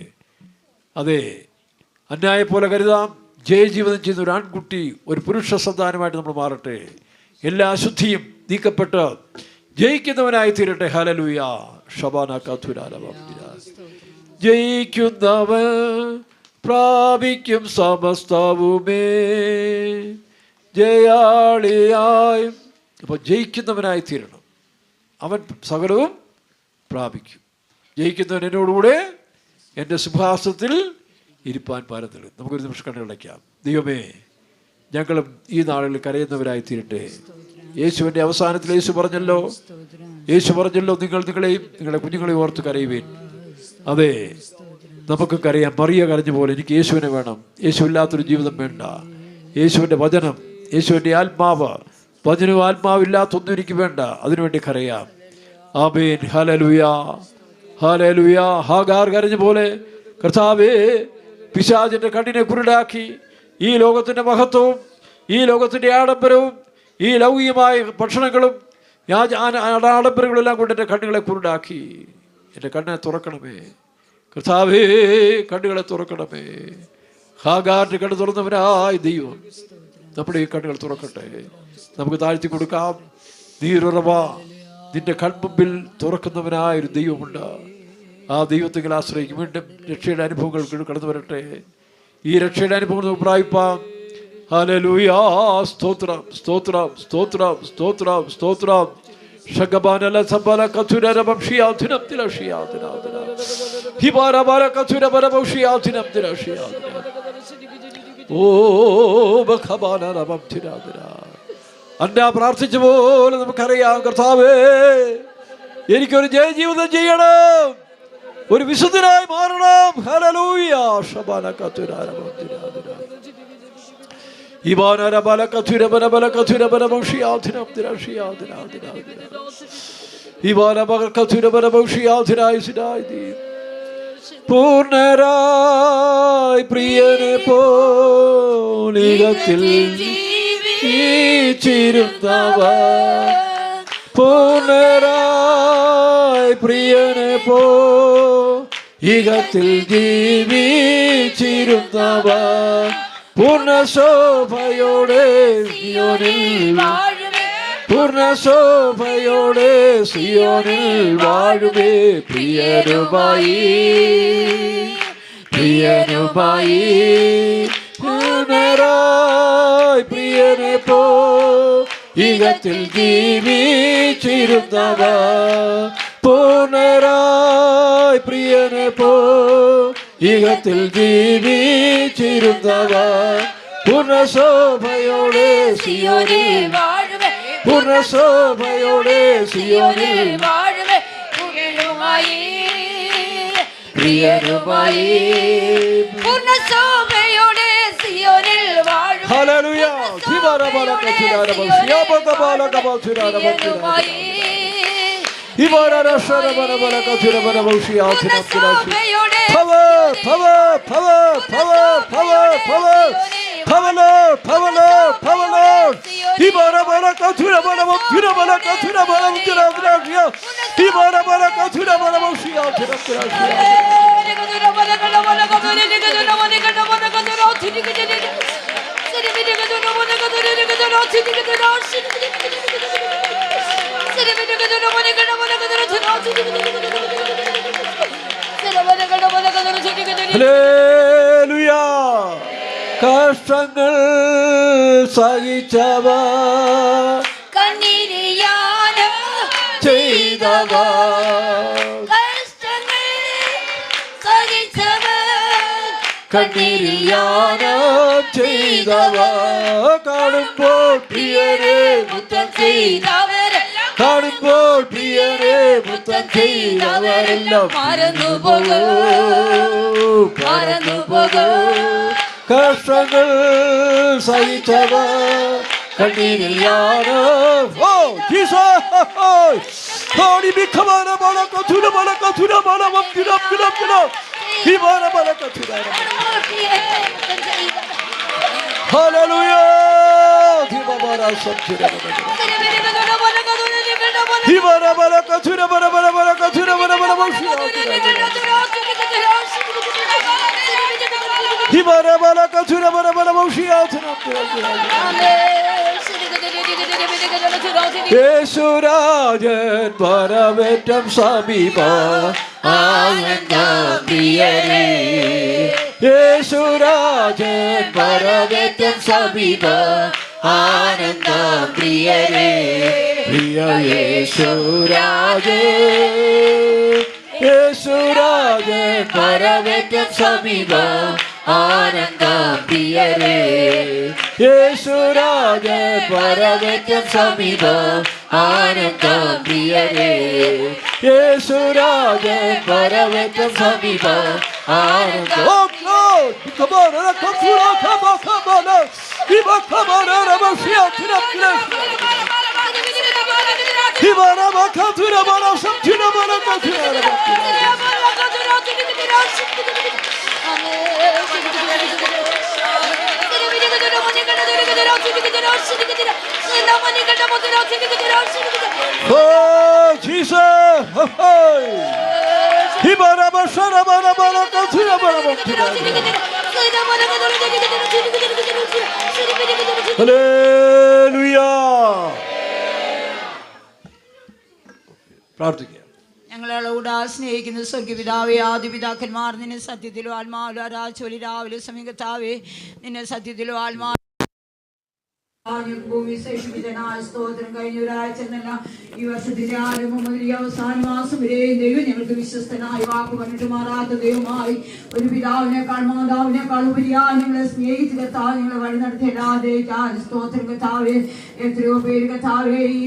അതെ, അന്നായെപ്പോലെ കരുതാം. ജയജീവിതം ചെയ്യുന്ന ഒരു ആൺകുട്ടി, ഒരു പുരുഷ സന്താനമായിട്ട് നമ്മൾ മാറട്ടെ. എല്ലാ അശുദ്ധിയും നീക്കപ്പെട്ട് ജയിക്കുന്നവനായി തീരട്ടെ. ഹല്ലേലൂയ. ശബാന കാതുരാലവ. ജയിക്കുന്നവൻ പ്രാപിക്കും സമസ്തവുമേ ജയാളിയായി. അപ്പോൾ ജയിക്കുന്നവനായി തീരണം. അവൻ സകലവും പ്രാപിക്കും. ജയിക്കുന്നവൻ എന്നോടുകൂടെ എൻ്റെ സിംഹാസനത്തിൽ ഇരിപ്പാൻ വരം നൽകും. നമുക്കൊരു നിമിഷം കണ്ണുകളടയ്ക്കാം. ദൈവമേ, ഞങ്ങളും ഈ നാളുകളിൽ കരയുന്നവരായി തീരട്ടെ. യേശുവിൻ്റെ അവസാനത്തിൽ യേശു പറഞ്ഞല്ലോ, നിങ്ങൾ നിങ്ങളെയും നിങ്ങളുടെ കുഞ്ഞുങ്ങളെയും ഓർത്ത് കരയുവേൻ. അതെ, നമുക്ക് കരയാം. മറിയ കരഞ്ഞ പോലെ എനിക്ക് യേശുവിനെ വേണം. യേശു ഇല്ലാത്തൊരു ജീവിതം വേണ്ട. യേശുവിൻ്റെ വചനം, യേശുവിൻ്റെ ആത്മാവ്, വചനവും ആത്മാവില്ലാത്തൊന്നും എനിക്ക് വേണ്ട. അതിനുവേണ്ടി കരയാം. ആമേൻ. Hallelujah, hallelujah. ഹാഗാർ കരഞ്ഞ പോലെ കർത്താവേ, പിശാചിൻ്റെ കണ്ണിനെ കുരുടാക്കി ഈ ലോകത്തിൻ്റെ മഹത്വവും ഈ ലോകത്തിൻ്റെ ആഡംബരവും ഈ ലൗകികമായ ഭക്ഷണങ്ങളും ആഡംബരങ്ങളെല്ലാം കൊണ്ട് എൻ്റെ കണ്ണുകളെ കുരുടാക്കി. എൻ്റെ കണ്ണിനെ തുറക്കണമേ കർത്താവേ, കണ്ണുകളെ തുറക്കണമേ. ഹാഗാറിൻ്റെ കണ്ണ് തുറന്നവനായി ദൈവം നമ്മുടെ ഈ കണ്ണുകൾ തുറക്കട്ടെ. നമുക്ക് താഴ്ത്തി കൊടുക്കാം. നീരുറവ നിന്റെ കൺമുമ്പിൽ തുറക്കുന്നവനായൊരു ദൈവമുണ്ട്. ആ ദൈവത്തിൽ ആശ്രയിക്കും. വീണ്ടും രക്ഷയുടെ അനുഭവങ്ങൾ കടന്നു വരട്ടെ. ഈ രക്ഷയുടെ അനുഭവങ്ങൾ നമുക്ക് പ്രാപിപ്പാം. ഹല്ലേലൂയ. സ്തോത്രം, സ്തോത്രം, സ്തോത്രം, സ്തോത്രം, സ്തോത്രം. ശഗബാനല സബല കതുര ബംഷിയാദിനം തിലഷിയാദിനാദിന ഹിബാര ബാര കതുര ബര ബംഷിയാദിനം തിലഷിയാദിന ഓ ബഖബാന റബം തിരാദിന. അന്നാ പ്രാർത്ഥിച്ച പോലെ നമുക്കറിയാം. കർത്താവേ, എനിക്കൊരു ജയജീവിതം ചെയ്യണം, ഒരു വിശുദ്ധനായി മാറണം. ഹല്ലേലൂയ. ശബാന കതുര റബം തിരാദിന ഇബാന ബല കതുര ബര ബല കതുര ബര ബംഷിയാദിനം തിലഷിയാദിനാദിന ഇബാന ബല കതുര ബര ബംഷിയാദിനായി സിനായി. പൂർണ്ണരായി പ്രിയനെ പോലികത്തിൽ ജീവിച്ചിരുന്നവർ, പൂർണ്ണരായി പ്രിയനെ പോലികത്തിൽ ജീവിച്ചിരുന്നവർ, പൂർണ്ണ ശോഭയോടെ സിയോനിൽ പൂർണ്ണ ശോഭയോടെ സിയോനിൽ വാഴുമേ. പ്രിയനുമായി പ്രിയനുമായി പൂർണ്ണരായി പ്രിയനെ പോലികത്തിൽ ജീവിച്ചിരുന്നവർ, പൂർണ്ണരായി പ്രിയനെ പോ ഇഹത്തിൽ ജീവിച്ചിരുന്നവർ പൂർണ്ണശോഭയോടെ സിയോനിൽ വാഴുവേ, പൂർണ്ണശോഭയോടെ സിയോനിൽ വാഴുവേ, പ്രിയനുമായി പൂർണ്ണശോഭയോടെ സിയോനിൽ വാഴുവേ. ഹല്ലേലൂയ. ഹല്ലേലൂയ. കഷ്ടങ്ങൾ സഹിച്ചവ കണ്ണീരിയാന ചെയ്തവ കഷ്ടങ്ങൾ സഹിച്ചവർ കണ്ണീരിൽ യാനം ചെയ്തവ കാണുമ്പോൾ പ്രിയരെ മുത്തം ചെയ്തവരെല്ലാം കാണുമ്പോൾ പ്രിയരെ മുത്തം ചെയ്തവരെല്ലാം മറന്നുപോകൂ, മറന്നുപോകൂ. കഷ്ടങ്ങൾ സഹിച്ചവ കണ്ണീരിൽ യാനം ഓ ജീസസ് കോടി ബിഖമാന ബലക തുന ബലക തുന ബലക തുന തുന തുന ഹിബാന ബലക തുന ഹല്ലേലൂയ. ഹിബാന സബ്ചിര ഹിബാന ബലക തുന ബല ബല ബലക തുന ബല ബല ഹിബാന ബലക തുന ബല ബല മൗഷിയാ തുന യേശുരാജൻ പരമേറ്റം സമീപ ആനന്ദം പ്രിയരേ യേശുരാജൻ പരമേറ്റം സമീപ ആനന്ദം പ്രിയരേ പ്രിയ യേശുരാജൻ യേശുരാജൻ പരമേറ്റം സമീപ ആനന്ദം പ്രിയരേ യേശുരാജൻ പരമേറ്റം സമീപ ആനന്ദം പ്രിയരേ യേശുരാജൻ പരമേറ്റം സമീപ ആനന്ദം ഓ ലോർഡ് കമോന കഫുര കമോന ഇബ കമോന റബസിയ തിരക്കില ഇബന മകതുര ബന സംതിന ബന കതുര Oh, Jesus! Hallelujah! പ്രാർത്ഥിക്കുക. ഞങ്ങളോട് സ്നേഹിക്കുന്ന സ്വർഗപിതാവേ, ആദിപിതാക്കന്മാർ നിന്നെ സത്യത്തിലും ആത്മാവിലും ആരാധന രാവിലെ സമീകത്താവേ, നിന്നെ സത്യത്തിലും ആത്മാ ഭൂമി ശേഷിപ്പിച്ചനായ സ്തോത്രം. കഴിഞ്ഞ ഒരാഴ്ച തന്നെ ഈ വർഷത്തിന്റെ ആരംഭം മുതൽ ഈ അവസാന മാസം വരെയും ദൈവം ഞങ്ങൾക്ക് വിശ്വസ്തനായി വാക്ക് പറഞ്ഞിട്ട് മാറാത്ത ദൈവമായി ഒരു പിതാവിനേക്കാൾ മാതാവിനേക്കാൾ ഉപരിയായി ഞങ്ങളെ സ്നേഹിച്ച് കത്താവ് ഞങ്ങളെ വഴി നടത്തിയല്ലാതെ സ്തോത്രം കത്താവേ. എത്രയോ പേര് കത്താവേ ഈ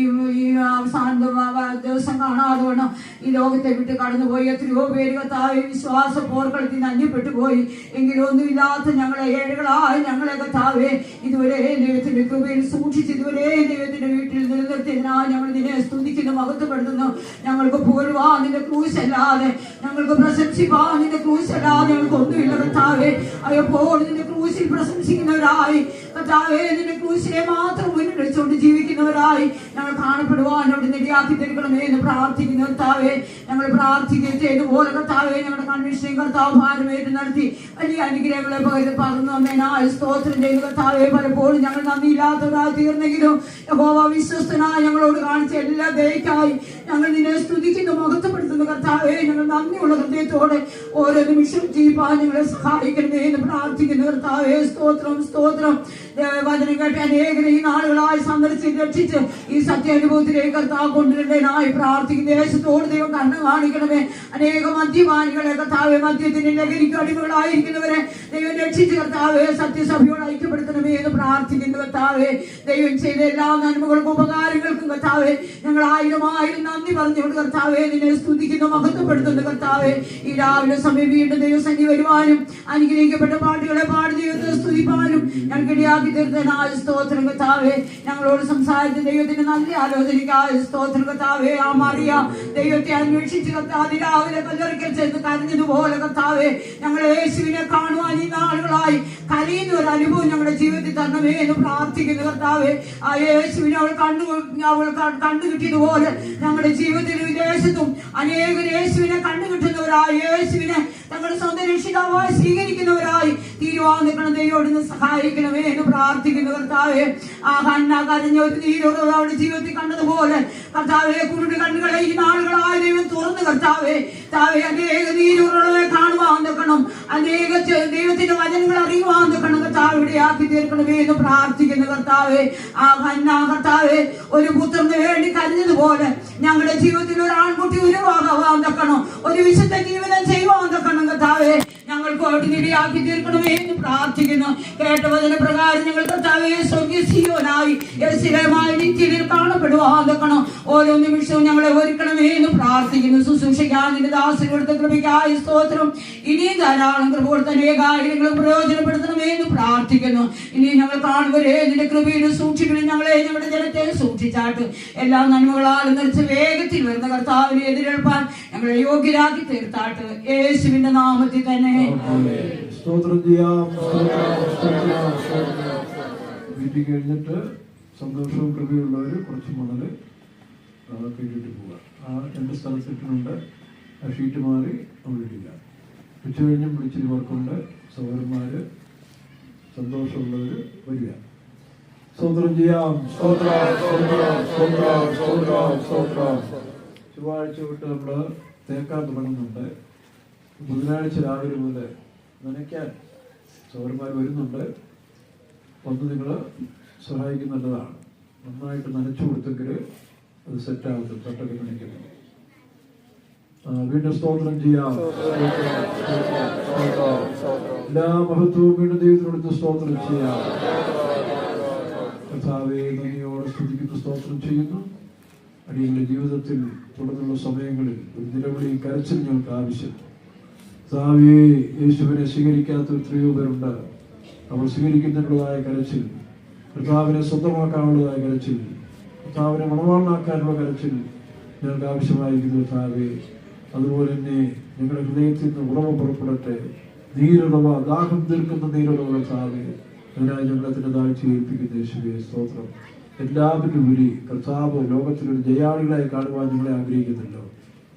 അവസാന ദിവസം കാണാതെ വേണം ഈ ലോകത്തെ വിട്ട് കടന്നുപോയി. എത്രയോ പേര് കത്താവേ വിശ്വാസ പോർക്കളത്തിൽ നന്യപ്പെട്ടു പോയി. എങ്കിലും ഒന്നുമില്ലാത്ത ഞങ്ങളെ ഏഴുകളായി ഞങ്ങളെ കത്താവേ ഇതുവരെ ദൈവത്തിന്റെ കൃപയിൽ സൂക്ഷിച്ച് ഇതുവരെ ദൈവത്തിന്റെ വീട്ടിൽ നിലനിർത്തിയതിനാൽ ഞങ്ങൾ നിന്നെ സ്തുതിക്കുന്നു, മഹത്വപ്പെടുത്തുന്നു. ഞങ്ങൾക്ക് പുകഴുവാ നിന്റെ ക്രൂശല്ലാതെ, ഞങ്ങൾക്ക് പ്രശംസിപ്പാ നിന്റെ ക്രൂശല്ലാതെ ഞങ്ങൾക്ക് ഒന്നുമില്ല കർത്താവേ. അയ്യപ്പോൾ നിന്റെ ക്രൂശിൽ പ്രശംസിക്കുന്നവരായി കർത്താവേ, നിന്റെ ക്രൂശിനെ മാത്രം മുന്നിൽ വെച്ചുകൊണ്ട് ജീവിക്കുന്നവരായി ഞങ്ങൾ കാണപ്പെടുവാൻ അവിടെ നെടിയാക്കി തരുക്കണമേ എന്ന് പ്രാർത്ഥിക്കുന്ന കർത്താവേ. ഞങ്ങൾ പ്രാർത്ഥിക്കുന്നതുപോലെ കർത്താവേ ഞങ്ങളുടെ കൺവെൻഷൻ കർത്താവ് ഭാരമേറ്റ് നടത്തി വലിയ അനുഗ്രഹങ്ങളെ പകർന്നു വന്നതിനാൽ സ്തോത്രം ചെയ്തു കർത്താവേ. പലപ്പോഴും ഞങ്ങൾ നന്ദിയില്ലാത്തവരായി തീർന്നെങ്കിലും യഹോവ വിശ്വസ്തനായി ഞങ്ങളോട് കാണിച്ച എല്ലാ ദയക്കായി ഞങ്ങൾ നിന്നെ സ്തുതിക്കുന്നു, മഹത്വപ്പെടുത്തുന്നു കർത്താവേ. ഞങ്ങൾ നന്ദിയുള്ള ഹൃദയത്തോടെ ഓരോ നിമിഷം ജീവിപ്പാൻ ഞങ്ങളെ സഹായിക്കണമേ എന്ന് പ്രാർത്ഥിക്കുന്നു കർത്താവേ. സ്തോത്രം സ്തോത്രം. വചനം കേട്ട് അനേകരെ ഈ നാളുകളായി സന്ദർശിച്ച് രക്ഷിച്ച് ഈ സത്യാനുഭവത്തിലേക്ക് കർത്താവ് കൊണ്ടുവരേണ്ടതിനായി പ്രാർത്ഥിക്കുന്നു. ദേശത്തോട് ദൈവം കണ്ണ് കാണിക്കണമേ. അനേക മദ്യപാനികളെ കർത്താവെ, മദ്യത്തിന്റെ ലഹരിക്ക് അടിമകളായിരിക്കുന്നവരെ ദൈവം രക്ഷിച്ച് കർത്താവെ സത്യസഭയോട് ഐക്യപ്പെടുത്തണമേ എന്ന് പ്രാർത്ഥിക്കുന്നു കർത്താവെ. ദൈവം ചെയ്ത എല്ലാ നന്മകൾക്കും ഉപകാരങ്ങൾക്കും കർത്താവെ ഞങ്ങൾ ആയിരം നന്ദി പറഞ്ഞുകൊണ്ട് കർത്താവെ നിന്നെ സ്തുതിക്കുന്നു, മഹത്വപ്പെടുത്തുന്നു കർത്താവെ. ഈ രാവിലെ സമയം വീണ്ടും ദൈവസന്നിധി വരുവാനും അനുഗ്രഹിക്കപ്പെട്ട പാട്ടുകളെ പാടി ദൈവത്തെ സ്തുതിപ്പാനും ഞങ്ങൾക്കിടയാക്കി തീർത്തനായ സ്തോത്രം കർത്താവെ. ഞങ്ങളോട് സംസാരിച്ച ദൈവത്തിന്റെ നല്ല ആലോചനയ്ക്കായ സ്തോത്രം കർത്താവെ. ആ മറിയ ദൈവത്തെ അന്വേഷിച്ച് കർത്താവ് രാവിലെ കല്ലറിക്കൽ ചെന്ന് കരഞ്ഞതുപോലെ കർത്താവെ ഞങ്ങളെ യേശുവിനെ കാണുവാൻ ഈ നാളുകളായി കരയുന്ന ഒരു അനുഭവം ഞങ്ങളുടെ ജീവിതത്തിൽ തരണമേ എന്ന് പ്രാർത്ഥിക്കുന്നു കർത്താവെ. ആ യേശുവിനെ അവൾ കണ്ടുകിട്ടിയതുപോലെ ഞങ്ങളുടെ ജീവിതത്തിൽ വിദേശത്തും അനേകർ യേശുവിനെ കണ്ടുകിട്ടുന്നവരായി, യേശുവിനെ തങ്ങളുടെ സ്വന്തം രക്ഷിതാവായി സ്വീകരിക്കുന്നവരായി തീരുവാൻ നിൽക്കണം. ദൈവോട് സഹായിക്കണമേ എന്ന് പ്രാർത്ഥിക്കുന്നു കർത്താവെ. ആ ഹന്ന കരഞ്ഞ ഒരു നീരുറവ് അവരുടെ ജീവിതത്തിൽ കണ്ടതുപോലെ കർത്താവെ കുരുടി കണ്ണുകളെ ഈ നാളുകളായി ദൈവം തുറന്നു കർത്താവെ. താവെ അനേക നീരുറവെ കാണുവാൻ നിൽക്കണം, അനേക ദൈവത്തിന്റെ വചനങ്ങൾ അറിയുവാൻ നിൽക്കണം കർത്താവ്. ഇവിടെയാക്കി തീർക്കണമേ എന്ന് പ്രാർത്ഥിക്കുന്നു കർത്താവെ. ആ ഹന്ന കർത്താവെ ഒരു പുത്രന് വേണ്ടി കരഞ്ഞതുപോലെ ഞങ്ങളുടെ ജീവിതത്തിൽ ഒരു ആൺകുട്ടി ഉരുവാകാൻ നിൽക്കണം, ഒരു വിശുദ്ധ ജീവിതം ചെയ്യുവാൻ നിൽക്കണം കർത്താവെ. ഞങ്ങൾക്ക് ഇടയാക്കി തീർക്കണമേ എന്ന് പ്രാർത്ഥിക്കുന്നു. കേട്ട വചന പ്രകാരം ഞങ്ങൾ കർത്താവെ സ്വർഗീയനായി യെരൂശലേമായി നിത്യതയിൽ കാണപ്പെടുവാൻ നിൽക്കണം. ഓരോ നിമിഷവും ഞങ്ങളെ ഒരുക്കണമേ എന്ന് പ്രാർത്ഥിക്കുന്നു. ശുശ്രൂഷിക്കാൻ നിന്റെ ദാസന് കൊടുത്ത കൃപയ്ക്കായി സ്തോത്രം. ഇനിയും ധാരാളം കൃപ കൊടുത്ത അനേകാര്യങ്ങൾ പ്രയോജനപ്പെടുത്തണമേ എന്ന് പ്രാർത്ഥിക്കുന്നു. ഇനി ഞങ്ങൾ കാണുവരെ നിന്റെ കൃപയുടെ സൂക്ഷിക്കണം. ഞങ്ങളുടെ ജനത്തെ സൂക്ഷിച്ചാട്ട് എല്ലാ നന്മകളാലും നിറച്ച് വേഗത്തിൽ വരുന്ന കർത്താവിനെ എതിരേൽപ്പാൻ ഞങ്ങളെ യോഗ്യരാക്കി തീർത്താട്ട് യേശുവിന്റെ നാമത്തിൽ തന്നെ സ്തോത്രം ചെയ്യാം. വീട്ടിൽ കഴിഞ്ഞിട്ട് സന്തോഷവും കൃപയുള്ളവർ കുറച്ച് മണല് കയറ്റിട്ട് പോവുക. ആ 2 സ്ഥലത്തിട്ടുണ്ട്. ആ ഷീറ്റ് മാറി നമ്മളിടില്ല. ഉച്ച കഴിഞ്ഞും വിളിച്ചിട്ട് വർക്കുണ്ട്. സഹോദരന്മാര് സന്തോഷമുള്ളവർ വരിക. സ്തോത്രം ചെയ്യാം. ചൊവ്വാഴ്ച തൊട്ട് നമ്മൾ തേക്കാൻ തുടങ്ങുന്നുണ്ട്. ബുധനാഴ്ച രാവിലെ മുതൽ നനയ്ക്കാൻ സഹോദരന്മാർ വരുന്നുണ്ട്. ഒന്ന് നിങ്ങൾ സഹായിക്കുന്നുള്ളതാണ്. നന്നായിട്ട് നനച്ചു കൊടുത്തെങ്കിൽ അത് സെറ്റാകും. തട്ടൊക്കെ നനയ്ക്കുന്നു. വീണ്ടും സ്തോത്രം ചെയ്യാം. എല്ലാ മഹത്വവും വീണ്ടും ദൈവത്തിനോട് സ്തോത്രം ചെയ്യാം. കർത്താവേ നന്ദിയോടെ സ്തുതിക്കുന്നു, സ്തോത്രം ചെയ്യുന്നു. അടിയങ്ങളുടെ ജീവിതത്തിൽ തുടർന്നുള്ള സമയങ്ങളിൽ ഒരു നിലവിളി കരച്ചിൽ ഞങ്ങൾക്ക് ആവശ്യം. കർത്താവേ യേശുവിനെ സ്വീകരിക്കാത്ത എത്രയോ പേരുണ്ട്. അവർ സ്വീകരിക്കുന്നതിനുള്ളതായ കരച്ചിൽ, കർത്താവിനെ സ്വന്തമാക്കാനുള്ളതായ കരച്ചിൽ, കർത്താവിനെ മണവാളനാക്കാനുള്ള കരച്ചിൽ ഞങ്ങൾക്ക് ആവശ്യമായിരിക്കുന്നു കർത്താവേ. അതുപോലെ തന്നെ ഞങ്ങളുടെ ഹൃദയത്തിൽ നിന്ന് ഉറവ പുറപ്പെടട്ടെ. നീരുറവ, ദാഹം തീർക്കുന്ന നീരുറവ കർത്താവേ. അതിനായി ഞങ്ങളതിൻ്റെ താഴ്ച ഏൽപ്പിക്കുന്ന യേശുവേ സ്തോത്രം. എല്ലാവരും ഉപരി കർത്താവ് ലോകത്തിലൊരു ജയാളികളായി കാണുവാൻ ഞങ്ങളെ ആഗ്രഹിക്കുന്നുണ്ടോ?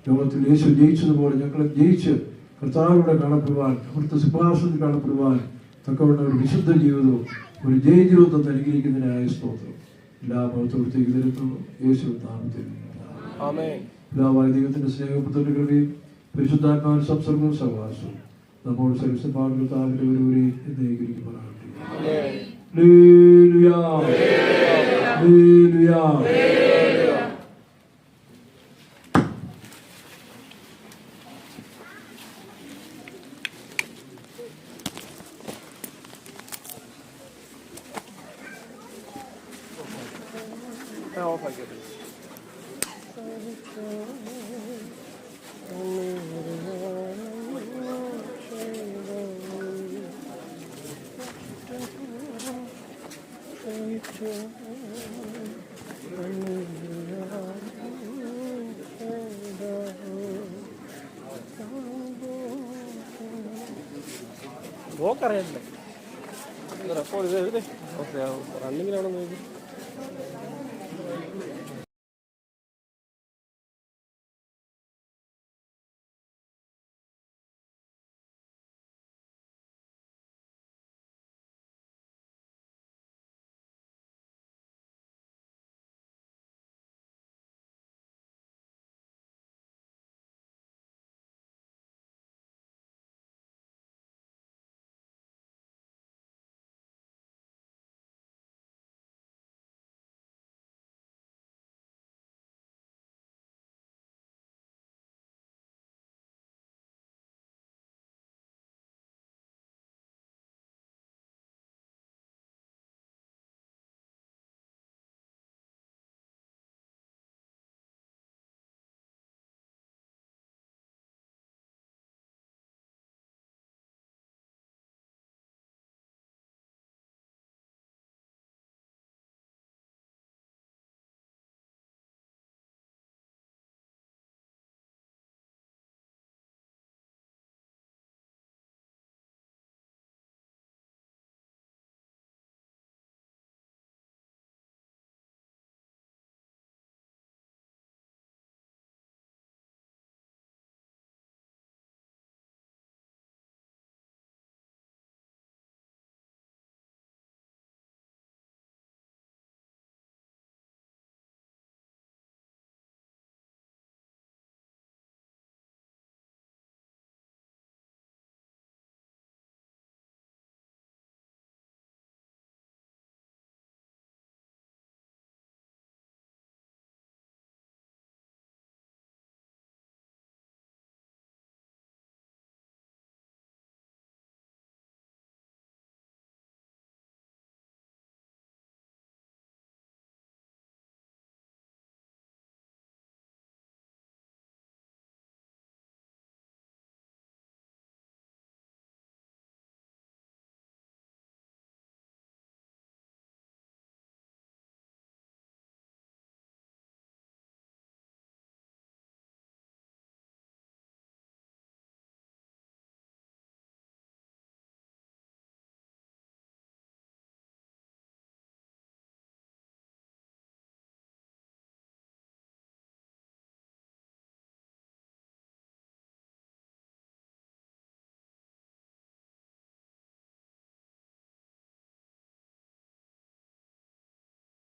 ലോകത്തിൽ യേശു ജയിച്ചതുപോലെ ഞങ്ങളെ ജയിച്ച് കർത്താവിലൂടെ കാണപ്പെടുവാൻ, അവിടുത്തെ സിംഹാസനത്തിൽ കാണപ്പെടുവാൻ തക്കവണ്ണം ഒരു വിശുദ്ധ ജീവിതവും ഒരു ജയ ജീവിതം നൽകിയിരിക്കുന്നതിനായ സ്തോത്രം. എല്ലാ മഹത്വത്തേക്ക് തരുന്നു യേശു നാമത്തിൽ. പിതാവായ ദൈവത്തിന്റെ സ്നേഹപുത്രന്റെ കൃപയും പരിശുദ്ധാത്മാവിന്റെ സംസർഗവും സഹവാസവും നമ്മോട് സർവ്വസഭാവിന്റെ താവിന്റെ ഒരുവരെയും എന്നേക്കുമാറാകട്ടെ. Hallelujah, hallelujah. അറിയണ്ടേ റണ്ണിങ്ങിലാണോ നോക്കി